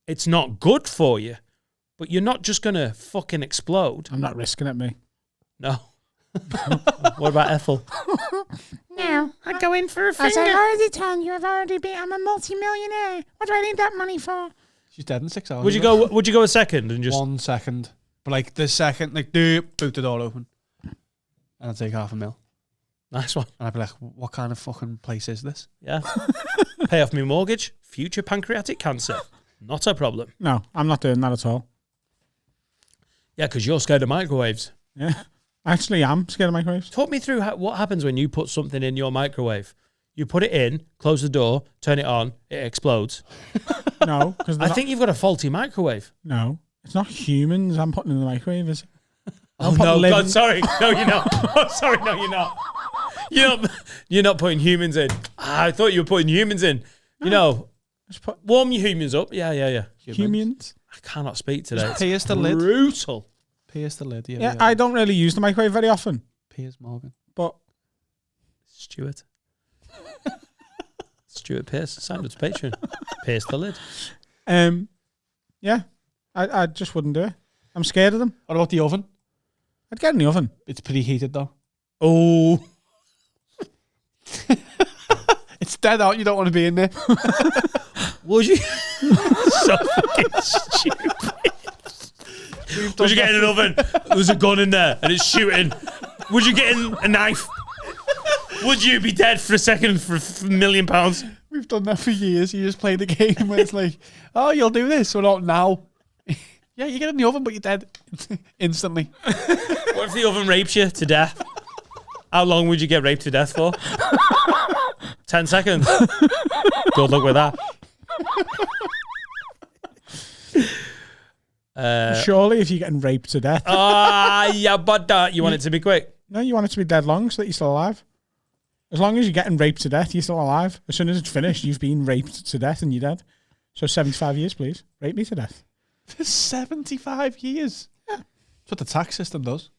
It's not good for you. but you're not just going to fucking explode. I'm not risking it, me. No. What about Ethel? No, I'd go in for a finger. As I already told you, I'm a multi-millionaire. What do I need that money for? She's dead in 6 hours. Would you go a second and just 1 second? But like the second, like boot the door open, and I'd take $500,000. Nice one. And I'd be like, what kind of fucking place is this? Yeah. Pay off my mortgage. Future pancreatic cancer. Not a problem. No, I'm not doing that at all. Yeah, because you're scared of microwaves. Yeah. Actually, I'm scared of microwaves. Talk me through what happens when you put something in your microwave. You put it in, close the door, turn it on, it explodes. No, because I think you've got a faulty microwave. No, it's not humans I'm putting in the microwave, is it? Oh no, God, sorry. No, you're not. Oh, sorry, no, you're not. You're not putting humans in. I thought you were putting humans in. You know, warm your humans up. Yeah. Humans? I cannot speak today. It's Pierce the lid. brutal. Pierce the lid. Yeah, I don't really use the microwave very often. Piers Morgan. But Stuart Pearce, signed up to Patreon. Pierce the lid. Yeah, I just wouldn't do it. I'm scared of them. What about the oven? I'd get in the oven. It's preheated though. Oh. It's dead out. You don't want to be in there. Would you? So fucking stupid. Would you get in an oven? There's a gun in there and it's shooting. Would you get in a knife? Would you be dead for a second for £1 million? We've done that for years. You just play the game where it's like, oh, you'll do this. Or not now. Yeah, you get in the oven, but you're dead instantly. What if the oven rapes you to death? How long would you get raped to death for? 10 seconds. Good luck with that. Surely if you're getting raped to death. Yeah, but you want it to be quick. No, you want it to be dead long so that you're still alive. As long as you're getting raped to death, you're still alive. As soon as it's finished, you've been raped to death and you're dead. So 75 years, please. Rape me to death. For 75 years? Yeah. That's what the tax system does.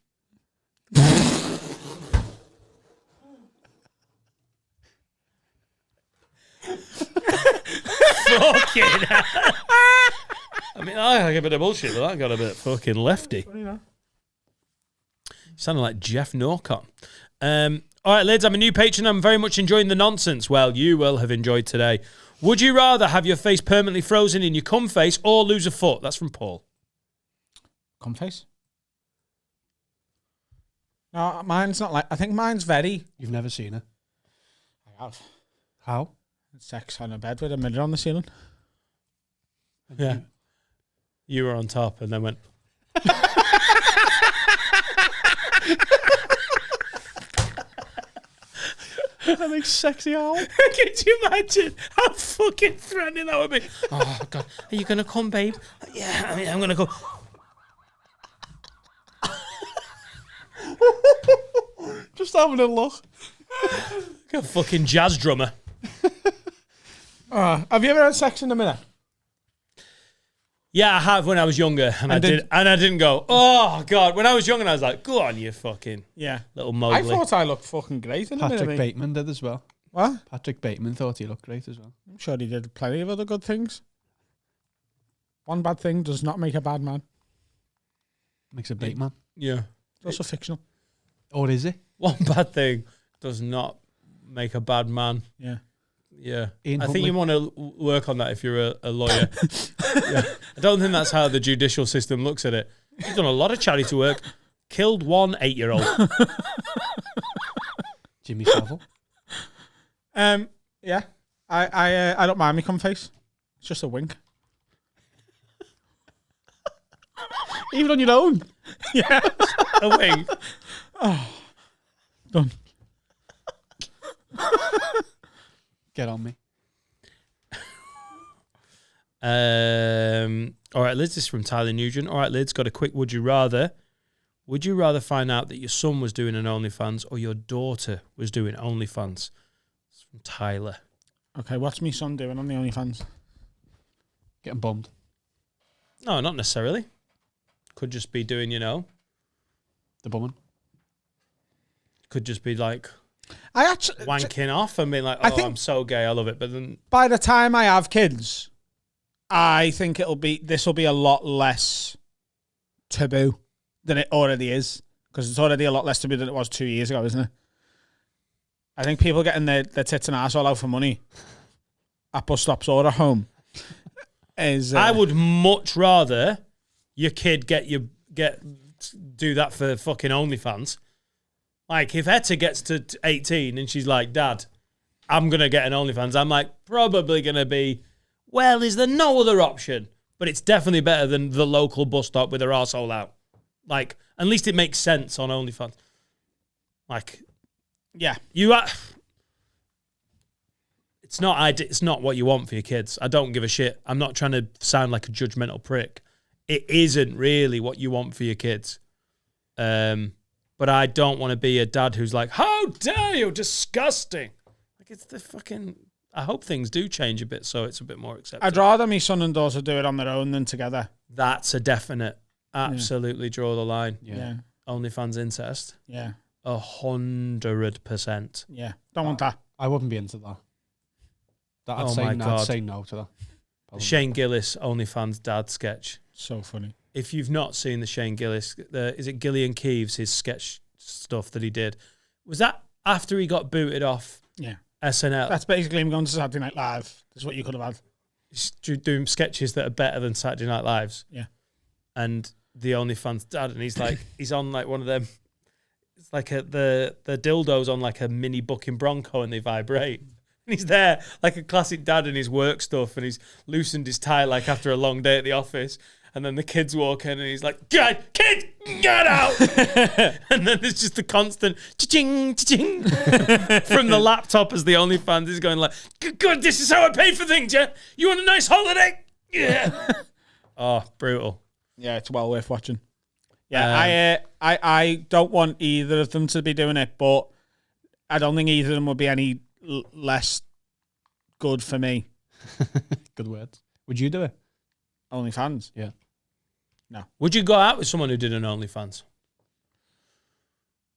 Fucking I mean, I like a bit of bullshit, but that got a bit fucking lefty. Sounding like Jeff Norcott. All right, lads, I'm a new patron. I'm very much enjoying the nonsense. Well, you will have enjoyed today. Would you rather have your face permanently frozen in your cum face or lose a foot? That's from Paul. Cum face? No, mine's not like... I think mine's very... You've never seen her? I have. How? Sex on a bed with a mirror on the ceiling. Yeah. You were on top and then went... That makes sexy owl. Could you imagine how fucking threatening that would be? Oh, God. Are you going to come, babe? Yeah, I mean, I'm going to go... Just having a look. Like a fucking jazz drummer. Have you ever had sex in a mirror? Yeah, I have when I was younger, and I didn't go, oh God. When I was younger, I was like, go on, you fucking little Mowgli. I thought I looked fucking great in the mirror. Patrick Bateman did as well. What? Patrick Bateman thought he looked great as well. I'm sure he did plenty of other good things. One bad thing does not make a bad man. Makes a Bateman. Yeah. It's also fictional. Or is it? One bad thing does not make a bad man. Yeah. Yeah. Ian I think Huntley. you want to work on that if you're a lawyer. Yeah. I don't think that's how the judicial system looks at it. You've done a lot of charity work. Killed one 8-year-old. Jimmy Savile. Yeah. I don't mind me cum face. It's just a wink. Even on your own. Yeah. A wink. Oh. Done. Get on me. All right, Liz, this is from Tyler Nugent. All right, Liz, got a quick would you rather. Would you rather find out that your son was doing an OnlyFans or your daughter was doing OnlyFans? It's from Tyler. Okay, what's my son doing on the OnlyFans? Getting bummed. No, not necessarily. Could just be doing, The bumming. could just be like I actually wanking off and being like, I oh, think- I'm so gay, I love it. But then, by the time I have kids, I think this will be a lot less taboo than it already is, because it's already a lot less taboo than it was 2 years ago, isn't it? I think people getting their tits and ass all out for money at bus stops or at home is. I would much rather your kid do that for fucking OnlyFans. Like, if Etta gets to 18 and she's like, Dad, I'm going to get an OnlyFans, I'm like, probably going to be, well, is there no other option? But it's definitely better than the local bus stop with her arsehole out. Like, at least it makes sense on OnlyFans. Like, yeah. It's not what you want for your kids. I don't give a shit. I'm not trying to sound like a judgmental prick. It isn't really what you want for your kids. But I don't want to be a dad who's like, how dare you, disgusting. Like, it's the fucking... I hope things do change a bit so it's a bit more acceptable. I'd rather my son and daughter do it on their own than together. That's a definite. Absolutely draw the line. Yeah. OnlyFans incest. Yeah. 100%. Yeah. Don't want that. I wouldn't be into that. I'd say no to that. The Shane Gillis OnlyFans dad sketch. So funny. If you've not seen the Shane Gillis, is it Gillian Keeves, his sketch stuff that he did? Was that after he got booted off SNL? That's basically him going to Saturday Night Live. This is what you could have had. He's doing sketches that are better than Saturday Night Live's. Yeah. And the OnlyFans dad, and he's like, he's on like one of them, it's like the dildos on like a mini bucking Bronco and they vibrate. And he's there like a classic dad in his work stuff, and he's loosened his tie like after a long day at the office. And then the kids walk in and he's like, kid, get out! And then there's just the constant cha-ching, cha-ching from the laptop as the OnlyFans is going like, good, this is how I pay for things, yeah? You want a nice holiday? Yeah. Oh, brutal. Yeah, it's well worth watching. Yeah, I don't want either of them to be doing it, but I don't think either of them would be any less good for me. Good words. Would you do it? OnlyFans? Yeah. No. Would you go out with someone who did an OnlyFans?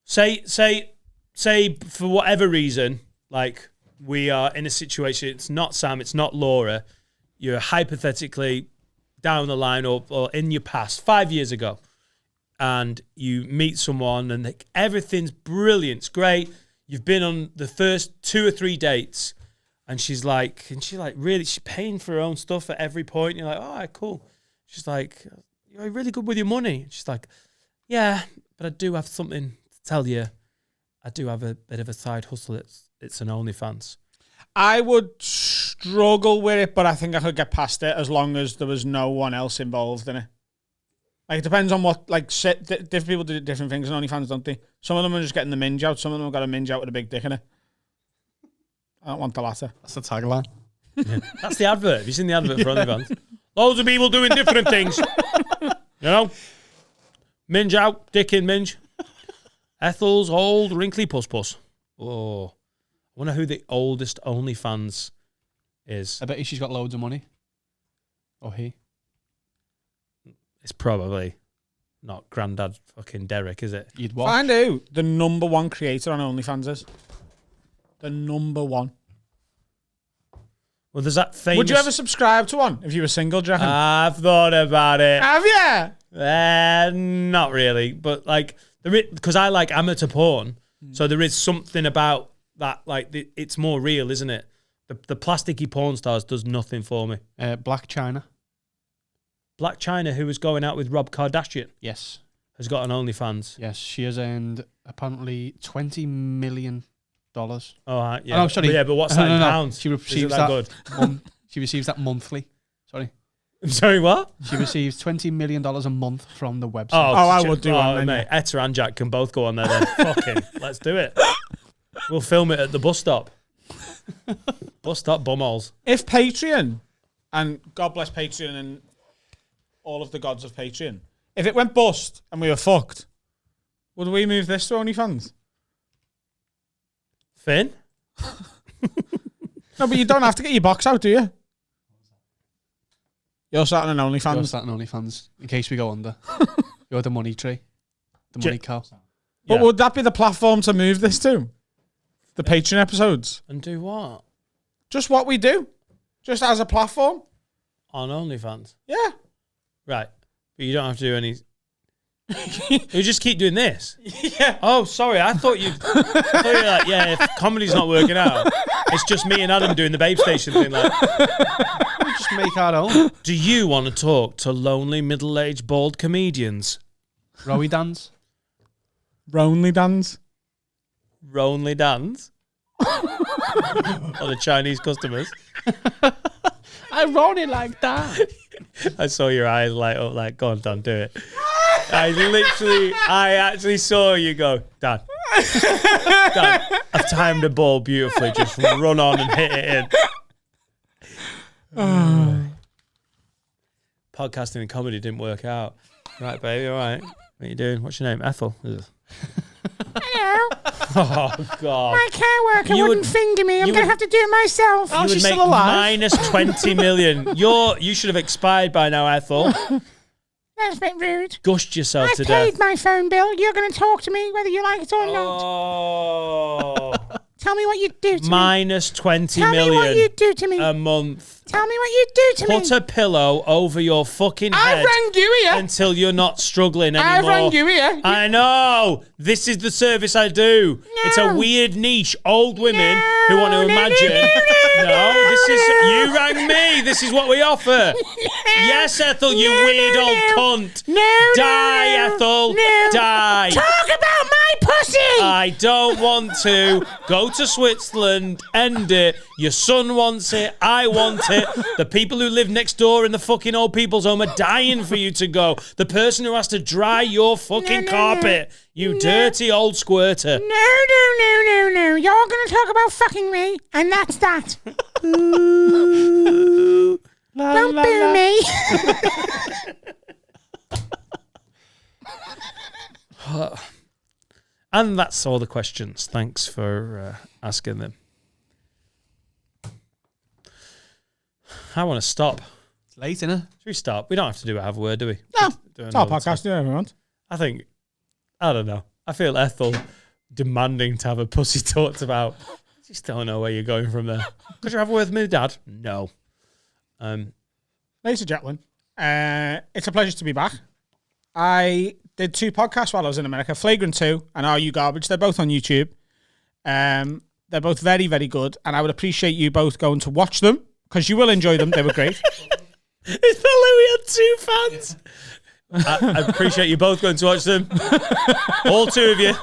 Say for whatever reason, like we are in a situation, it's not Sam, it's not Laura, you're hypothetically down the line or in your past 5 years ago, and you meet someone and everything's brilliant, it's great, you've been on the first 2 or 3 dates, and she's paying for her own stuff at every point. You're like, all right, cool. She's like, you're really good with your money. She's like, yeah, but I do have something to tell you. I do have a bit of a side hustle. It's an OnlyFans. I would struggle with it, but I think I could get past it as long as there was no one else involved in it. Like, it depends on what, like, different people do different things in OnlyFans, don't they? Some of them are just getting the minge out. Some of them have got a minge out with a big dick in it. I don't want the latter. That's the tagline. Yeah. That's the advert. Have you seen the advert for OnlyFans? Loads of people doing different things. You know? Minge out, dick in minge. Ethel's old wrinkly puss. Oh. I wonder who the oldest OnlyFans is. I bet you she's got loads of money. Or he. It's probably not Grandad fucking Derek, is it? You'd watch. Find out the number one creator on OnlyFans is. The number one. Well, there's that famous... Would you ever subscribe to one if you were single, do you reckon? I've thought about it. Have you? Not really, but like, because I like amateur porn, so there is something about that, like, it's more real, isn't it? The plasticky porn stars does nothing for me. Black China. Black China, who was going out with Rob Kardashian, Yes. has got an OnlyFans. Yes, she has earned apparently $20 million. Oh, yeah. Oh, sorry. Yeah, but what's that in pounds? She receives that good? She receives that monthly. Sorry. I'm sorry, what? She receives $20 million a month from the website. I would do one, mate. Etta and Jack can both go on there then. Fucking, let's do it. We'll film it at the bus stop. Bus stop bumholes. If Patreon, and God bless Patreon and all of the gods of Patreon, if it went bust and we were fucked, would we move this to OnlyFans? Finn? No, but you don't have to get your box out, do you? You're starting an OnlyFans. You're starting OnlyFans in case we go under. You're the money tree. The money cow. But would that be the platform to move this to? The Patreon episodes? And do what? Just what we do. Just as a platform. On OnlyFans? Yeah. Right. But you don't have to do any... You just keep doing this. Yeah. Oh, sorry. I thought you were like, yeah, if comedy's not working out, it's just me and Adam doing the Babe Station thing. Like, We just make our own. do you want to talk to lonely middle-aged bald comedians? ROWE Dans. Ronly Dans. Lonely Dans? Or the Chinese customers? I wrote it like that. I saw your eyes light up like, go on, Dan, do it. I actually saw you go, Dan, I've timed the ball beautifully. Just run on and hit it in. Podcasting and comedy didn't work out. Right, baby, all right. What are you doing? What's your name? Ethel. Hello. Oh, God. My care worker You wouldn't would- finger me. I'm you going to would- have to do it myself. You would she's make still alive. minus 20 million. You should have expired by now, Ethel. That's a bit rude. Gushed yourself I to paid death. my phone bill. You're going to talk to me whether you like it or not. Oh. Tell me what you do to me. Minus 20 Tell million me what you do to me. a month. Tell me what you do to me. Put a pillow over your fucking I head rang you here. until you're not struggling I anymore. rang you here. I know. This is the service I do. It's a weird niche. Old women who want to imagine. No, this is you rang me. This is what we offer. Yes, Ethel, you weird old cunt. Die, Ethel. Die. Talk about my pussy. I don't want to go to Switzerland. End it. Your son wants it. I want it. The people who live next door in the fucking old people's home are dying for you to go. The person who has to dry your fucking carpet. You dirty old squirter. No. You're going to talk about fucking me, and that's that. Don't boo me. And that's all the questions. Thanks for asking them. I want to stop. It's late, innit? Should we stop? We don't have to do a have a word, do we? No, Do it's our another podcast. Do whatever we want. I think, I don't know. I feel Ethel demanding to have a pussy talked about. I just don't know where you're going from there. Could you have a word with me, Dad? No. Ladies and gentlemen, it's a pleasure to be back. I did 2 podcasts while I was in America, Flagrant 2 and Are You Garbage. They're both on YouTube. They're both very, very good, and I would appreciate you both going to watch them, because you will enjoy them. They were great. It's not like we had 2 fans. I appreciate you both going to watch them. All 2 of you.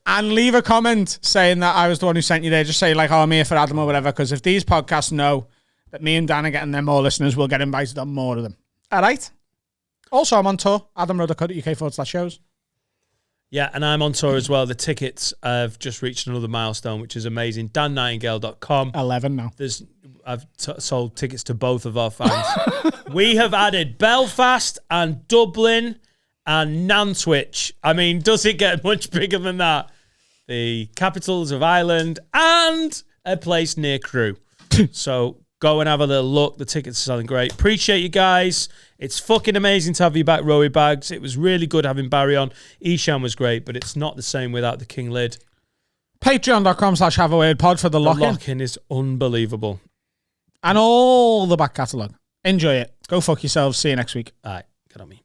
And leave a comment saying that I was the one who sent you there. Just say, like, oh, I'm here for Adam or whatever, because if these podcasts know that me and Dan are getting them more listeners, we'll get invited on more of them. All right? Also, I'm on tour. AdamRoder.uk/shows. Yeah, and I'm on tour as well. The tickets have just reached another milestone, which is amazing. DanNightingale.com. 11 now. I've sold tickets to both of our fans. We have added Belfast and Dublin and Nantwich. I mean, does it get much bigger than that? The capitals of Ireland and a place near Crewe. So go and have a little look. The tickets are selling great. Appreciate you guys. It's fucking amazing to have you back, Rowie Bags. It was really good having Barry on. Ishan was great, but it's not the same without the King Lid. Patreon.com/haveawordpod for the The lock-in. lock-in is unbelievable. And all the back catalogue. Enjoy it. Go fuck yourselves. See you next week. All right, get on me.